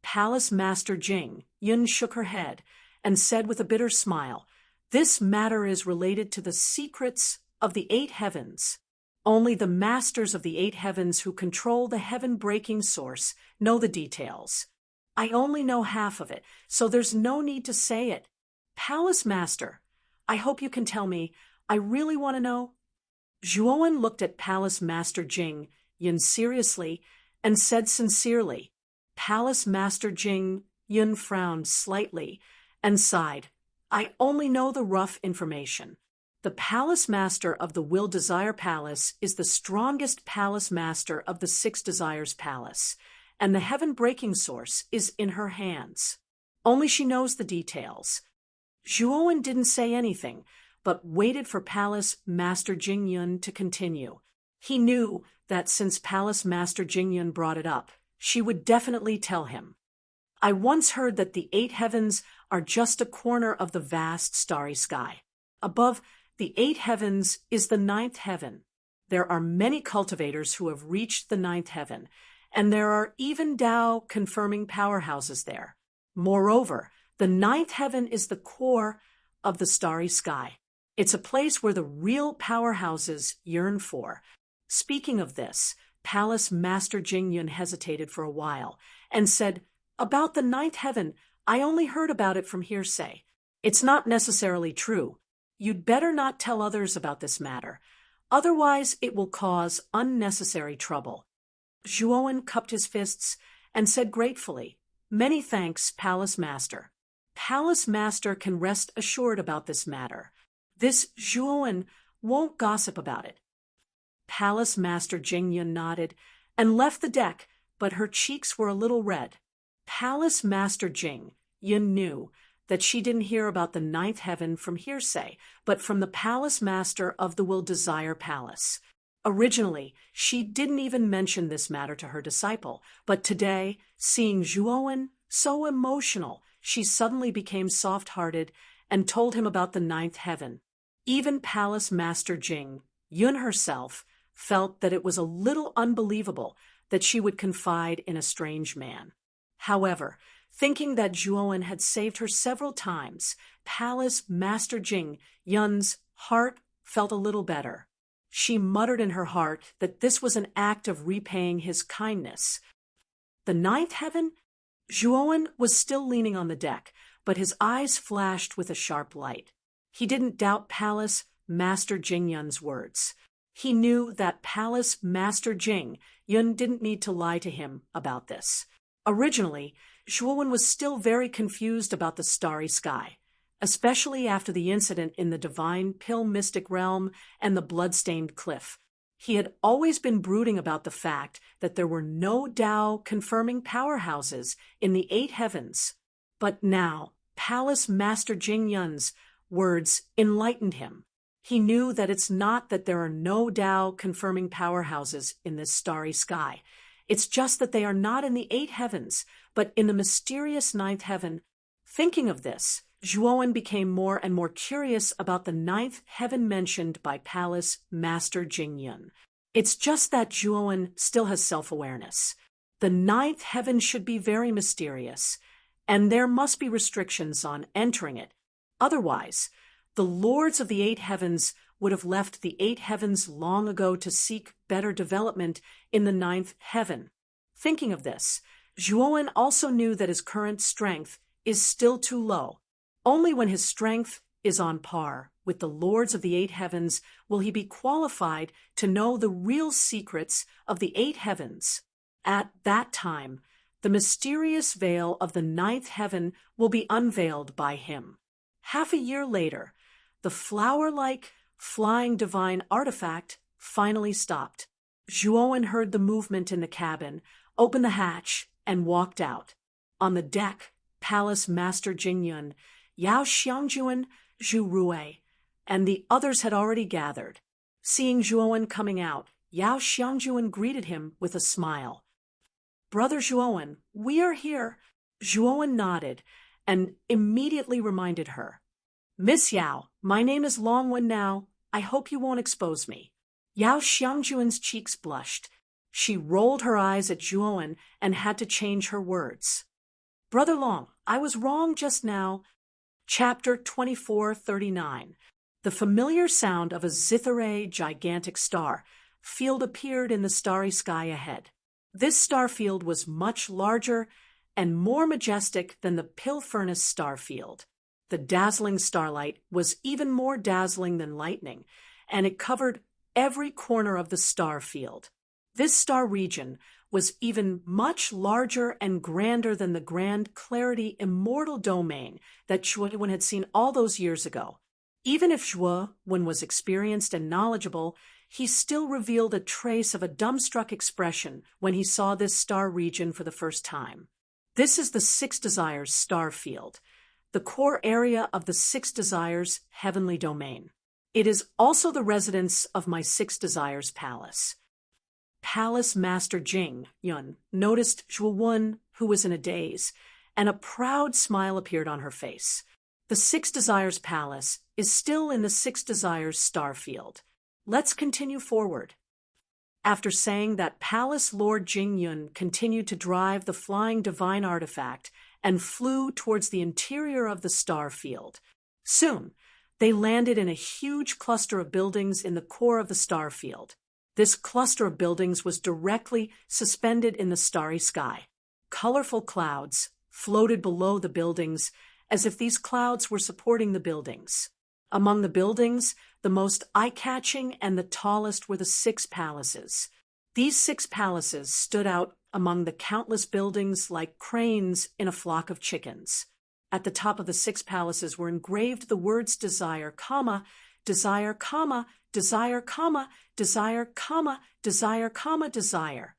Palace Master Jing Yun shook her head and said with a bitter smile, "This matter is related to the secrets of the 8 heavens. Only the masters of the 8 heavens who control the heaven-breaking source know the details. I only know half of it, so there's no need to say it. Palace Master, I hope you can tell me. I really want to know." Zhuowen looked at Palace Master Jing Yun seriously and said sincerely. Palace Master Jing Yun frowned slightly and sighed. "I only know the rough information. The Palace Master of the Will Desire Palace is the strongest Palace Master of the 6 Desires Palace, and the heaven-breaking source is in her hands. Only she knows the details." Zhuowen didn't say anything, but waited for Palace Master Jingyun to continue. He knew that since Palace Master Jingyun brought it up, she would definitely tell him. "I once heard that the 8 heavens are just a corner of the vast starry sky. Above the 8 heavens is the 9th heaven. There are many cultivators who have reached the 9th heaven, and there are even Dao confirming powerhouses there. Moreover, the 9th heaven is the core of the starry sky. It's a place where the real powerhouses yearn for." Speaking of this, Palace Master Jingyun hesitated for a while and said, "About the 9th heaven, I only heard about it from hearsay. It's not necessarily true. You'd better not tell others about this matter. Otherwise, it will cause unnecessary trouble." Zhuowen cupped his fists and said gratefully, "Many thanks, Palace Master. Palace Master can rest assured about this matter. This Zhuowen won't gossip about it." Palace Master Jingyun nodded and left the deck, but her cheeks were a little red. Palace Master Jing Yun knew that she didn't hear about the 9th heaven from hearsay, but from the Palace Master of the Will Desire Palace. Originally, she didn't even mention this matter to her disciple, but today, seeing Zhuowen so emotional, she suddenly became soft-hearted and told him about the 9th heaven. Even Palace Master Jing Yun herself felt that it was a little unbelievable that she would confide in a strange man. However, thinking that Zhuowen had saved her several times, Palace Master Jing Yun's heart felt a little better. She muttered in her heart that this was an act of repaying his kindness. The 9th heaven? Zhuowen was still leaning on the deck, but his eyes flashed with a sharp light. He didn't doubt Palace Master Jing Yun's words. He knew that Palace Master Jing Yun didn't need to lie to him about this. Originally, Zhuowen was still very confused about the starry sky, especially after the incident in the divine pill mystic realm and the blood-stained cliff. He had always been brooding about the fact that there were no Dao confirming powerhouses in the 8 heavens. But now, Palace Master Jing Yun's words enlightened him. He knew that it's not that there are no Tao-confirming powerhouses in this starry sky. It's just that they are not in the 8 heavens, but in the mysterious 9th heaven. Thinking of this, Zhuowen became more and more curious about the 9th heaven mentioned by Palace Master Jing Yun. It's just that Zhuowen still has self-awareness. The 9th heaven should be very mysterious, and there must be restrictions on entering it. Otherwise, the lords of the 8 heavens would have left the 8 heavens long ago to seek better development in the 9th heaven. Thinking of this, Zhuowen also knew that his current strength is still too low. Only when his strength is on par with the lords of the 8 heavens will he be qualified to know the real secrets of the 8 heavens. At that time, the mysterious veil of the 9th heaven will be unveiled by him. Half a year later, the flower-like, flying divine artifact finally stopped. Zhuowen heard the movement in the cabin, opened the hatch, and walked out. On the deck, Palace Master Jing Yun, Yao Xiangjuan, Zhu Rui, and the others had already gathered. Seeing Zhuowen coming out, Yao Xiangjuan greeted him with a smile. "Brother Zhuowen, we are here." Zhuowen nodded and immediately reminded her. "Miss Yao, my name is Longwen now. I hope you won't expose me." Yao Xiangjuan's cheeks blushed. She rolled her eyes at Zhuowen and had to change her words. "Brother Long, I was wrong just now." Chapter 2439. The familiar sound of a Zithere gigantic star field appeared in the starry sky ahead. This star field was much larger and more majestic than the Pill Furnace star field. The dazzling starlight was even more dazzling than lightning, and it covered every corner of the star field. This star region was even much larger and grander than the grand clarity immortal domain that Zhuowen had seen all those years ago. Even if Zhuowen was experienced and knowledgeable, he still revealed a trace of a dumbstruck expression when he saw this star region for the first time. This is the 6 Desires star field, the core area of the 6 Desires heavenly domain. It is also the residence of my 6 Desires palace. Palace Master Jing Yun noticed Zhuowen, who was in a daze, and a proud smile appeared on her face. The 6 Desires palace is still in the 6 Desires star field. Let's continue forward. After saying that, Palace Lord Jing Yun continued to drive the flying divine artifact and flew towards the interior of the star field. Soon, they landed in a huge cluster of buildings in the core of the star field. This cluster of buildings was directly suspended in the starry sky. Colorful clouds floated below the buildings as if these clouds were supporting the buildings. Among the buildings, the most eye-catching and the tallest were the 6 palaces. These 6 palaces stood out among the countless buildings like cranes in a flock of chickens. At the top of the 6 palaces were engraved the words desire, comma, desire, comma, desire, comma, desire, comma, desire, comma, desire.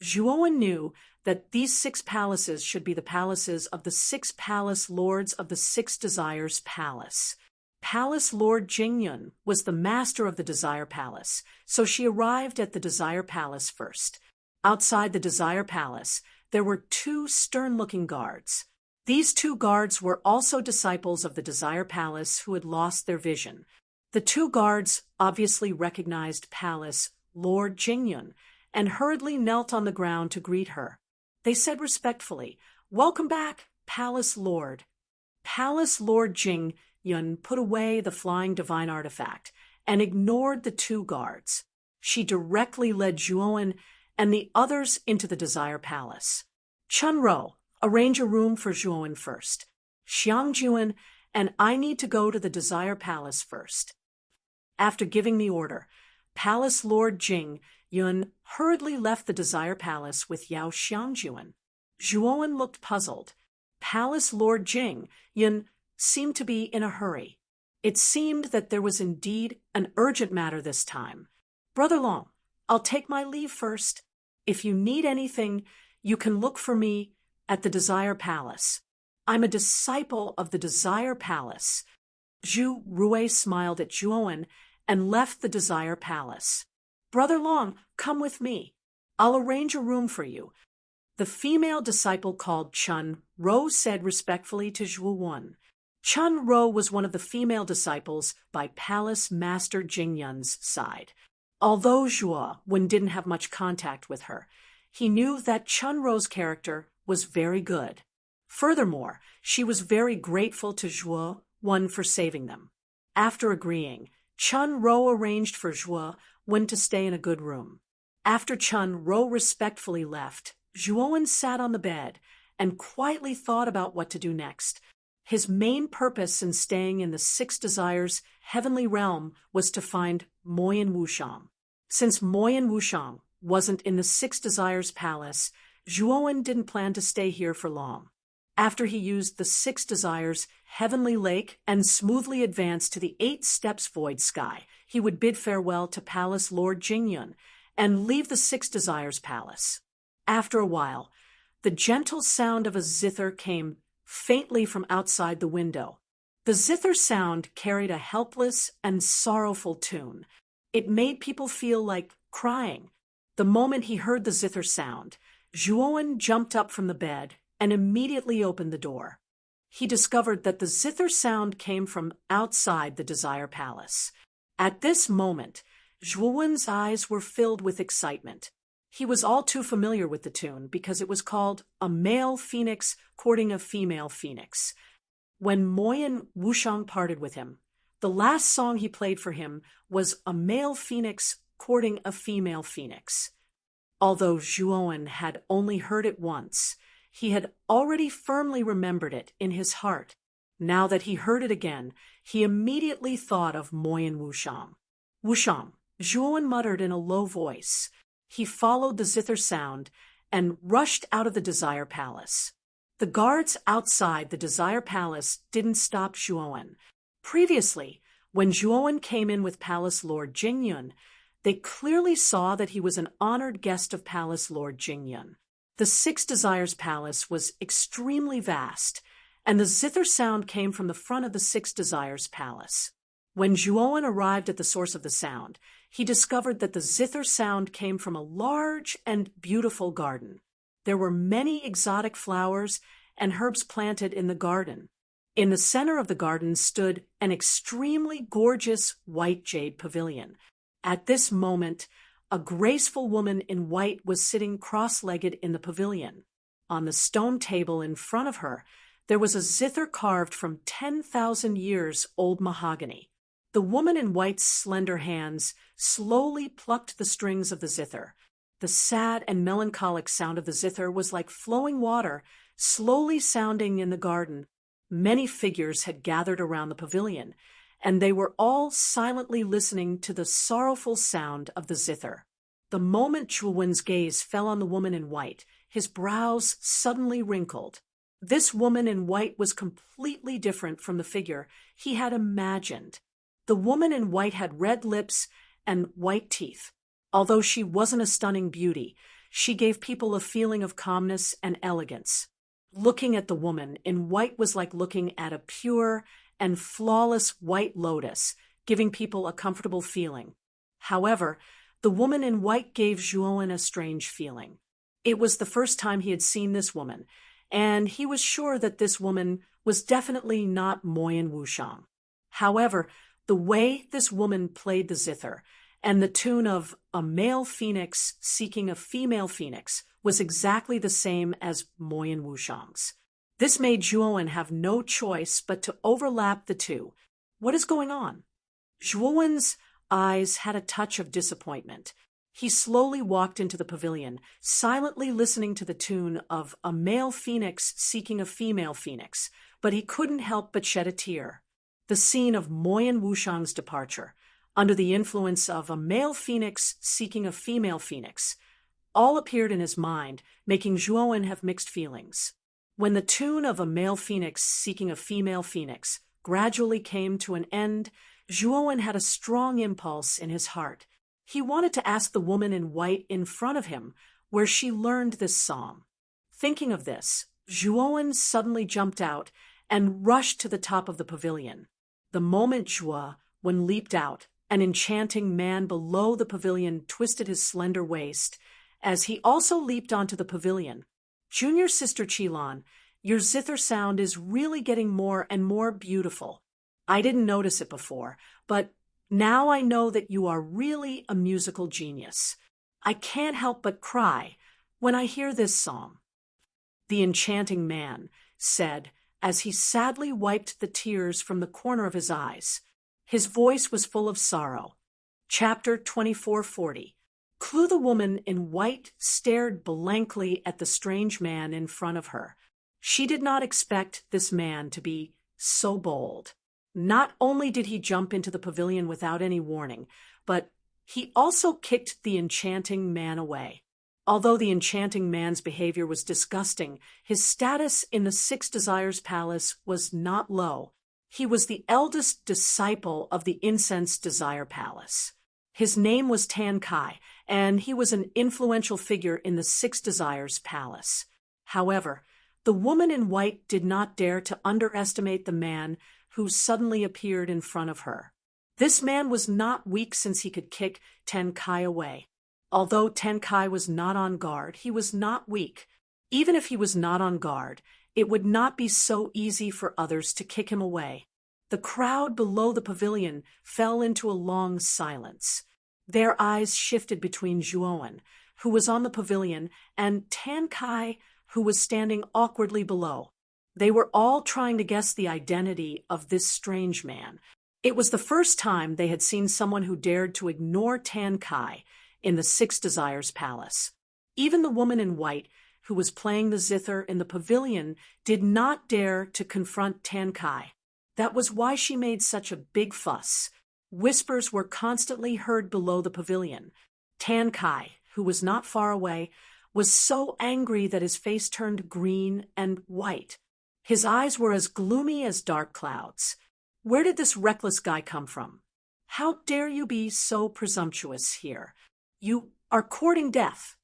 Zhuowen knew that these 6 palaces should be the palaces of the 6 palace lords of the 6 Desires Palace. Palace Lord Jing Yun was the master of the Desire Palace, so she arrived at the Desire Palace first. Outside the Desire Palace, there were 2 stern-looking guards. These 2 guards were also disciples of the Desire Palace who had lost their vision. The 2 guards obviously recognized Palace Lord Jing Yun and hurriedly knelt on the ground to greet her. They said respectfully, "Welcome back, Palace Lord." Palace Lord Jing Yun put away the flying divine artifact and ignored the 2 guards. She directly led Zhuowen and the others into the Desire Palace. "Chunro, arrange a room for Zhuowen first. Xiangjuan and I need to go to the Desire Palace first." After giving the order, Palace Lord Jing Yun hurriedly left the Desire Palace with Yao Xiangjuan. Zhuowen looked puzzled. Palace Lord Jing Yun seemed to be in a hurry. It seemed that there was indeed an urgent matter this time. "Brother Long, I'll take my leave first. If you need anything, you can look for me at the Desire Palace." I'm a disciple of the Desire Palace. Zhu Rui smiled at Zhuowen and left the Desire Palace. Brother Long, come with me. I'll arrange a room for you. The female disciple called Chun Ro said respectfully to Zhuowen. Chun Ro was one of the female disciples by Palace Master Jingyun's side. Although Zhuowen didn't have much contact with her, he knew that Chun Ro's character was very good. Furthermore, she was very grateful to Zhuowen for saving them. After agreeing, Chun Ro arranged for Zhuowen to stay in a good room. After Chun Ro respectfully left, Zhuowen sat on the bed and quietly thought about what to do next. His main purpose in staying in the Six Desires heavenly realm was to find Moyan Wushang. Since Moyan Wushang wasn't in the Six Desires palace, Zhuowen didn't plan to stay here for long. After he used the Six Desires heavenly lake and smoothly advanced to the 8 steps void sky, he would bid farewell to Palace Lord Jingyun and leave the Six Desires palace. After a while, the gentle sound of a zither came faintly from outside the window. The zither sound carried a helpless and sorrowful tune. It made people feel like crying. The moment he heard the zither sound, Zhuowen jumped up from the bed and immediately opened the door. He discovered that the zither sound came from outside the Desire Palace. At this moment, Zhuowen's eyes were filled with excitement. He was all too familiar with the tune because it was called A Male Phoenix Courting a Female Phoenix. When Moyan Wushang parted with him, the last song he played for him was A Male Phoenix Courting a Female Phoenix. Although Zhuowen had only heard it once, he had already firmly remembered it in his heart. Now that he heard it again, he immediately thought of Moyan Wushang. Wushang, Zhuowen muttered in a low voice. He followed the zither sound and rushed out of the Desire Palace. The guards outside the Desire Palace didn't stop Zhuowen. Previously, when Zhuowen came in with Palace Lord Jingyun, they clearly saw that he was an honored guest of Palace Lord Jingyun. The Six Desires Palace was extremely vast, and the zither sound came from the front of the Six Desires Palace. When Zhuowen arrived at the source of the sound, he discovered that the zither sound came from a large and beautiful garden. There were many exotic flowers and herbs planted in the garden. In the center of the garden stood an extremely gorgeous white jade pavilion. At this moment, a graceful woman in white was sitting cross-legged in the pavilion. On the stone table in front of her, there was a zither carved from 10,000 years old mahogany. The woman in white's slender hands slowly plucked the strings of the zither. The sad and melancholic sound of the zither was like flowing water, slowly sounding in the garden. Many figures had gathered around the pavilion, and they were all silently listening to the sorrowful sound of the zither. The moment Zhuowen's gaze fell on the woman in white, his brows suddenly wrinkled. This woman in white was completely different from the figure he had imagined. The woman in white had red lips and white teeth. Although she wasn't a stunning beauty, she gave people a feeling of calmness and elegance. Looking at the woman in white was like looking at a pure and flawless white lotus, giving people a comfortable feeling. However, the woman in white gave Zhuowen a strange feeling. It was the first time he had seen this woman, and he was sure that this woman was definitely not Moyan Wushang. However, the way this woman played the zither and the tune of A Male Phoenix Seeking a Female Phoenix was exactly the same as Moyan Wushang's. This made Zhuowen have no choice but to overlap the two. What is going on? Zhuowen's eyes had a touch of disappointment. He slowly walked into the pavilion, silently listening to the tune of A Male Phoenix Seeking a Female Phoenix, but he couldn't help but shed a tear. The scene of Moyan Wushang's departure, under the influence of A Male Phoenix Seeking a Female Phoenix, all appeared in his mind, making Zhuowen have mixed feelings. When the tune of A Male Phoenix Seeking a Female Phoenix gradually came to an end, Zhuowen had a strong impulse in his heart. He wanted to ask the woman in white in front of him where she learned this song. Thinking of this, Zhuowen suddenly jumped out and rushed to the top of the pavilion. The moment Zhuowen leaped out, an enchanting man below the pavilion twisted his slender waist as he also leaped onto the pavilion. Junior sister Qilan, your zither sound is really getting more and more beautiful. I didn't notice it before, but now I know that you are really a musical genius. I can't help but cry when I hear this song. The enchanting man said as he sadly wiped the tears from the corner of his eyes. His voice was full of sorrow. Chapter 2440. Clue. The woman in white stared blankly at the strange man in front of her. She did not expect this man to be so bold. Not only did he jump into the pavilion without any warning, but he also kicked the enchanting man away. Although the enchanting man's behavior was disgusting, his status in the Six Desires Palace was not low. He was the eldest disciple of the Incense Desire Palace. His name was Tan Kai, and he was an influential figure in the Six Desires Palace. However, the woman in white did not dare to underestimate the man who suddenly appeared in front of her. This man was not weak since he could kick Tan Kai away. Although Tan Kai was not on guard, he was not weak. Even if he was not on guard, it would not be so easy for others to kick him away. The crowd below the pavilion fell into a long silence. Their eyes shifted between Zhuowen, who was on the pavilion, and Tan Kai, who was standing awkwardly below. They were all trying to guess the identity of this strange man. It was the first time they had seen someone who dared to ignore Tan Kai in the Six Desires Palace. Even the woman in white, who was playing the zither in the pavilion, did not dare to confront Tan Kai. That was why she made such a big fuss. Whispers were constantly heard below the pavilion. Tan Kai, who was not far away, was so angry that his face turned green and white. His eyes were as gloomy as dark clouds. Where did this reckless guy come from? How dare you be so presumptuous here? You are courting death.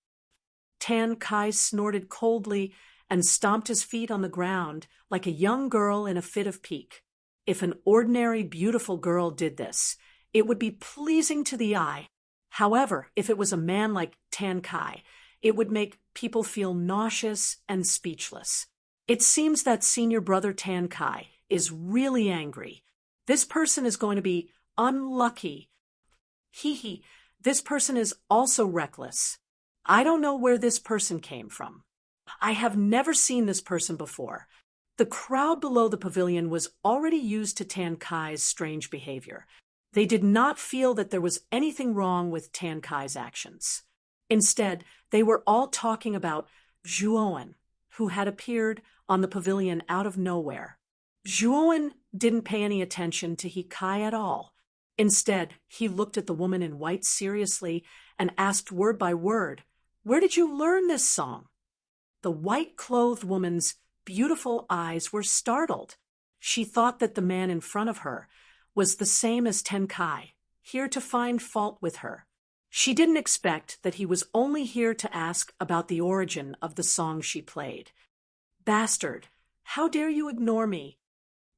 Tan Kai snorted coldly and stomped his feet on the ground like a young girl in a fit of pique. If an ordinary beautiful girl did this, it would be pleasing to the eye. However, if it was a man like Tan Kai, it would make people feel nauseous and speechless. It seems that senior brother Tan Kai is really angry. This person is going to be unlucky. Hee. This person is also reckless. I don't know where this person came from. I have never seen this person before. The crowd below the pavilion was already used to Tan Kai's strange behavior. They did not feel that there was anything wrong with Tan Kai's actions. Instead, they were all talking about Zhuowen, who had appeared on the pavilion out of nowhere. Zhuowen didn't pay any attention to He Kai at all. Instead, he looked at the woman in white seriously and asked word by word, "Where did you learn this song?" The white-clothed woman's beautiful eyes were startled. She thought that the man in front of her was the same as Tan Kai, here to find fault with her. She didn't expect that he was only here to ask about the origin of the song she played. "Bastard, how dare you ignore me?"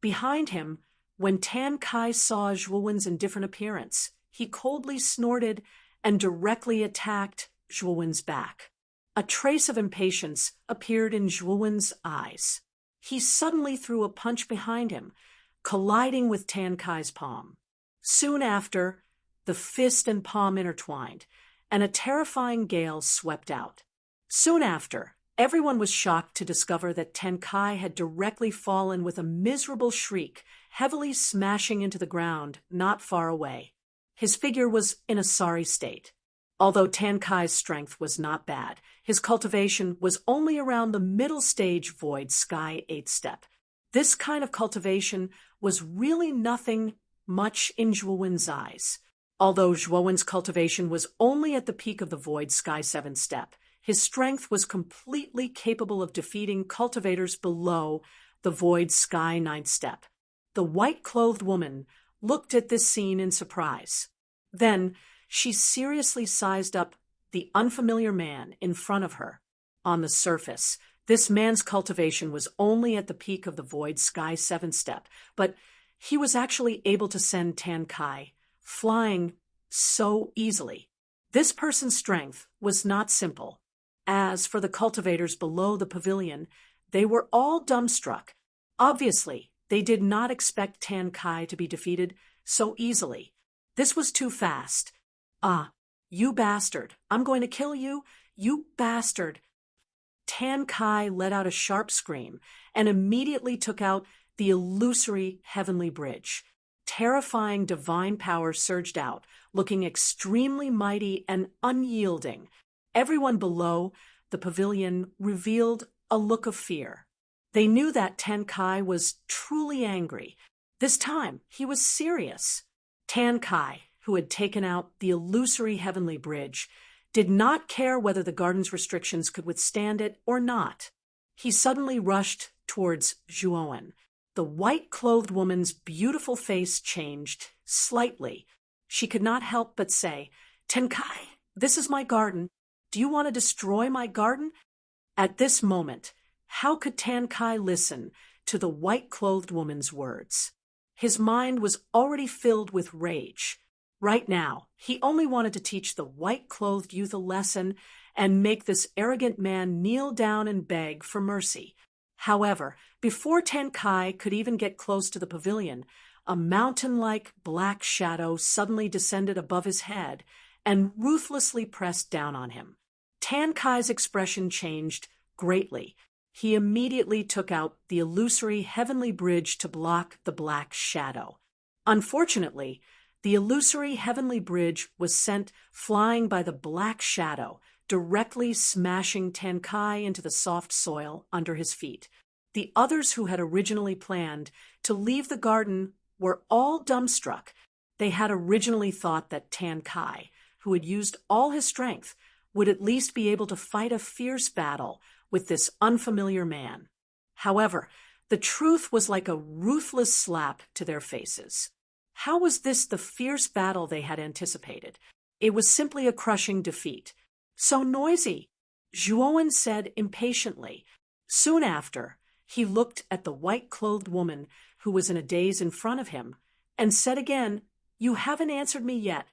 Behind him, when Tan Kai saw Zhuowen's indifferent appearance, he coldly snorted and directly attacked Zhuowen's back. A trace of impatience appeared in Zhuowen's eyes. He suddenly threw a punch behind him, colliding with Tan Kai's palm. Soon after, the fist and palm intertwined, and a terrifying gale swept out. Soon after, everyone was shocked to discover that Tan Kai had directly fallen with a miserable shriek, heavily smashing into the ground not far away. His figure was in a sorry state. Although Tan Kai's strength was not bad, his cultivation was only around the middle stage Void Sky 8-step. This kind of cultivation was really nothing much in Zhuowen's eyes. Although Zhuowen's cultivation was only at the peak of the Void Sky 7-step, his strength was completely capable of defeating cultivators below the Void Sky 9-step. The white-clothed woman looked at this scene in surprise. Then she seriously sized up the unfamiliar man in front of her. On the surface, This man's cultivation was only at the peak of the Void Sky 7-step, but he was actually able to send Tan Kai flying so easily. This person's strength was not simple. As for the cultivators below the pavilion, they were all dumbstruck. Obviously, they did not expect Tan Kai to be defeated so easily. This was too fast. "Ah, you bastard! I'm going to kill you, you bastard!" Tan Kai let out a sharp scream and immediately took out the illusory heavenly bridge. Terrifying divine power surged out, looking extremely mighty and unyielding. Everyone below the pavilion revealed a look of fear. They knew that Tan Kai was truly angry. This time, he was serious. Tan Kai, who had taken out the illusory heavenly bridge, did not care whether the garden's restrictions could withstand it or not. He suddenly rushed towards Zhuowen. The white-clothed woman's beautiful face changed slightly. She could not help but say, "Tan Kai, this is my garden. Do you want to destroy my garden?" At this moment, how could Tan Kai listen to the white-clothed woman's words? His mind was already filled with rage. Right now, he only wanted to teach the white-clothed youth a lesson and make this arrogant man kneel down and beg for mercy. However, before Tan Kai could even get close to the pavilion, a mountain-like black shadow suddenly descended above his head and ruthlessly pressed down on him. Tan Kai's expression changed greatly. He immediately took out the illusory heavenly bridge to block the black shadow. Unfortunately, the illusory heavenly bridge was sent flying by the black shadow, directly smashing Tan Kai into the soft soil under his feet. The others who had originally planned to leave the garden were all dumbstruck. They had originally thought that Tan Kai, who had used all his strength, would at least be able to fight a fierce battle with this unfamiliar man. However, the truth was like a ruthless slap to their faces. How was this the fierce battle they had anticipated? It was simply a crushing defeat. "So noisy," Zhuowen said impatiently. Soon after, he looked at the white-clothed woman who was in a daze in front of him and said again, "You haven't answered me yet."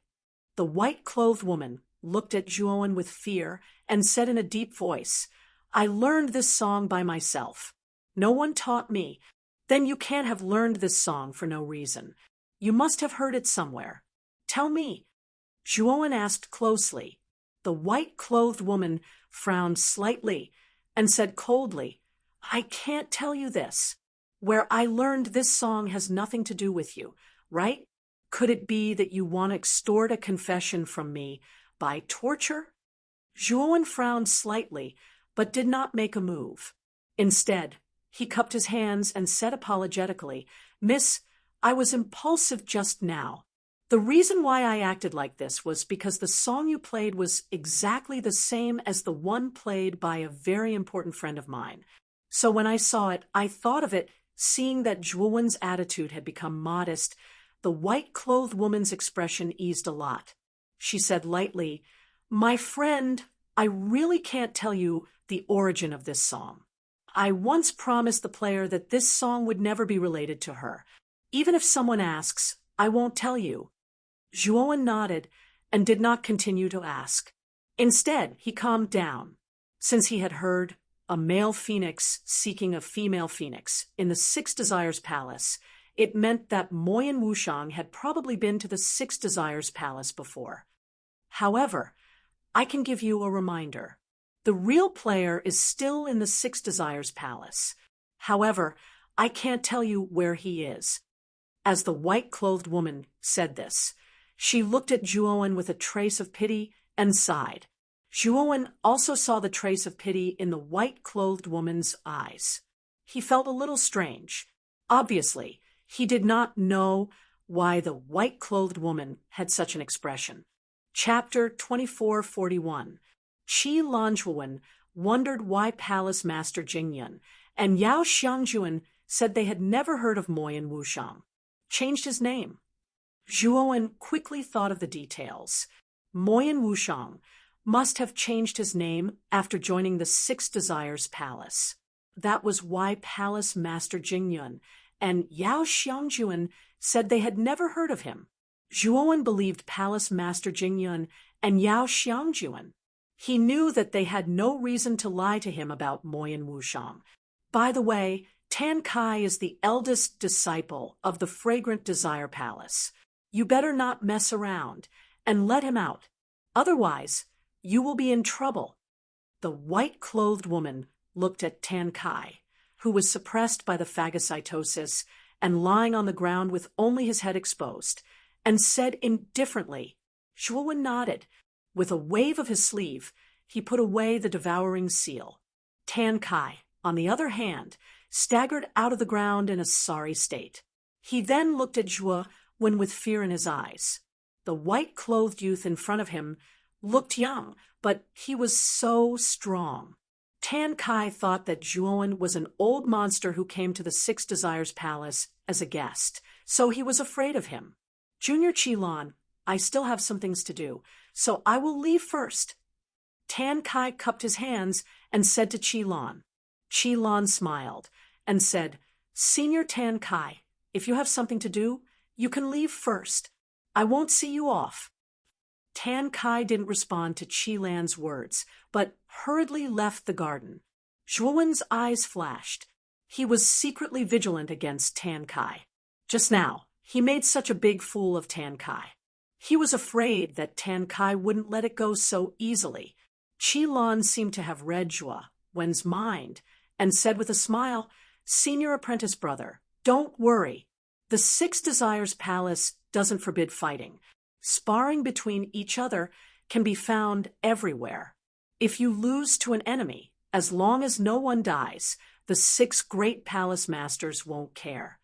The white-clothed woman looked at Zhuowen with fear and said in a deep voice, "I learned this song by myself. No one taught me." "Then you can't have learned this song for no reason. You must have heard it somewhere. Tell me." Zhuowen asked closely. The white-clothed woman frowned slightly and said coldly, "I can't tell you this. Where I learned this song has nothing to do with you, right? Could it be that you want to extort a confession from me by torture?" Zhuowen frowned slightly, but did not make a move. Instead, he cupped his hands and said apologetically, "Miss, I was impulsive just now. The reason why I acted like this was because the song you played was exactly the same as the one played by a very important friend of mine. So when I saw it, I thought of it, seeing that Zhuowen's attitude had become modest. The white-clothed woman's expression eased a lot. She said lightly, "My friend, I really can't tell you the origin of this song. I once promised the player that this song would never be related to her. Even if someone asks, I won't tell you." Zhuowen nodded and did not continue to ask. Instead, he calmed down. Since he had heard a male phoenix seeking a female phoenix in the Six Desires Palace, it meant that Moyan Wushang had probably been to the Six Desires Palace before. However, I can give you a reminder. The real player is still in the Six Desires Palace. However, I can't tell you where he is. As the white-clothed woman said this, she looked at Zhuowen with a trace of pity and sighed. Zhuowen also saw the trace of pity in the white-clothed woman's eyes. He felt a little strange. Obviously, he did not know why the white-clothed woman had such an expression. Chapter 2441. Qi Lanzhuan wondered why Palace Master Jingyun and Yao Xiangjuan said they had never heard of Moyan Wushang. Changed his name. Zhuowen quickly thought of the details. Moyan Wushang must have changed his name after joining the Six Desires Palace. That was why Palace Master Jingyun and Yao Xiangjuan said they had never heard of him. Zhuowen believed Palace Master Jingyun and Yao Xiangjuan. He knew that they had no reason to lie to him about Moyan Wushang. By the way, Tan Kai is the eldest disciple of the Fragrant Desire Palace. You better not mess around and let him out. Otherwise, you will be in trouble. The white-clothed woman looked at Tan Kai, who was suppressed by the phagocytosis and lying on the ground with only his head exposed, and said indifferently. Zhuowen nodded. With a wave of his sleeve, he put away the devouring seal. Tan Kai, on the other hand, staggered out of the ground in a sorry state. He then looked at Zhuowen with fear in his eyes. The white-clothed youth in front of him looked young, but he was so strong. Tan Kai thought that Zhuowen was an old monster who came to the Six Desires Palace as a guest, so he was afraid of him. Junior Qilon, I still have some things to do, so I will leave first. Tan Kai cupped his hands and said to Qilon. Qilon smiled and said, Senior Tan Kai, if you have something to do, you can leave first. I won't see you off. Tan Kai didn't respond to Qilan's words, but hurriedly left the garden. Zhuowen's eyes flashed. He was secretly vigilant against Tan Kai. Just now, he made such a big fool of Tan Kai. He was afraid that Tan Kai wouldn't let it go so easily. Qilan seemed to have read Zhuowen's mind and said with a smile, Senior apprentice brother, don't worry. The Six Desires Palace doesn't forbid fighting. Sparring between each other can be found everywhere. If you lose to an enemy, as long as no one dies, the six great palace masters won't care.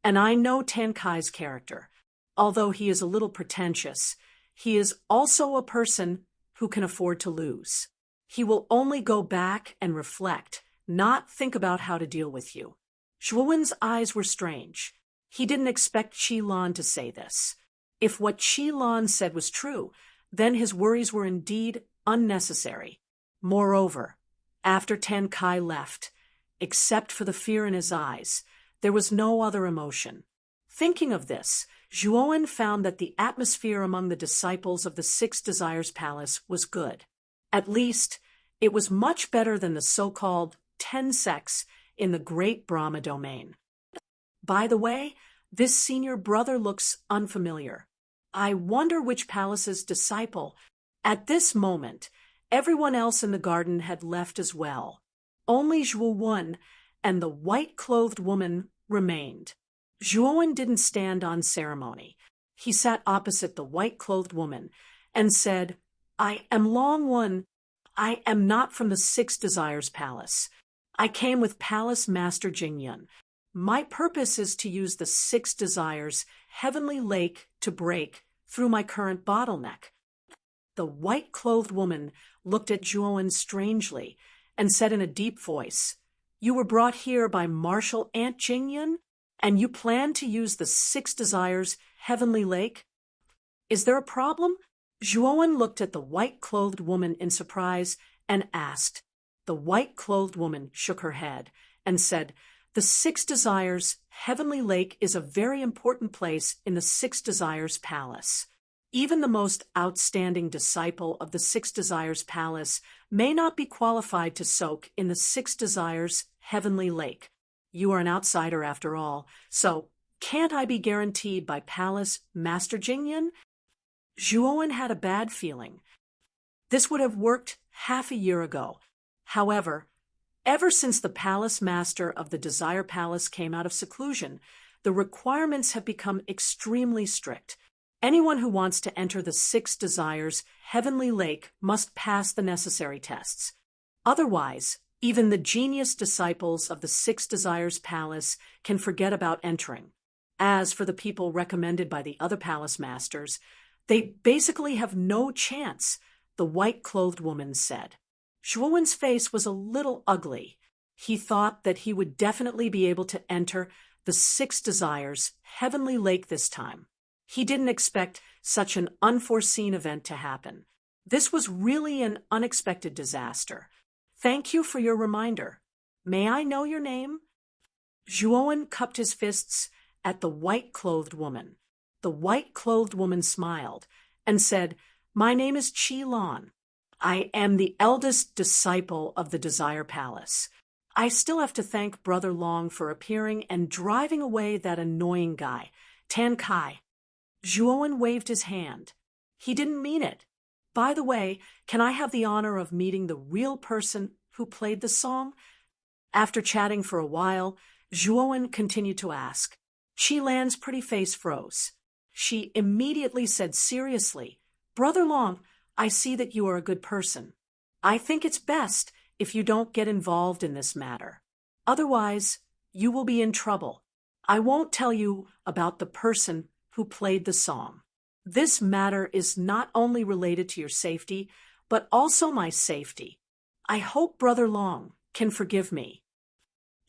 And I know Tan Kai's character. Although he is a little pretentious, he is also a person who can afford to lose. He will only go back and reflect, not think about how to deal with you. Zhuowen's eyes were strange. He didn't expect Qilan to say this. If what Qilan said was true, then his worries were indeed unnecessary. Moreover, after Tan Kai left, except for the fear in his eyes, there was no other emotion. Thinking of this, Zhuowen found that the atmosphere among the disciples of the Six Desires Palace was good. At least, it was much better than the so-called 10 sects in the Great Brahma domain. By the way, this senior brother looks unfamiliar. I wonder which palace's disciple. At this moment, everyone else in the garden had left as well. Only Zhuowen and the white-clothed woman remained. Zhuowen didn't stand on ceremony. He sat opposite the white-clothed woman and said, I am Long One. I am not from the Six Desires Palace. I came with Palace Master Jingyun. My purpose is to use the Six Desires Heavenly Lake to break through my current bottleneck. The white-clothed woman looked at Zhuowen strangely and said in a deep voice, You were brought here by Marshal Aunt Jingyun, and you plan to use the Six Desires Heavenly Lake? Is there a problem? Zhuowen looked at the white-clothed woman in surprise and asked. The white-clothed woman shook her head and said, The Six Desires Heavenly Lake is a very important place in the Six Desires Palace. Even the most outstanding disciple of the Six Desires Palace may not be qualified to soak in the Six Desires Heavenly Lake. You are an outsider after all, so can't I be guaranteed by Palace Master Jingyun? Zhuowen had a bad feeling. This would have worked half a year ago. However, ever since the Palace Master of the Desire Palace came out of seclusion, the requirements have become extremely strict. Anyone who wants to enter the Six Desires Heavenly Lake must pass the necessary tests. Otherwise, even the genius disciples of the Six Desires Palace can forget about entering. As for the people recommended by the other palace masters, they basically have no chance, the white-clothed woman said. Zhuowen's face was a little ugly. He thought that he would definitely be able to enter the Six Desires Heavenly Lake this time. He didn't expect such an unforeseen event to happen. This was really an unexpected disaster. Thank you for your reminder. May I know your name? Zhuowen cupped his fists at the white-clothed woman. The white-clothed woman smiled and said, My name is Qi Lan. I am the eldest disciple of the Desire Palace. I still have to thank Brother Long for appearing and driving away that annoying guy, Tan Kai. Zhuowen waved his hand. He didn't mean it. By the way, can I have the honor of meeting the real person who played the song? After chatting for a while, Zhuowen continued to ask. Qi Lan's pretty face froze. She immediately said seriously, Brother Long, I see that you are a good person. I think it's best if you don't get involved in this matter. Otherwise, you will be in trouble. I won't tell you about the person who played the song. This matter is not only related to your safety, but also my safety. I hope Brother Long can forgive me.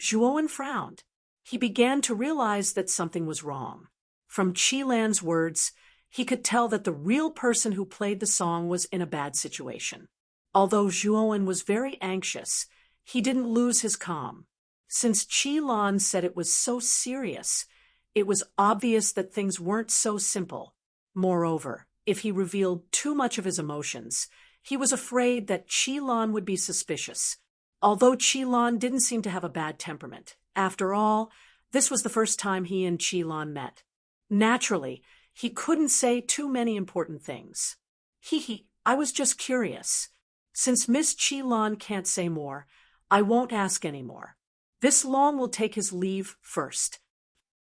Zhuowen frowned. He began to realize that something was wrong. From Qi Lan's words, he could tell that the real person who played the song was in a bad situation. Although Zhuowen was very anxious, he didn't lose his calm. Since Qi Lan said it was so serious, it was obvious that things weren't so simple. Moreover, if he revealed too much of his emotions, he was afraid that Qi Lan would be suspicious. Although Qi Lan didn't seem to have a bad temperament, after all, this was the first time he and Qi Lan met. Naturally, he couldn't say too many important things. I was just curious. Since Miss Qi Lan can't say more, I won't ask any more. This Long will take his leave first.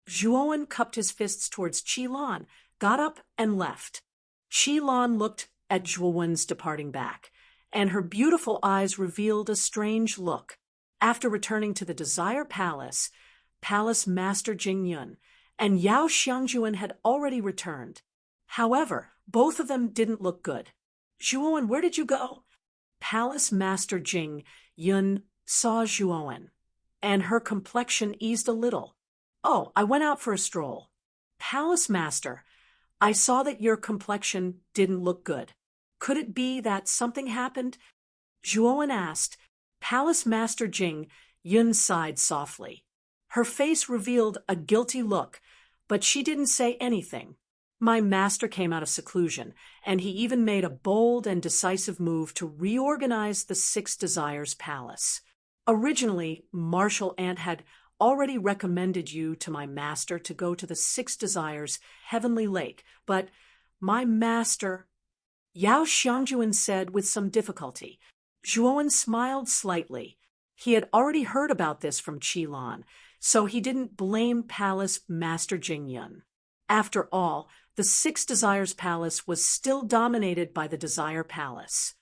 Zhuowen cupped his fists towards Qi Lan, got up and left. Qi Lan looked at Zhuowen's departing back, and her beautiful eyes revealed a strange look. After returning to the Desire Palace, Palace Master Jingyun and Yao Xiangjuan had already returned. However, both of them didn't look good. Zhuowen, where did you go? Palace Master Jing Yun saw Zhuowen, and her complexion eased a little. Oh, I went out for a stroll. Palace Master, I saw that your complexion didn't look good. Could it be that something happened? Zhuowen asked. Palace Master Jing Yun sighed softly. Her face revealed a guilty look, but she didn't say anything. My master came out of seclusion, and he even made a bold and decisive move to reorganize the Six Desires Palace. Originally, Marshal Ant had already recommended you to my master to go to the Six Desires Heavenly Lake, but my master... Yao Xiangjuan said with some difficulty. Zhuowen smiled slightly. He had already heard about this from Qi Lan, so he didn't blame Palace Master Jingyun. After all, the Six Desires Palace was still dominated by the Desire Palace.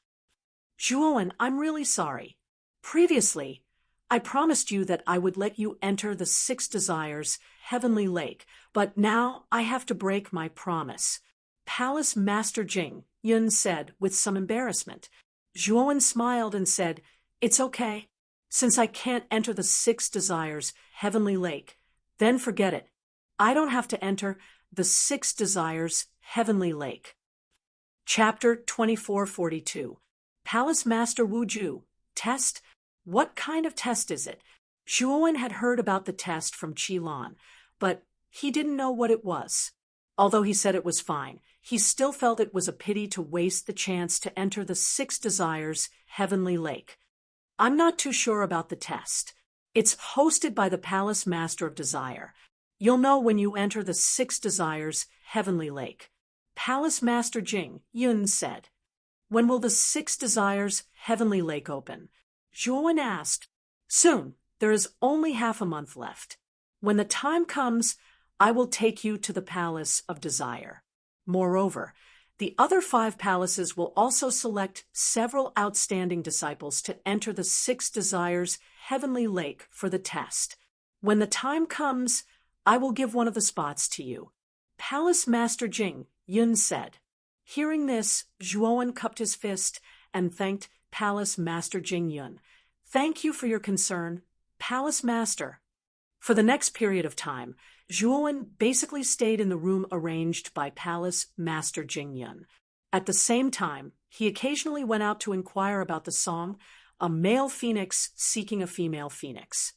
Zhuowen, I'm really sorry. Previously, I promised you that I would let you enter the Six Desires Heavenly Lake, but now I have to break my promise. Palace Master Jing Yun said with some embarrassment. Zhuowen smiled and said, It's okay. Since I can't enter the Six Desires Heavenly Lake, then forget it. I don't have to enter the Six Desires Heavenly Lake. Chapter 2442. Palace Master Wu Ju. Test? What kind of test is it? Zhuowen had heard about the test from Qi Lan, but he didn't know what it was. Although he said it was fine, he still felt it was a pity to waste the chance to enter the Six Desires Heavenly Lake. I'm not too sure about the test. It's hosted by the Palace Master of Desire. You'll know when you enter the Six Desires Heavenly Lake. Palace Master Jing Yun said. When will the Six Desires Heavenly Lake open? Zhuowen asked. Soon. There is only half a month left. When the time comes, I will take you to the Palace of Desire. Moreover, the other 5 palaces will also select several outstanding disciples to enter the Six Desires Heavenly Lake for the test. When the time comes, I will give one of the spots to you. Palace Master Jing Yun said. Hearing this, Zhuowen cupped his fist and thanked Palace Master Jing Yun. Thank you for your concern, Palace Master. For the next period of time, Zhuowen basically stayed in the room arranged by Palace Master Jingyun. At the same time, he occasionally went out to inquire about the song, "A Male Phoenix Seeking a Female Phoenix."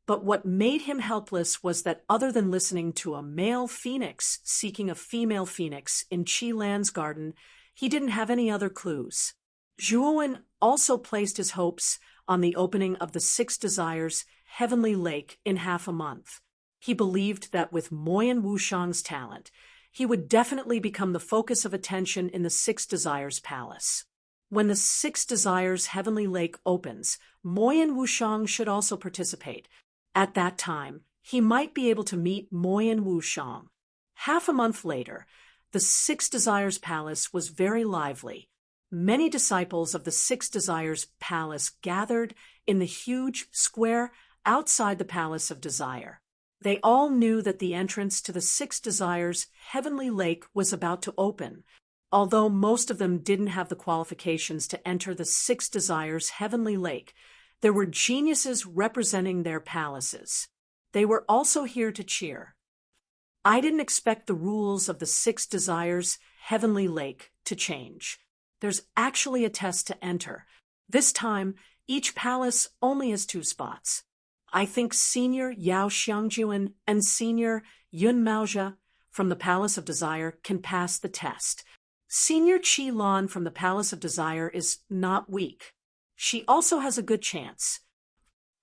But what made him helpless was that other than listening to a male phoenix seeking a female phoenix in Qi Lan's garden, he didn't have any other clues. Zhuowen also placed his hopes on the opening of the Six Desires Heavenly Lake in half a month. He believed that with Moyan Wushang's talent, he would definitely become the focus of attention in the Six Desires Palace. When the Six Desires Heavenly Lake opens, Moyan Wushang should also participate. At that time, he might be able to meet Moyan Wushang. Half a month later, the Six Desires Palace was very lively. Many disciples of the Six Desires Palace gathered in the huge square outside the Palace of Desire. They all knew that the entrance to the Six Desires Heavenly Lake was about to open. Although most of them didn't have the qualifications to enter the Six Desires Heavenly Lake, there were geniuses representing their palaces. They were also here to cheer. I didn't expect the rules of the Six Desires Heavenly Lake to change. There's actually a test to enter. This time, each palace only has 2 spots. I think Senior Yao Xiangjuan and Senior Yun Maozhe from the Palace of Desire can pass the test. Senior Qi Lan from the Palace of Desire is not weak. She also has a good chance.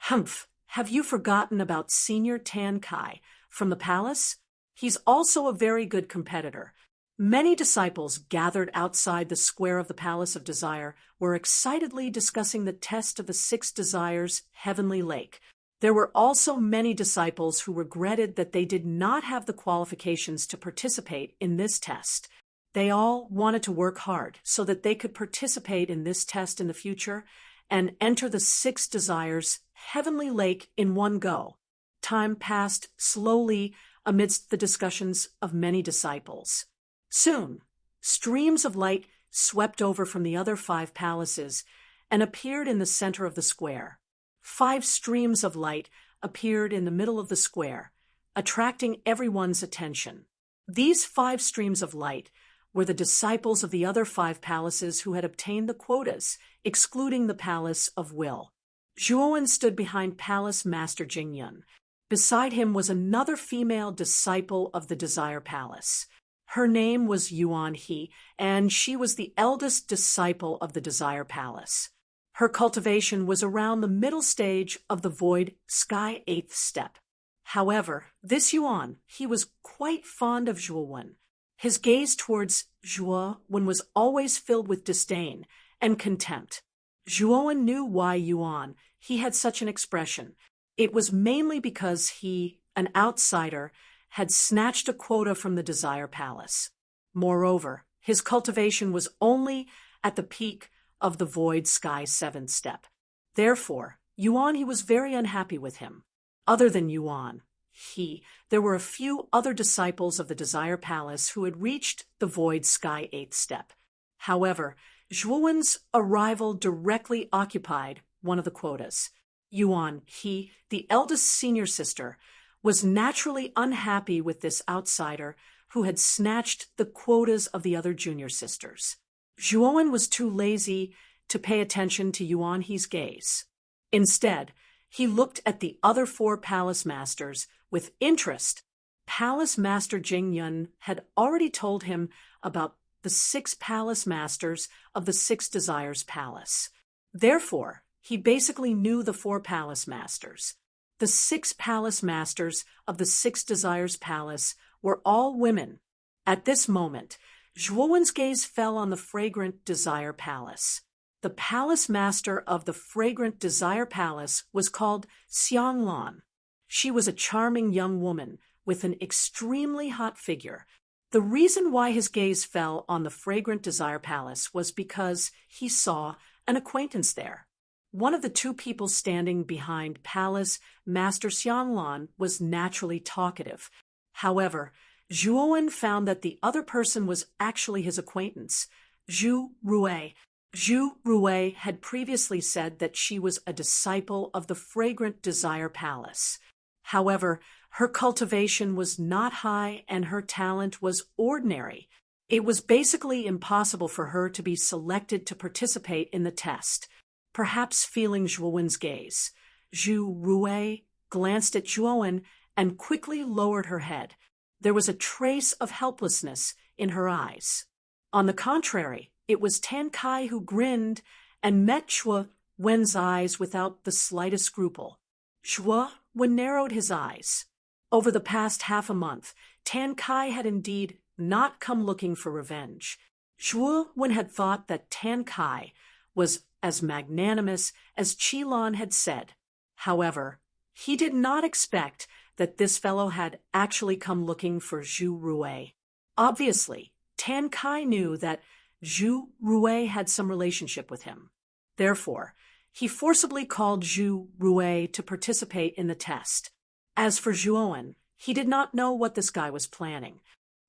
Humph, have you forgotten about Senior Tan Kai from the palace? He's also a very good competitor. Many disciples gathered outside the square of the Palace of Desire were excitedly discussing the test of the Six Desires Heavenly Lake. There were also many disciples who regretted that they did not have the qualifications to participate in this test. They all wanted to work hard so that they could participate in this test in the future and enter the Six Desires Heavenly Lake in one go. Time passed slowly amidst the discussions of many disciples. Soon, streams of light swept over from the other 5 palaces and appeared in the center of the square. 5 streams of light appeared in the middle of the square, attracting everyone's attention. These 5 streams of light were the disciples of the other 5 palaces who had obtained the quotas, excluding the Palace of Will. Zhuowen stood behind Palace Master Jingyun. Beside him was another female disciple of the Desire Palace. Her name was Yuan He, and she was the eldest disciple of the Desire Palace. Her cultivation was around the middle stage of the Void Sky 8th step. However, this Yuan, he was quite fond of Zhuowen. His gaze towards Zhuowen was always filled with disdain and contempt. Zhuowen knew why Yuan, he had such an expression. It was mainly because he, an outsider, had snatched a quota from the Desire Palace. Moreover, his cultivation was only at the peak of the Void Sky 7th step. Therefore, Yuan, he was very unhappy with him. Other than Yuan, there were a few other disciples of the Desire Palace who had reached the Void Sky 8th step. However, Zhuowen's arrival directly occupied one of the quotas. Yuan, the eldest senior sister, was naturally unhappy with this outsider who had snatched the quotas of the other junior sisters. Zhuowen was too lazy to pay attention to Yuan He's gaze. Instead, he looked at the other 4 palace masters with interest. Palace Master Jingyun had already told him about the 6 palace masters of the Six Desires Palace. Therefore, he basically knew the 4 palace masters. The 6 palace masters of the Six Desires Palace were all women. At this moment, Zhuowen's gaze fell on the Fragrant Desire Palace. The palace master of the Fragrant Desire Palace was called Xianglan. She was a charming young woman with an extremely hot figure. The reason why his gaze fell on the Fragrant Desire Palace was because he saw an acquaintance there. One of the 2 people standing behind Palace Master Xianglan was naturally talkative. However, Zhuowen found that the other person was actually his acquaintance, Zhu Rui. Zhu Rui had previously said that she was a disciple of the Fragrant Desire Palace. However, her cultivation was not high and her talent was ordinary. It was basically impossible for her to be selected to participate in the test. Perhaps feeling Zhuowen's gaze, Zhu Rui glanced at Zhuowen and quickly lowered her head. There was a trace of helplessness in her eyes. On the contrary, it was Tan Kai who grinned and met Zhuowen's eyes without the slightest scruple. Zhuowen narrowed his eyes. Over the past half a month, Tan Kai had indeed not come looking for revenge. Zhuowen had thought that Tan Kai was as magnanimous as Qilin had said. However, he did not expect that this fellow had actually come looking for Zhu Rui. Obviously, Tan Kai knew that Zhu Rui had some relationship with him. Therefore, he forcibly called Zhu Rui to participate in the test. As for Zhuowen, he did not know what this guy was planning.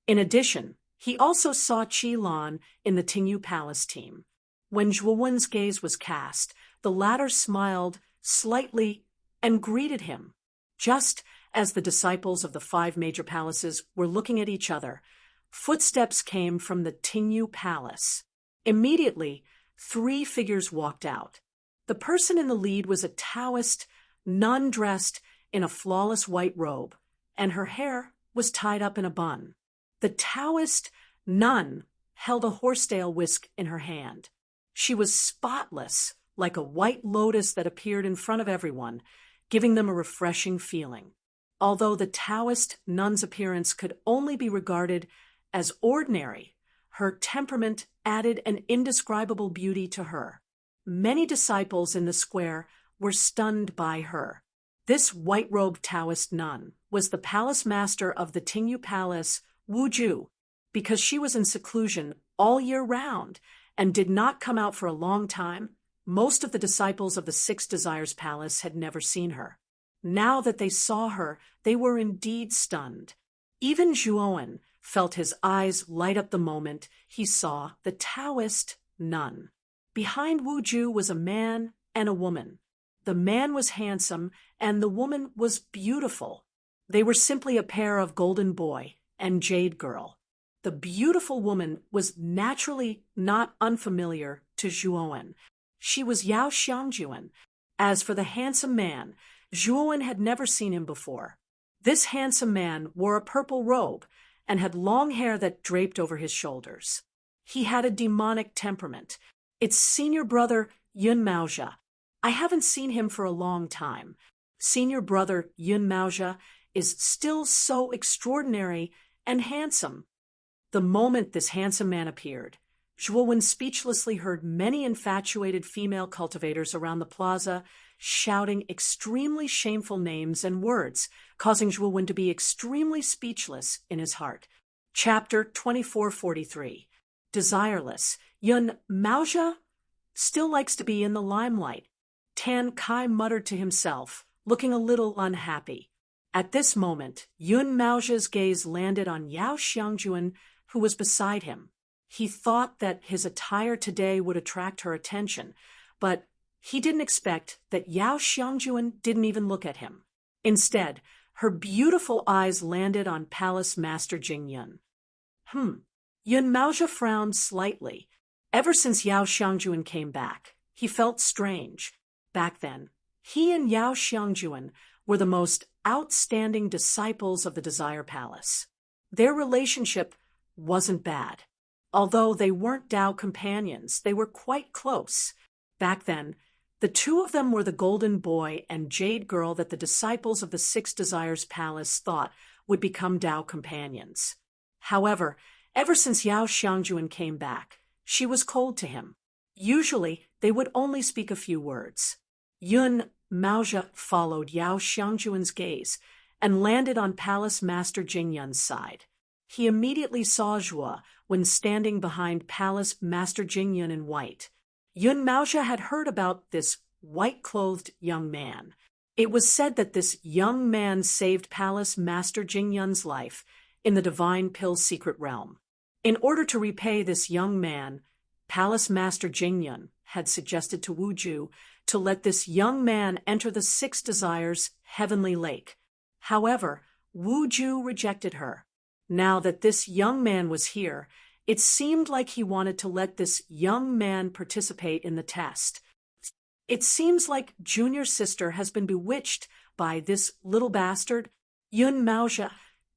In addition, he also saw Qilin in the Tingyu Palace team. When Zhuowen's gaze was cast, the latter smiled slightly and greeted him. Just as the disciples of the 5 major palaces were looking at each other, footsteps came from the Tingyu Palace. Immediately, 3 figures walked out. The person in the lead was a Taoist nun dressed in a flawless white robe, and her hair was tied up in a bun. The Taoist nun held a horsetail whisk in her hand. She was spotless, like a white lotus that appeared in front of everyone, giving them a refreshing feeling. Although the Taoist nun's appearance could only be regarded as ordinary, her temperament added an indescribable beauty to her. Many disciples in the square were stunned by her. This white-robed Taoist nun was the palace master of the Tingyu Palace, Wu Ju. Because she was in seclusion all year round and did not come out for a long time, most of the disciples of the 6 Desires Palace had never seen her. Now that they saw her, they were indeed stunned. Even Zhuowen felt his eyes light up the moment he saw the Taoist nun. Behind Wu Ju was a man and a woman. The man was handsome and the woman was beautiful. They were simply a pair of golden boy and jade girl. The beautiful woman was naturally not unfamiliar to Zhuowen. She was Yao Xiangjuan. As for the handsome man, Zhuowen had never seen him before. This handsome man wore a purple robe and had long hair that draped over his shoulders. He had a demonic temperament. It's senior brother Yun Maozhe. I haven't seen him for a long time. Senior brother Yun Maozhe is still so extraordinary and handsome. The moment this handsome man appeared, Zhuowen speechlessly heard many infatuated female cultivators around the plaza shouting extremely shameful names and words, causing Zhuowen to be extremely speechless in his heart. Chapter 2443. Desireless, Yun Maozhe still likes to be in the limelight. Tan Kai muttered to himself, looking a little unhappy. At this moment, Yun Maozhe's gaze landed on Yao Xiangjuan, who was beside him. He thought that his attire today would attract her attention, but he didn't expect that Yao Xiangjuan didn't even look at him. Instead, her beautiful eyes landed on Palace Master Jingyun. Yun Maozhe frowned slightly. Ever since Yao Xiangjuan came back, he felt strange. Back then, he and Yao Xiangjuan were the most outstanding disciples of the Desire Palace. Their relationship wasn't bad. Although they weren't Tao companions, they were quite close. Back then, the 2 of them were the golden boy and jade girl that the disciples of the 6 Desires Palace thought would become Tao companions. However, ever since Yao Xiangjuan came back, she was cold to him. Usually, they would only speak a few words. Yun Maozhe followed Yao Xiangjuan's gaze and landed on Palace Master Jingyun's side. He immediately saw Zhuo when standing behind Palace Master Jingyun in white. Yun Maozhe had heard about this white-clothed young man. It was said that this young man saved Palace Master Jingyun's life in the Divine Pill secret realm. In order to repay this young man, Palace Master Jingyun had suggested to Wu Ju to let this young man enter the 6 Desires Heavenly Lake. However, Wu Ju rejected her. Now that this young man was here, It seemed like he wanted to let this young man participate in the test. It seems like Junior's sister has been bewitched by this little bastard. Yun Maozhe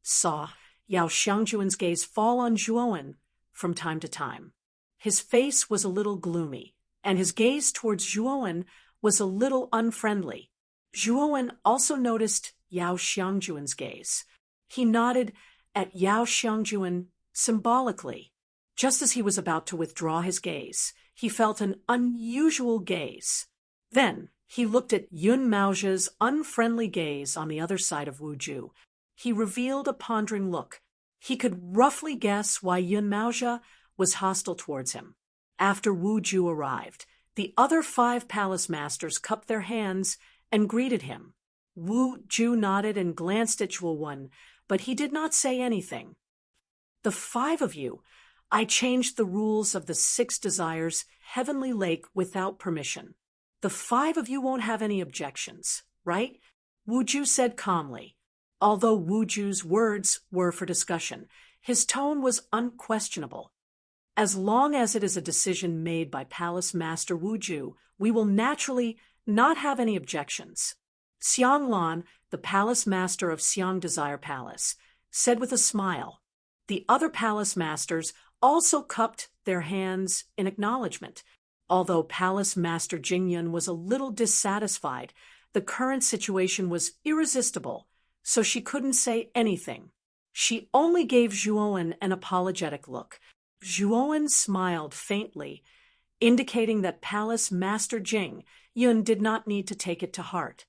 saw Yao Xiangjuan's gaze fall on Zhuowen from time to time. His face was a little gloomy, and his gaze towards Zhuowen was a little unfriendly. Zhuowen also noticed Yao Xiangjuan's gaze. He nodded at Yao Xiangjuan symbolically. Just as he was about to withdraw his gaze, he felt an unusual gaze. Then he looked at Yun Maozhe's unfriendly gaze on the other side of Wu Ju. He revealed a pondering look. He could roughly guess why Yun Maozhe was hostile towards him. After Wu Ju arrived, the other 5 palace masters cupped their hands and greeted him. Wu Ju nodded and glanced at Zhuowen, but he did not say anything. "The 5 of you, I changed the rules of the 6 Desires Heavenly Lake without permission. The 5 of you won't have any objections, right?" Wu Ju said calmly. Although Wu Ju's words were for discussion, his tone was unquestionable. "As long as it is a decision made by Palace Master Wu Ju, we will naturally not have any objections." Xiang Lan, the Palace Master of Xiang Desire Palace, said with a smile. The other Palace Masters also cupped their hands in acknowledgement. Although Palace Master Jingyun was a little dissatisfied, the current situation was irresistible, so she couldn't say anything. She only gave Zhuowen an apologetic look. Zhuowen smiled faintly, indicating that Palace Master Jingyun did not need to take it to heart.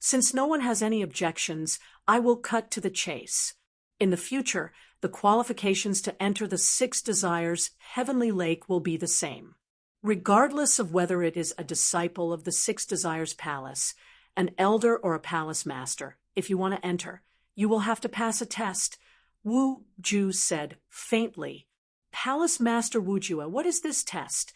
"Since no one has any objections, I will cut to the chase. In the future, the qualifications to enter the 6 Desires Heavenly Lake will be the same. Regardless of whether it is a disciple of the 6 Desires Palace, an elder or a palace master, if you want to enter, you will have to pass a test," Wu Ju said faintly. "Palace Master Wu Ju, what is this test?"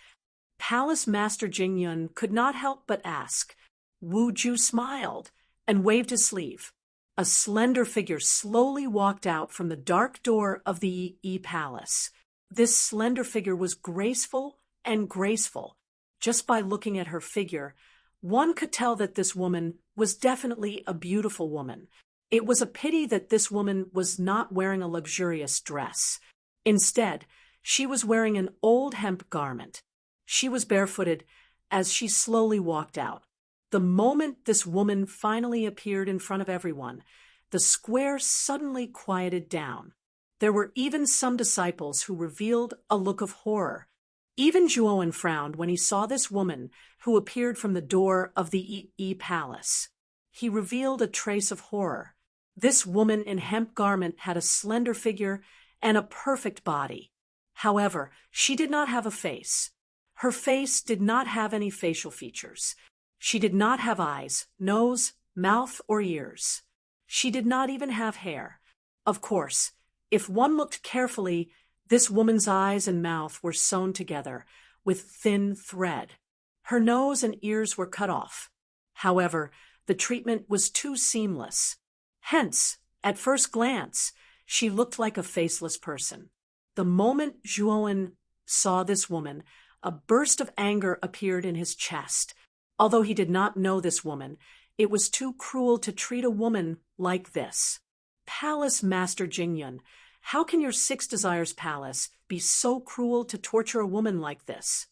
Palace Master Jingyun could not help but ask. Wu Ju smiled and waved his sleeve. A slender figure slowly walked out from the dark door of the Yi Palace. This slender figure was graceful and graceful. Just by looking at her figure, one could tell that this woman was definitely a beautiful woman. It was a pity that this woman was not wearing a luxurious dress. Instead, she was wearing an old hemp garment. She was barefooted as she slowly walked out. The moment this woman finally appeared in front of everyone, the square suddenly quieted down. There were even some disciples who revealed a look of horror. Even Zhuowen frowned when he saw this woman who appeared from the door of the Yi Palace. He revealed a trace of horror. This woman in hemp garment had a slender figure and a perfect body. However, she did not have a face. Her face did not have any facial features. She did not have eyes, nose, mouth, or ears. She did not even have hair. Of course, if one looked carefully, this woman's eyes and mouth were sewn together with thin thread. Her nose and ears were cut off. However, the treatment was too seamless. Hence, at first glance, she looked like a faceless person. The moment Zhuowen saw this woman, a burst of anger appeared in his chest. Although he did not know this woman, it was too cruel to treat a woman like this. "Palace Master Jingyun, how can your 6 Desires Palace be so cruel to torture a woman like this?"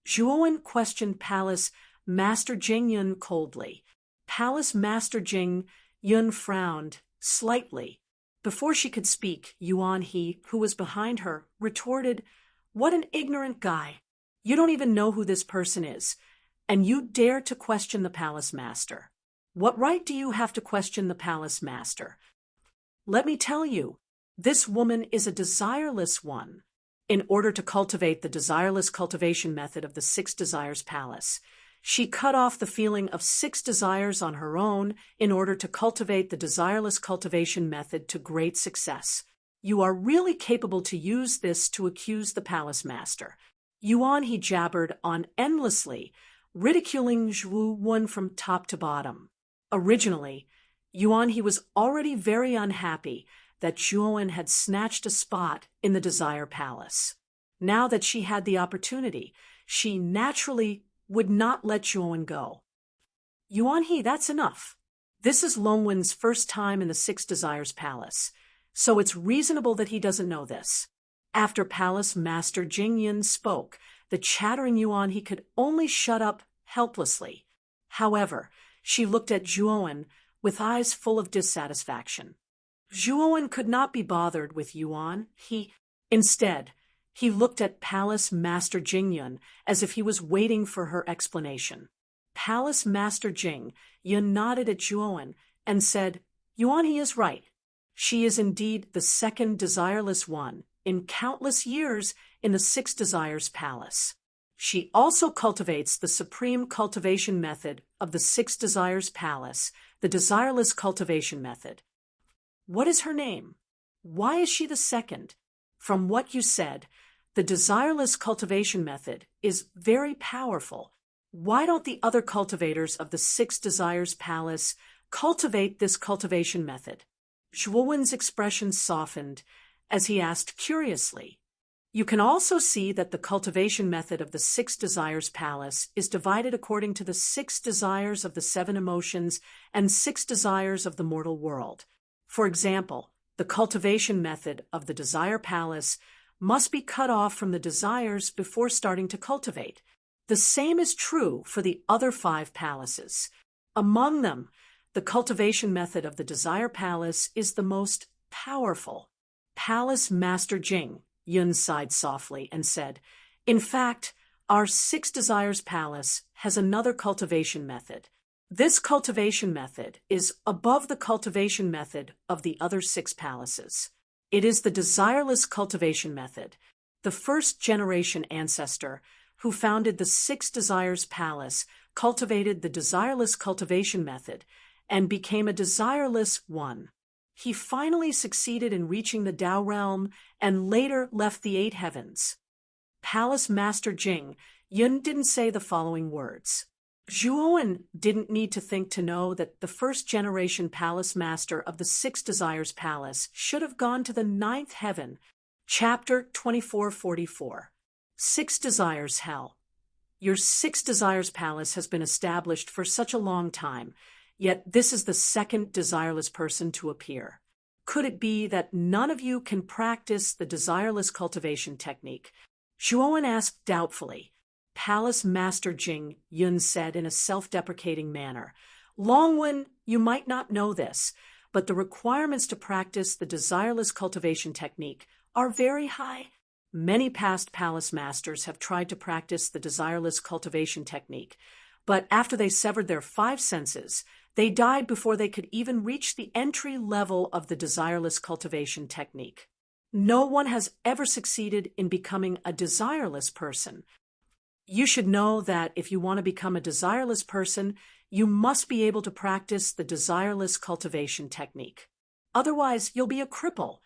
Zhuowen questioned Palace Master Jingyun coldly. Palace Master Jingyun frowned slightly. Before she could speak, Yuan He, who was behind her, retorted, "What an ignorant guy. You don't even know who this person is, and you dare to question the Palace Master. What right do you have to question the Palace Master? Let me tell you, this woman is a desireless one. In order to cultivate the desireless cultivation method of the 6 Desires Palace, she cut off the feeling of 6 desires on her own in order to cultivate the desireless cultivation method to great success. You are really capable to use this to accuse the Palace Master." Yuan He jabbered on endlessly, ridiculing Zhuowen from top to bottom. Originally, Yuan He was already very unhappy that Zhuowen had snatched a spot in the Desire Palace. Now that she had the opportunity, she naturally would not let Zhuowen go. Yuan He, that's enough. This is Longwen's first time in the Six Desires Palace, so it's reasonable that he doesn't know this. After Palace Master Jingyun spoke, the chattering Yuan He could only shut up helplessly. However, she looked at Zhuowen with eyes full of dissatisfaction. Zhuowen could not be bothered with Yuan He. Instead, he looked at Palace Master Jingyun as if he was waiting for her explanation. Palace Master Jingyun nodded at Zhuowen and said, Yuan He is right. She is indeed the second desireless one in countless years in the Six Desires Palace. She also cultivates the supreme cultivation method of the Six Desires Palace, the desireless cultivation method. What is her name? Why is she the second? From what you said, the desireless cultivation method is very powerful. Why don't the other cultivators of the Six Desires Palace cultivate this cultivation method? Zhuowen's expression softened as he asked curiously. You can also see that the cultivation method of the Six Desires Palace is divided according to the 6 desires of the 7 emotions and 6 desires of the mortal world. For example, the cultivation method of the Desire Palace must be cut off from the desires before starting to cultivate. The same is true for the other 5 palaces. Among them, the cultivation method of the Desire Palace is the most powerful. Palace Master Jingyun sighed softly and said, in fact, our Six Desires Palace has another cultivation method. This cultivation method is above the cultivation method of the other 6 palaces. It is the desireless cultivation method. The first generation ancestor who founded the Six Desires Palace cultivated the desireless cultivation method and became a desireless one. He finally succeeded in reaching the Tao realm and later left the 8 heavens. Palace Master Jingyun didn't say the following words. Zhuowen didn't need to think to know that the first generation Palace Master of the Six Desires Palace should have gone to the 9th heaven. Chapter 2444. 6 Desires Hell. Your Six Desires Palace has been established for such a long time, yet this is the second desireless person to appear. Could it be that none of you can practice the desireless cultivation technique? Zhuowen asked doubtfully. Palace Master Jingyun said in a self-deprecating manner, Longwen, you might not know this, but the requirements to practice the desireless cultivation technique are very high. Many past palace masters have tried to practice the desireless cultivation technique, but after they severed their 5 senses, they died before they could even reach the entry level of the desireless cultivation technique. No one has ever succeeded in becoming a desireless person. You should know that if you want to become a desireless person, you must be able to practice the desireless cultivation technique. Otherwise, you'll be a cripple.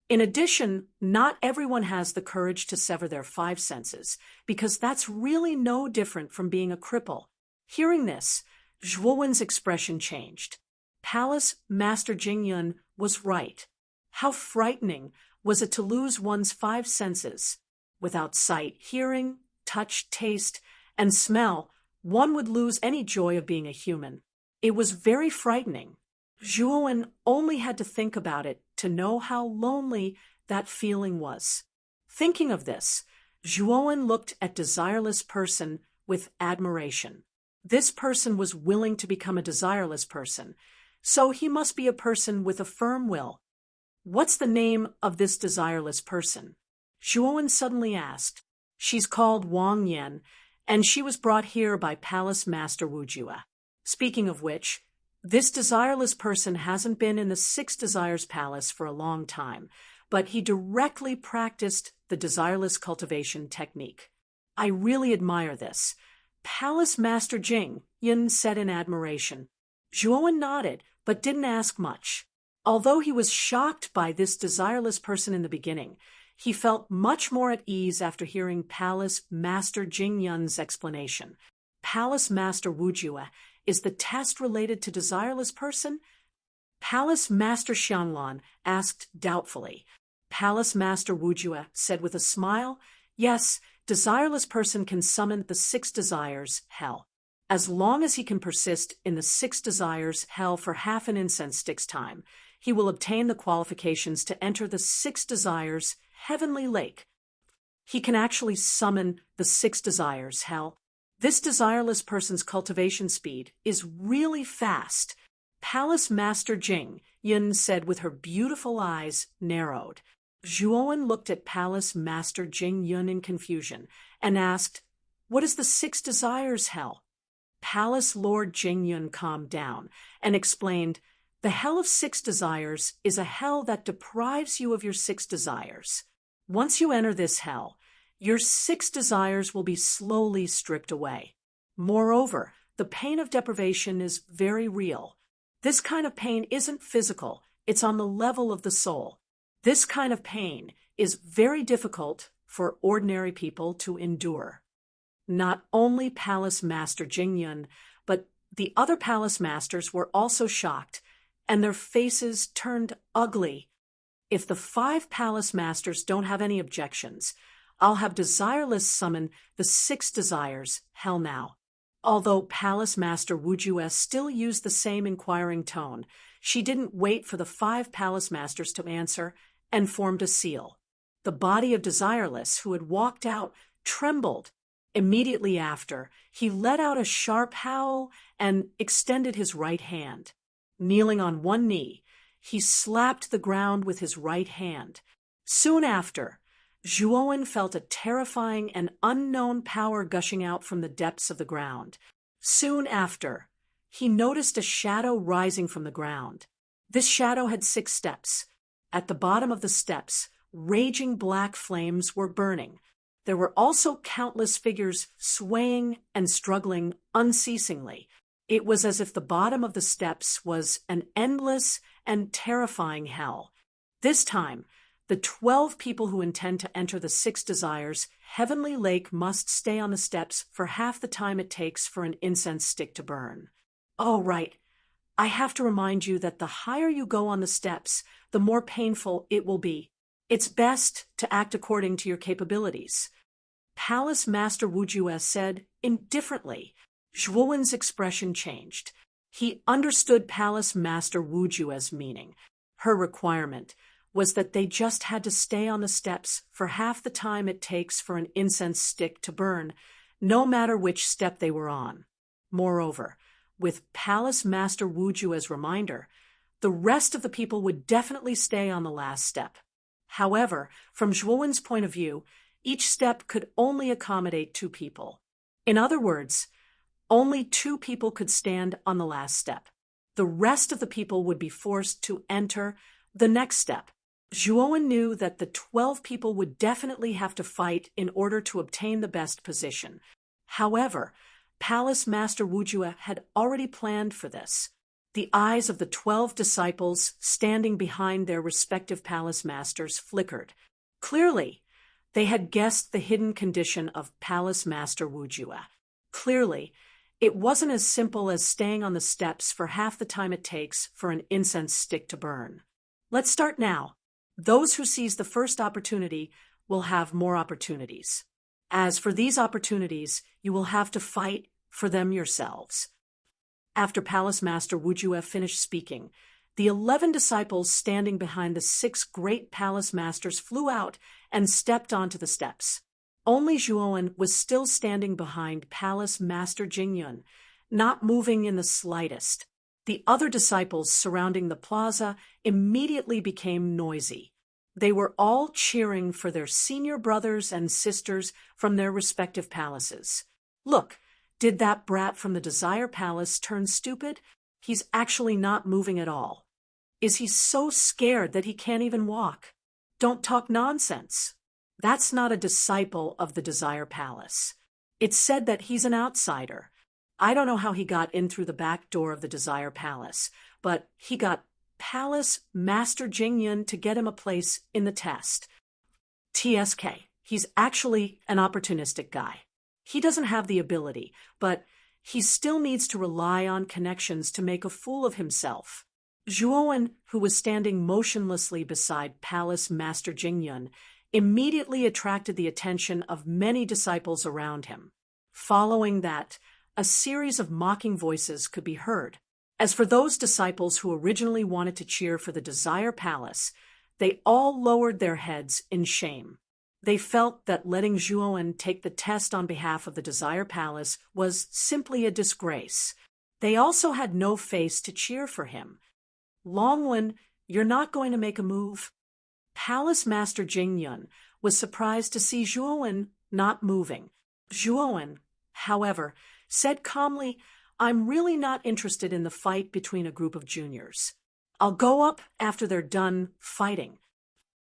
In addition, not everyone has the courage to sever their 5 senses, because that's really no different from being a cripple. Hearing this, Zhuowen's expression changed. Palace Master Jingyun was right. How frightening was it to lose one's 5 senses? Without sight, hearing, touch, taste, and smell, one would lose any joy of being a human. It was very frightening. Zhuowen only had to think about it to know how lonely that feeling was. Thinking of this, Zhuowen looked at desireless person with admiration. This person was willing to become a desireless person, so he must be a person with a firm will. What's the name of this desireless person? Zhuowen suddenly asked. She's called Wang Yan, and she was brought here by Palace Master Wujue. Speaking of which, this desireless person hasn't been in the Six Desires Palace for a long time, but he directly practiced the desireless cultivation technique. I really admire this. Palace Master Jingyun said in admiration. Zhuowen nodded, but didn't ask much. Although he was shocked by this desireless person in the beginning, he felt much more at ease after hearing Palace Master Jingyun's explanation. Palace Master Wujue is the test related to desireless person? Palace Master Xianlan asked doubtfully. Palace Master Wujue said with a smile, yes, desireless person can summon the 6 desires, hell. As long as he can persist in the 6 desires, hell for half an incense stick's time, he will obtain the qualifications to enter the 6 desires, heavenly lake. He can actually summon the 6 desires, hell. This desireless person's cultivation speed is really fast. Palace Master Jing Yun said with her beautiful eyes narrowed. Zhuowen looked at Palace Master Jing Yun in confusion and asked, what is the 6 desires, hell? Palace Lord Jing Yun calmed down and explained, the hell of 6 desires is a hell that deprives you of your 6 desires. Once you enter this hell, your 6 desires will be slowly stripped away. Moreover, the pain of deprivation is very real. This kind of pain isn't physical, it's on the level of the soul. This kind of pain is very difficult for ordinary people to endure. Not only Palace Master Jingyun, but the other palace masters were also shocked, and their faces turned ugly. If the 5 palace masters don't have any objections, I'll have Desireless summon the 6 desires, hell now. Although Palace Master Wujue still used the same inquiring tone, she didn't wait for the 5 palace masters to answer and formed a seal. The body of Desireless, who had walked out, trembled. Immediately after, he let out a sharp howl and extended his right hand. Kneeling on one knee, he slapped the ground with his right hand. Soon after, Zhuowen felt a terrifying and unknown power gushing out from the depths of the ground. Soon after, he noticed a shadow rising from the ground. This shadow had 6 steps. At the bottom of the steps, raging black flames were burning. There were also countless figures swaying and struggling unceasingly. It was as if the bottom of the steps was an endless and terrifying hell. This time, the 12 people who intend to enter the 6 desires, heavenly lake, must stay on the steps for half the time it takes for an incense stick to burn. Oh, right. I have to remind you that the higher you go on the steps, the more painful it will be. It's best to act according to your capabilities. Palace Master Wujue said indifferently. Zhuowen's expression changed. He understood Palace Master Wujue's meaning. Her requirement was that they just had to stay on the steps for half the time it takes for an incense stick to burn, no matter which step they were on. Moreover, with Palace Master Wujue's reminder, the rest of the people would definitely stay on the last step. However, from Zhuowen's point of view, each step could only accommodate 2 people. In other words, only 2 people could stand on the last step. The rest of the people would be forced to enter the next step. Zhuowen knew that the 12 people would definitely have to fight in order to obtain the best position. However, Palace Master Wujue had already planned for this. The eyes of the 12 disciples standing behind their respective palace masters flickered. Clearly, they had guessed the hidden condition of Palace Master Wujue. Clearly, it wasn't as simple as staying on the steps for half the time it takes for an incense stick to burn. Let's start now. Those who seize the first opportunity will have more opportunities. As for these opportunities, you will have to fight for them yourselves. After Palace Master Wujue finished speaking, the 11 disciples standing behind the 6 great palace masters flew out and stepped onto the steps. Only Zhuowen was still standing behind Palace Master Jingyun, not moving in the slightest. The other disciples surrounding the plaza immediately became noisy. They were all cheering for their senior brothers and sisters from their respective palaces. Look, did that brat from the Desire Palace turn stupid? He's actually not moving at all. Is he so scared that he can't even walk? Don't talk nonsense. That's not a disciple of the Desire Palace. It's said that he's an outsider. I don't know how he got in through the back door of the Desire Palace, but he got Palace Master Jingyun to get him a place in the test. TSK. He's actually an opportunistic guy. He doesn't have the ability, but he still needs to rely on connections to make a fool of himself. Zhuowen, who was standing motionlessly beside Palace Master Jingyun, immediately attracted the attention of many disciples around him. Following that, a series of mocking voices could be heard. As for those disciples who originally wanted to cheer for the Desire Palace, they all lowered their heads in shame. They felt that letting Zhuowen take the test on behalf of the Desire Palace was simply a disgrace. They also had no face to cheer for him. Longwen, you're not going to make a move? Palace Master Jingyun was surprised to see Zhuowen not moving. Zhuowen, however, said calmly, I'm really not interested in the fight between a group of juniors. I'll go up after they're done fighting.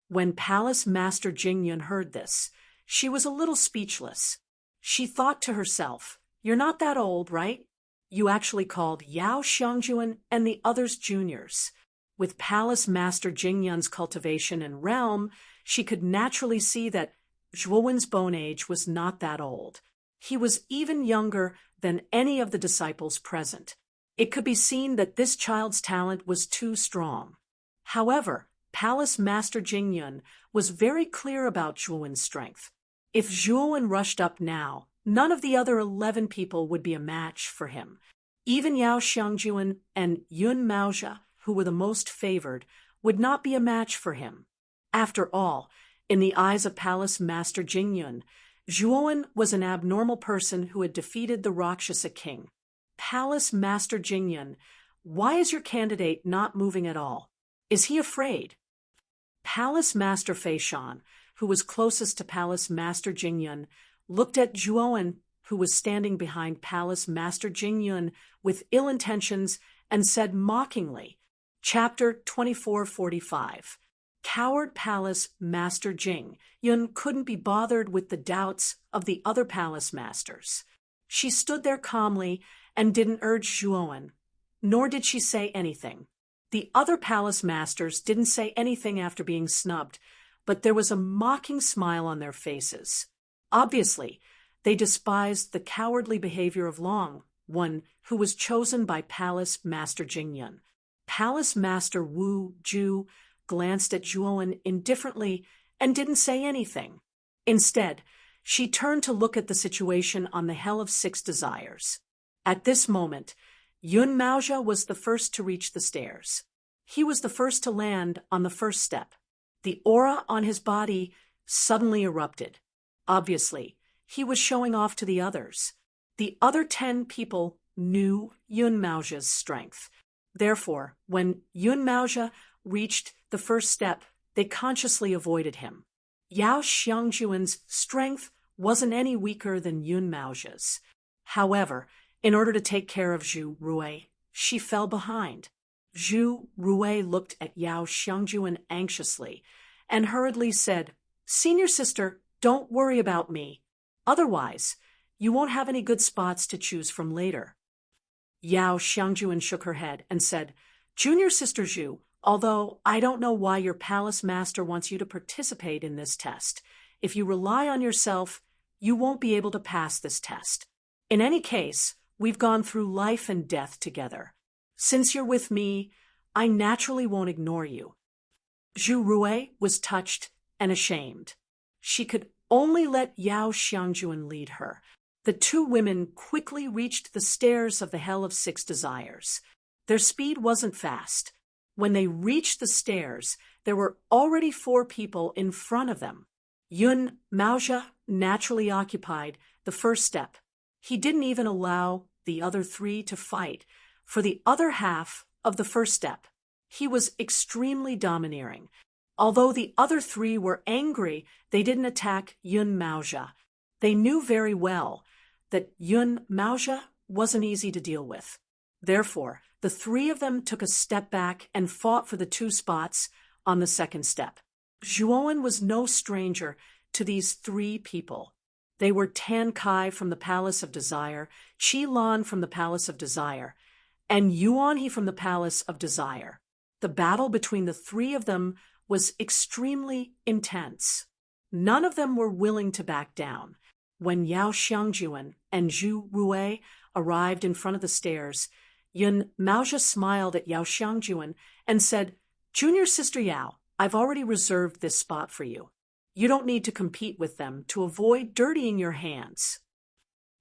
When Palace Master Jingyun heard this, she was a little speechless. She thought to herself, you're not that old, right? You actually called Yao Xiangjuan and the others juniors. With Palace Master Jingyun's cultivation and realm, she could naturally see that Zhuowen's bone age was not that old. He was even younger than any of the disciples present. It could be seen that this child's talent was too strong. However, Palace Master Jingyun was very clear about Zhuowen's strength. If Zhuowen rushed up now, none of the other 11 people would be a match for him. Even Yao Xiangjuan and Yun Maozhe, who were the most favored, would not be a match for him. After all, in the eyes of Palace Master Jingyun, Zhuowen was an abnormal person who had defeated the Rakshasa king. Palace Master Jingyun, why is your candidate not moving at all? Is he afraid? Palace Master Feishan, who was closest to Palace Master Jingyun, looked at Zhuowen, who was standing behind Palace Master Jingyun with ill intentions, and said mockingly, Chapter 2445. Coward Palace Master Jingyun couldn't be bothered with the doubts of the other palace masters. She stood there calmly and didn't urge Zhuowen, nor did she say anything. The other palace masters didn't say anything after being snubbed, but there was a mocking smile on their faces. Obviously, they despised the cowardly behavior of One, who was chosen by Palace Master Jingyun. Palace Master Wu Ju glanced at Zhuowen indifferently and didn't say anything. Instead, she turned to look at the situation on the Hell of Six Desires. At this moment, Yun Maozhe was the first to reach the stairs. He was the first to land on the first step. The aura on his body suddenly erupted. Obviously, he was showing off to the others. The other 10 people knew Yun Maozhe's strength. Therefore, when Yun Maozhe reached the first step, they consciously avoided him. Yao Xiangjuan's strength wasn't any weaker than Yun Maozhe's. However, in order to take care of Zhu Rui, she fell behind. Zhu Rui looked at Yao Xiangjuan anxiously and hurriedly said, Senior sister, don't worry about me. Otherwise, you won't have any good spots to choose from later. Yao Xiangjuan shook her head and said, Junior sister Zhu, although I don't know why your palace master wants you to participate in this test, if you rely on yourself, you won't be able to pass this test. In any case, we've gone through life and death together. Since you're with me, I naturally won't ignore you. Zhu Rui was touched and ashamed. She could only let Yao Xiangjuan lead her. The two women quickly reached the stairs of the Hell of Six Desires. Their speed wasn't fast. When they reached the stairs, there were already 4 people in front of them. Yun Maozhe naturally occupied the first step. He didn't even allow the other 3 to fight for the other half of the first step. He was extremely domineering. Although the other 3 were angry, they didn't attack Yun Maozhe. They knew very well that Yun Maozhe wasn't easy to deal with. Therefore, the 3 of them took a step back and fought for the 2 spots on the second step. Zhuowen was no stranger to these 3 people. They were Tan Kai from the Palace of Desire, Qi Lan from the Palace of Desire, and Yuan He from the Palace of Desire. The battle between the 3 of them was extremely intense. None of them were willing to back down. When Yao Xiangjuan and Zhu Rui arrived in front of the stairs, Yun Maozhi smiled at Yao Xiangjuan and said, Junior Sister Yao, I've already reserved this spot for you. You don't need to compete with them to avoid dirtying your hands.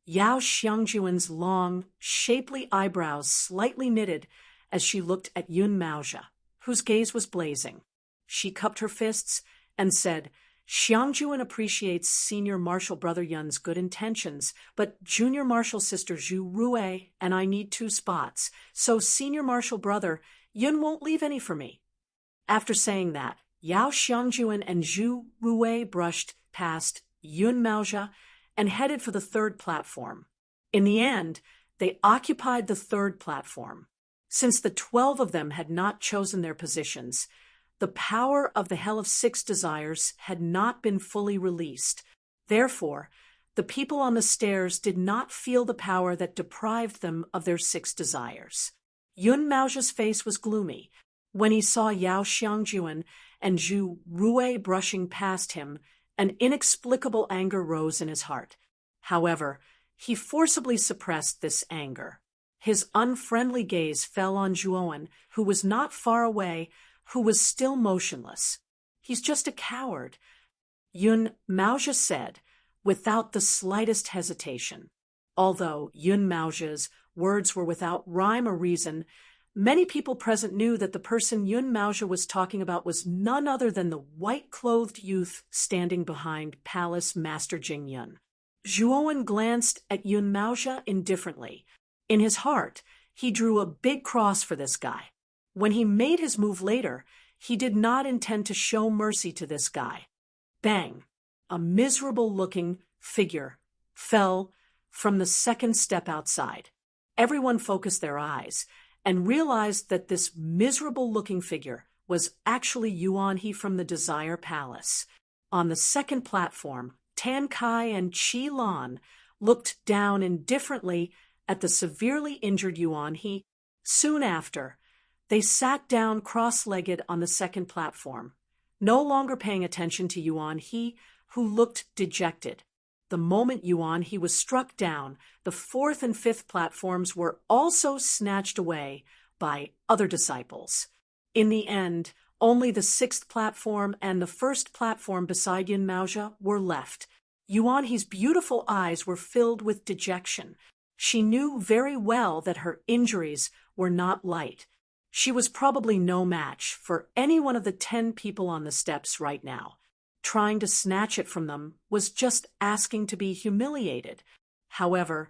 Yao Xiangjuan's long, shapely eyebrows slightly knitted as she looked at Yun Maozhi, whose gaze was blazing. She cupped her fists and said, Xiangjuan appreciates Senior Marshal Brother Yun's good intentions, but Junior Marshal Sister Zhu Rui and I need 2 spots, so Senior Marshal Brother Yun won't leave any for me. After saying that, Yao Xiangjuan and Zhu Rui brushed past Yun Maozhi and headed for the 3rd platform. In the end, they occupied the 3rd platform. Since the 12 of them had not chosen their positions, the power of the Hell of 6 Desires had not been fully released. Therefore, the people on the stairs did not feel the power that deprived them of their 6 desires. Yun Maozhi's face was gloomy. When he saw Yao Xiangjuan and Zhu Rui brushing past him, an inexplicable anger rose in his heart. However, he forcibly suppressed this anger. His unfriendly gaze fell on Zhuowen, who was not far away, who was still motionless. He's just a coward, Yun Maozhi said, without the slightest hesitation. Although Yun Maozhi's words were without rhyme or reason, many people present knew that the person Yun Maozhi was talking about was none other than the white-clothed youth standing behind Palace Master Jingyun. Zhuowen glanced at Yun Maozhi indifferently. In his heart, he drew a big cross for this guy. When he made his move later, he did not intend to show mercy to this guy. Bang! A miserable-looking figure fell from the 2nd step outside. Everyone focused their eyes and realized that this miserable-looking figure was actually Yuan He from the Desire Palace. On the 2nd platform, Tan Kai and Qi Lan looked down indifferently at the severely injured Yuan He. Soon after, they sat down cross-legged on the 2nd platform, no longer paying attention to Yuan He, who looked dejected. The moment Yuan He was struck down, the 4th and 5th platforms were also snatched away by other disciples. In the end, only the 6th platform and the 1st platform beside Yun Maozhi were left. Yuan He's beautiful eyes were filled with dejection. She knew very well that her injuries were not light. She was probably no match for any one of the 10 people on the steps right now. Trying to snatch it from them was just asking to be humiliated. However,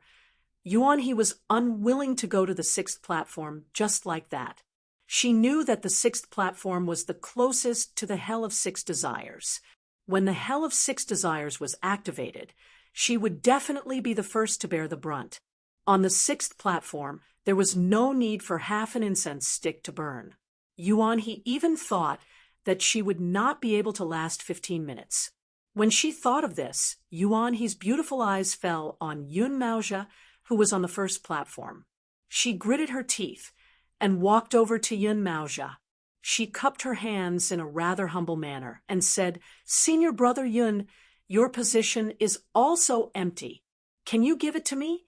Yuan He was unwilling to go to the 6th platform just like that. She knew that the 6th platform was the closest to the Hell of 6 Desires. When the Hell of 6 Desires was activated, she would definitely be the first to bear the brunt. On the 6th platform, there was no need for half an incense stick to burn. Yuan He even thought that she would not be able to last 15 minutes. When she thought of this, Yuan He's beautiful eyes fell on Yun Maozhi, who was on the 1st platform. She gritted her teeth and walked over to Yun Maozhi. She cupped her hands in a rather humble manner and said, Senior Brother Yun, your position is also empty. Can you give it to me?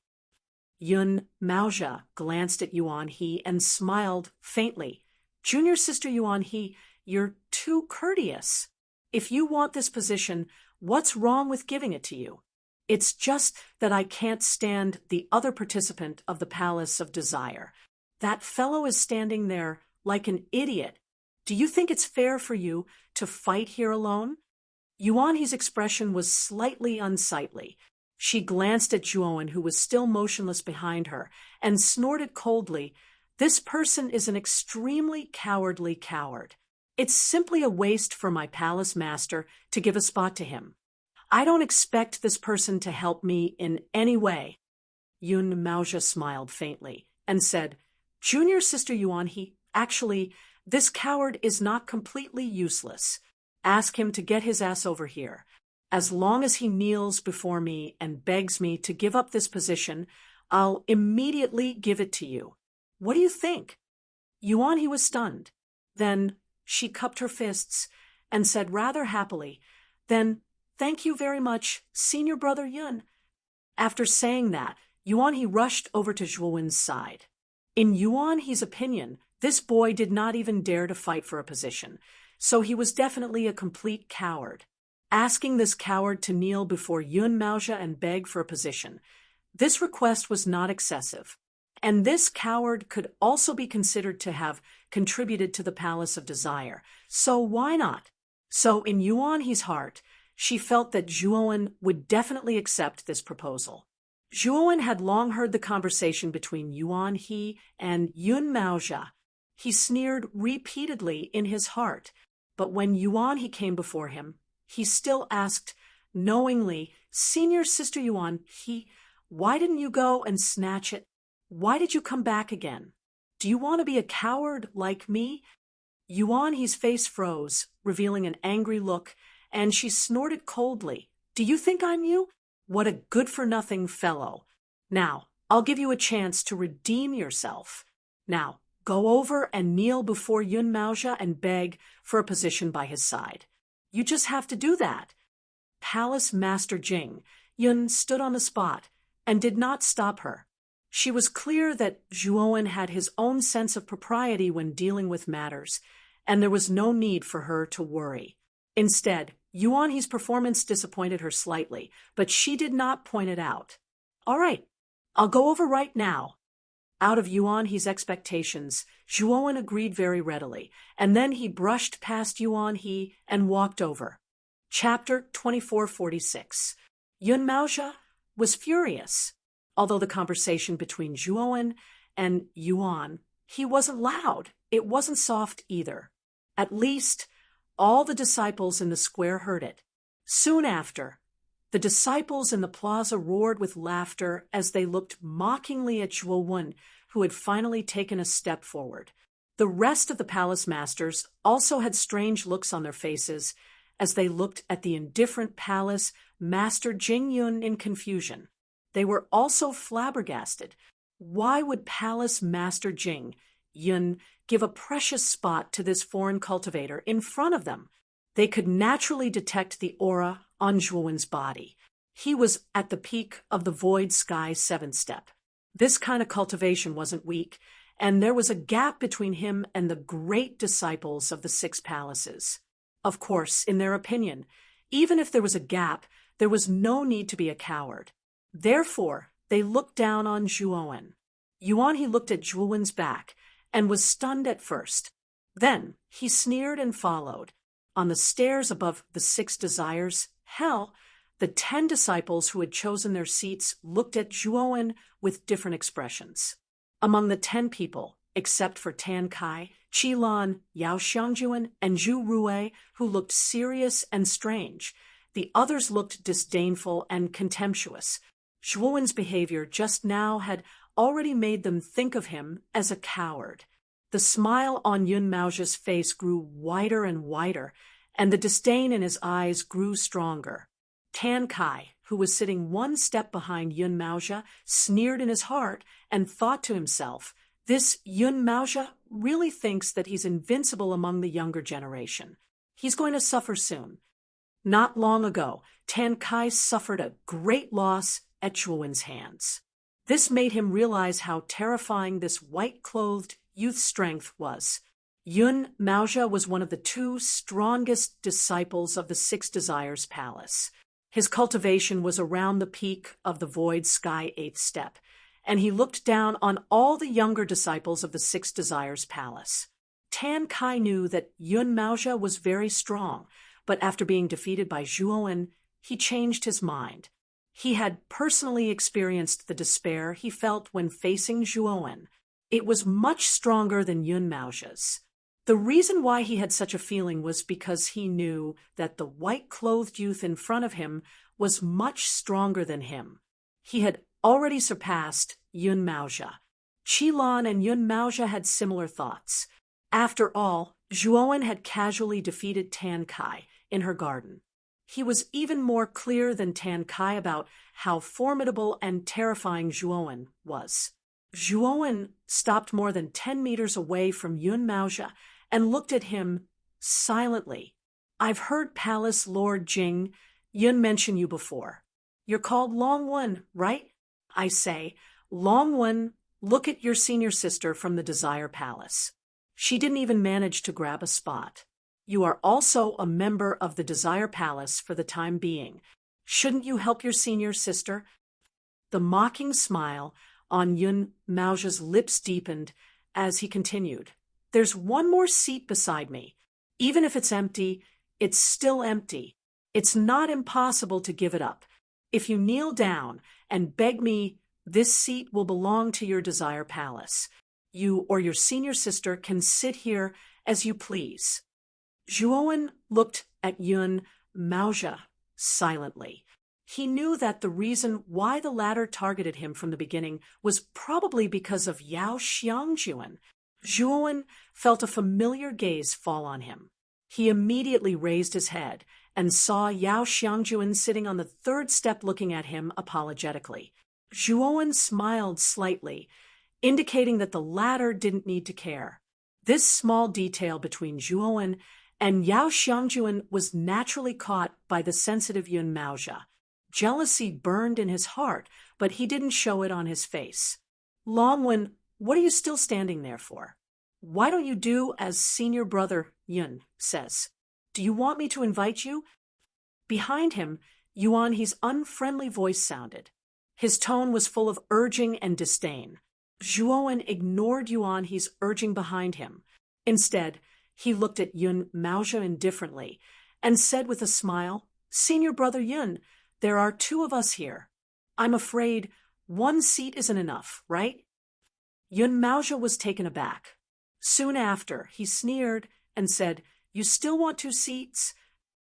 Yun Maozhi glanced at Yuan He and smiled faintly. Junior Sister Yuan He, you're too courteous. If you want this position, what's wrong with giving it to you? It's just that I can't stand the other participant of the Palace of Desire. That fellow is standing there like an idiot. Do you think it's fair for you to fight here alone? Yuan He's expression was slightly unsightly. She glanced at Zhuowen, who was still motionless behind her, and snorted coldly, This person is an extremely cowardly coward. It's simply a waste for my palace master to give a spot to him. I don't expect this person to help me in any way. Yun Maozhi smiled faintly and said, Junior Sister Yuan He, actually, this coward is not completely useless. Ask him to get his ass over here. As long as he kneels before me and begs me to give up this position, I'll immediately give it to you. What do you think? Yuan He was stunned. Then she cupped her fists and said rather happily, Then, thank you very much, Senior Brother Yun. After saying that, Yuan He rushed over to Zhuowen's side. In Yuan He's opinion, this boy did not even dare to fight for a position, so he was definitely a complete coward. Asking this coward to kneel before Yun Maozha and beg for a position, this request was not excessive, and this coward could also be considered to have contributed to the Palace of Desire, so why not? So in Yuan He's heart, she felt that Zhuowen would definitely accept this proposal. Zhuowen had long heard the conversation between Yuan He and Yun Maozha. He sneered repeatedly in his heart, but when Yuan He came before him, he still asked knowingly, "Senior Sister Yuan He, why didn't you go and snatch it? Why did you come back again? Do you want to be a coward like me?" Yuan He's face froze, revealing an angry look, and she snorted coldly. "Do you think I'm you? What a good-for-nothing fellow. Now, I'll give you a chance to redeem yourself. Now, go over and kneel before Yun Maozha and beg for a position by his side. You just have to do that." Palace Master Jing, Yun stood on the spot and did not stop her. She was clear that Zhuowen had his own sense of propriety when dealing with matters, and there was no need for her to worry. Instead, Yuan He's performance disappointed her slightly, but she did not point it out. "All right, I'll go over right now." Out of Yuan He's expectations, Zhuowen agreed very readily, and then he brushed past Yuan He and walked over. Chapter 2446. Yun Maozha was furious. Although the conversation between Zhuowen and Yuan He wasn't loud, it wasn't soft either. At least, all the disciples in the square heard it. Soon after, the disciples in the plaza roared with laughter as they looked mockingly at Zhuowen, who had finally taken a step forward. The rest of the palace masters also had strange looks on their faces as they looked at the indifferent palace master Jing Yun in confusion. They were also flabbergasted. Why would Palace Master Jing Yun give a precious spot to this foreign cultivator in front of them? They could naturally detect the aura on Zhuowen's body. He was at the peak of the Void Sky 7-step. This kind of cultivation wasn't weak, and there was a gap between him and the great disciples of the 6 palaces. Of course, in their opinion, even if there was a gap, there was no need to be a coward. Therefore, they looked down on Zhuowen. Yuan He looked at Zhuowen's back and was stunned at first. Then he sneered and followed. On the stairs above the 6 desires, hell, the 10 disciples who had chosen their seats looked at Zhuowen with different expressions. Among the 10 people, except for Tan Kai, Qi Lan, Yao Xiangjuan, and Zhu Rui, who looked serious and strange, the others looked disdainful and contemptuous. Zhuowen's behavior just now had already made them think of him as a coward. The smile on Yun Maozha's face grew wider and wider, and the disdain in his eyes grew stronger. Tan Kai, who was sitting 1 step behind Yun Maozha, sneered in his heart and thought to himself, "This Yun Maozha really thinks that he's invincible among the younger generation. He's going to suffer soon." Not long ago, Tan Kai suffered a great loss at Zhuowen's hands. This made him realize how terrifying this white-clothed youth's strength was. Yun Maozha was one of the 2 strongest disciples of the 6 Desires Palace. His cultivation was around the peak of the Void Sky 8th step, and he looked down on all the younger disciples of the 6 Desires Palace. Tan Kai knew that Yun Maozha was very strong, but after being defeated by Zhuowen, he changed his mind. He had personally experienced the despair he felt when facing Zhuowen. It was much stronger than Yun Maozha's. The reason why he had such a feeling was because he knew that the white-clothed youth in front of him was much stronger than him. He had already surpassed Yun Maozha. Qi Lan and Yun Maozha had similar thoughts. After all, Zhuowen had casually defeated Tan Kai in her garden. He was even more clear than Tan Kai about how formidable and terrifying Zhuowen was. Zhuowen stopped more than 10 meters away from Yun Maozha and looked at him silently. "I've heard Palace Lord Jing Yun mention you before. You're called Long One, right? I say, Long One Look at your senior sister from the Desire Palace. She didn't even manage to grab a spot. You are also a member of the Desire Palace for the time being. Shouldn't you help your senior sister? The mocking smile on Yun Maojia's lips deepened as he continued. There's one more seat beside me. Even if it's empty, it's still empty. It's not impossible to give it up. If you kneel down and beg me, this seat will belong to your Desire Palace. You or your senior sister can sit here as you please. Zhuowen looked at Yun Maojia silently. He knew that the reason why the latter targeted him from the beginning was probably because of Yao Xiangjuan. Zhuowen felt a familiar gaze fall on him. He immediately raised his head and saw Yao Xiangjuan sitting on the third step looking at him apologetically. Zhuowen smiled slightly, indicating that the latter didn't need to care. This small detail between Zhuowen and Yao Xiangjuan was naturally caught by the sensitive Yun Maojia. Jealousy burned in his heart, but he didn't show it on his face. Longwen, what are you still standing there for? Why don't you do as senior brother Yun says? Do you want me to invite you? Behind him, Yuan He's unfriendly voice sounded. His tone was full of urging and disdain. Zhuowen ignored Yuan He's urging behind him. Instead, he looked at Yun Maojia indifferently and said with a smile, Senior brother Yun, there are two of us here. I'm afraid one seat isn't enough, right? Yun Maojia was taken aback. Soon after, he sneered and said, You still want two seats?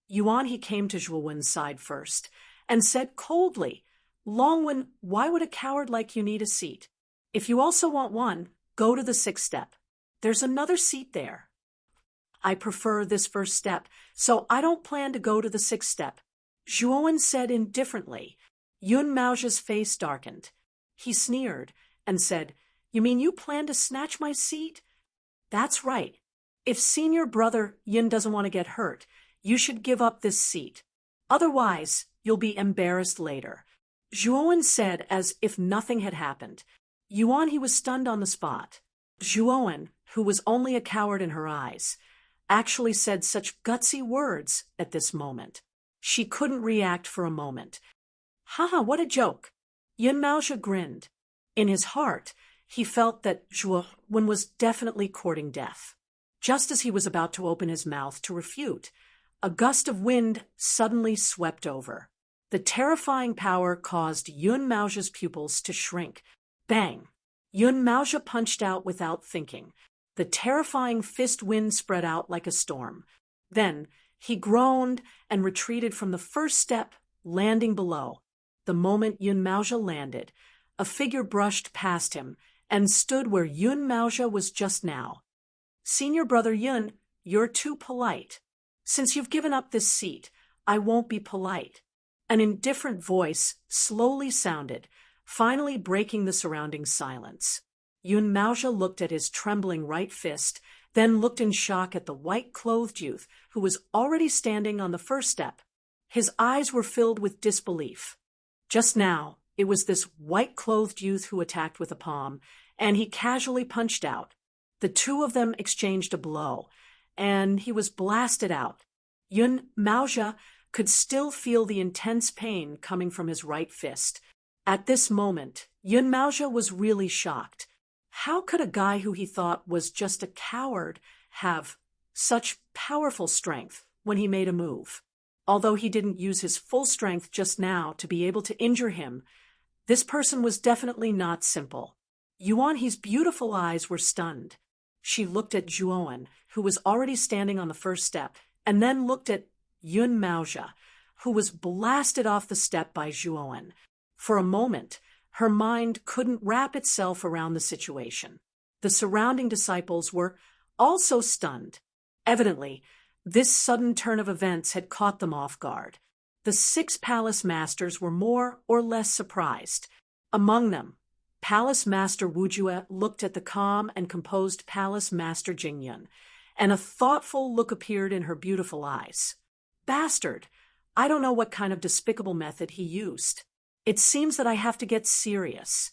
Yuan He came to Zhuowen's side first and said coldly, Longwen, why would a coward like you need a seat? If you also want one, go to the sixth step. There's another seat there. I prefer this first step, so I don't plan to go to the sixth step. Zhuowen said indifferently. Yun Maojia's face darkened. He sneered and said, You mean you plan to snatch my seat? That's right. If senior brother Yun doesn't want to get hurt, you should give up this seat. Otherwise, you'll be embarrassed later. Zhuowen said as if nothing had happened. Yuan He was stunned on the spot. Zhuowen, who was only a coward in her eyes, actually said such gutsy words at this moment. She couldn't react for a moment. Haha, what a joke. Yun Maojia grinned. In his heart, he felt that Zhuowen was definitely courting death. Just as he was about to open his mouth to refute, a gust of wind suddenly swept over. The terrifying power caused Yun Maojia's pupils to shrink. Bang! Yun Maojia punched out without thinking. The terrifying fist wind spread out like a storm. Then, he groaned and retreated from the first step, landing below. The moment Yun Maojia landed, a figure brushed past him and stood where Yun Maojia was just now. Senior brother Yun, you're too polite. Since you've given up this seat, I won't be polite. An indifferent voice slowly sounded, finally breaking the surrounding silence. Yun Maojia looked at his trembling right fist, then looked in shock at the white-clothed youth who was already standing on the first step. His eyes were filled with disbelief. Just now, it was this white-clothed youth who attacked with a palm, and he casually punched out. The two of them exchanged a blow, and he was blasted out. Yun Maojia could still feel the intense pain coming from his right fist. At this moment, Yun Maojia was really shocked. How could a guy who he thought was just a coward have such powerful strength when he made a move? Although he didn't use his full strength just now to be able to injure him, this person was definitely not simple. Yuan He's beautiful eyes were stunned. She looked at Zhuowen, who was already standing on the first step, and then looked at Yun Maojia, who was blasted off the step by Zhuowen. For a moment, her mind couldn't wrap itself around the situation. The surrounding disciples were also stunned. Evidently, this sudden turn of events had caught them off guard. The 6 palace masters were more or less surprised. Among them, Palace Master Wu Jue looked at the calm and composed Palace Master Jingyun, and a thoughtful look appeared in her beautiful eyes. Bastard! I don't know what kind of despicable method he used. It seems that I have to get serious.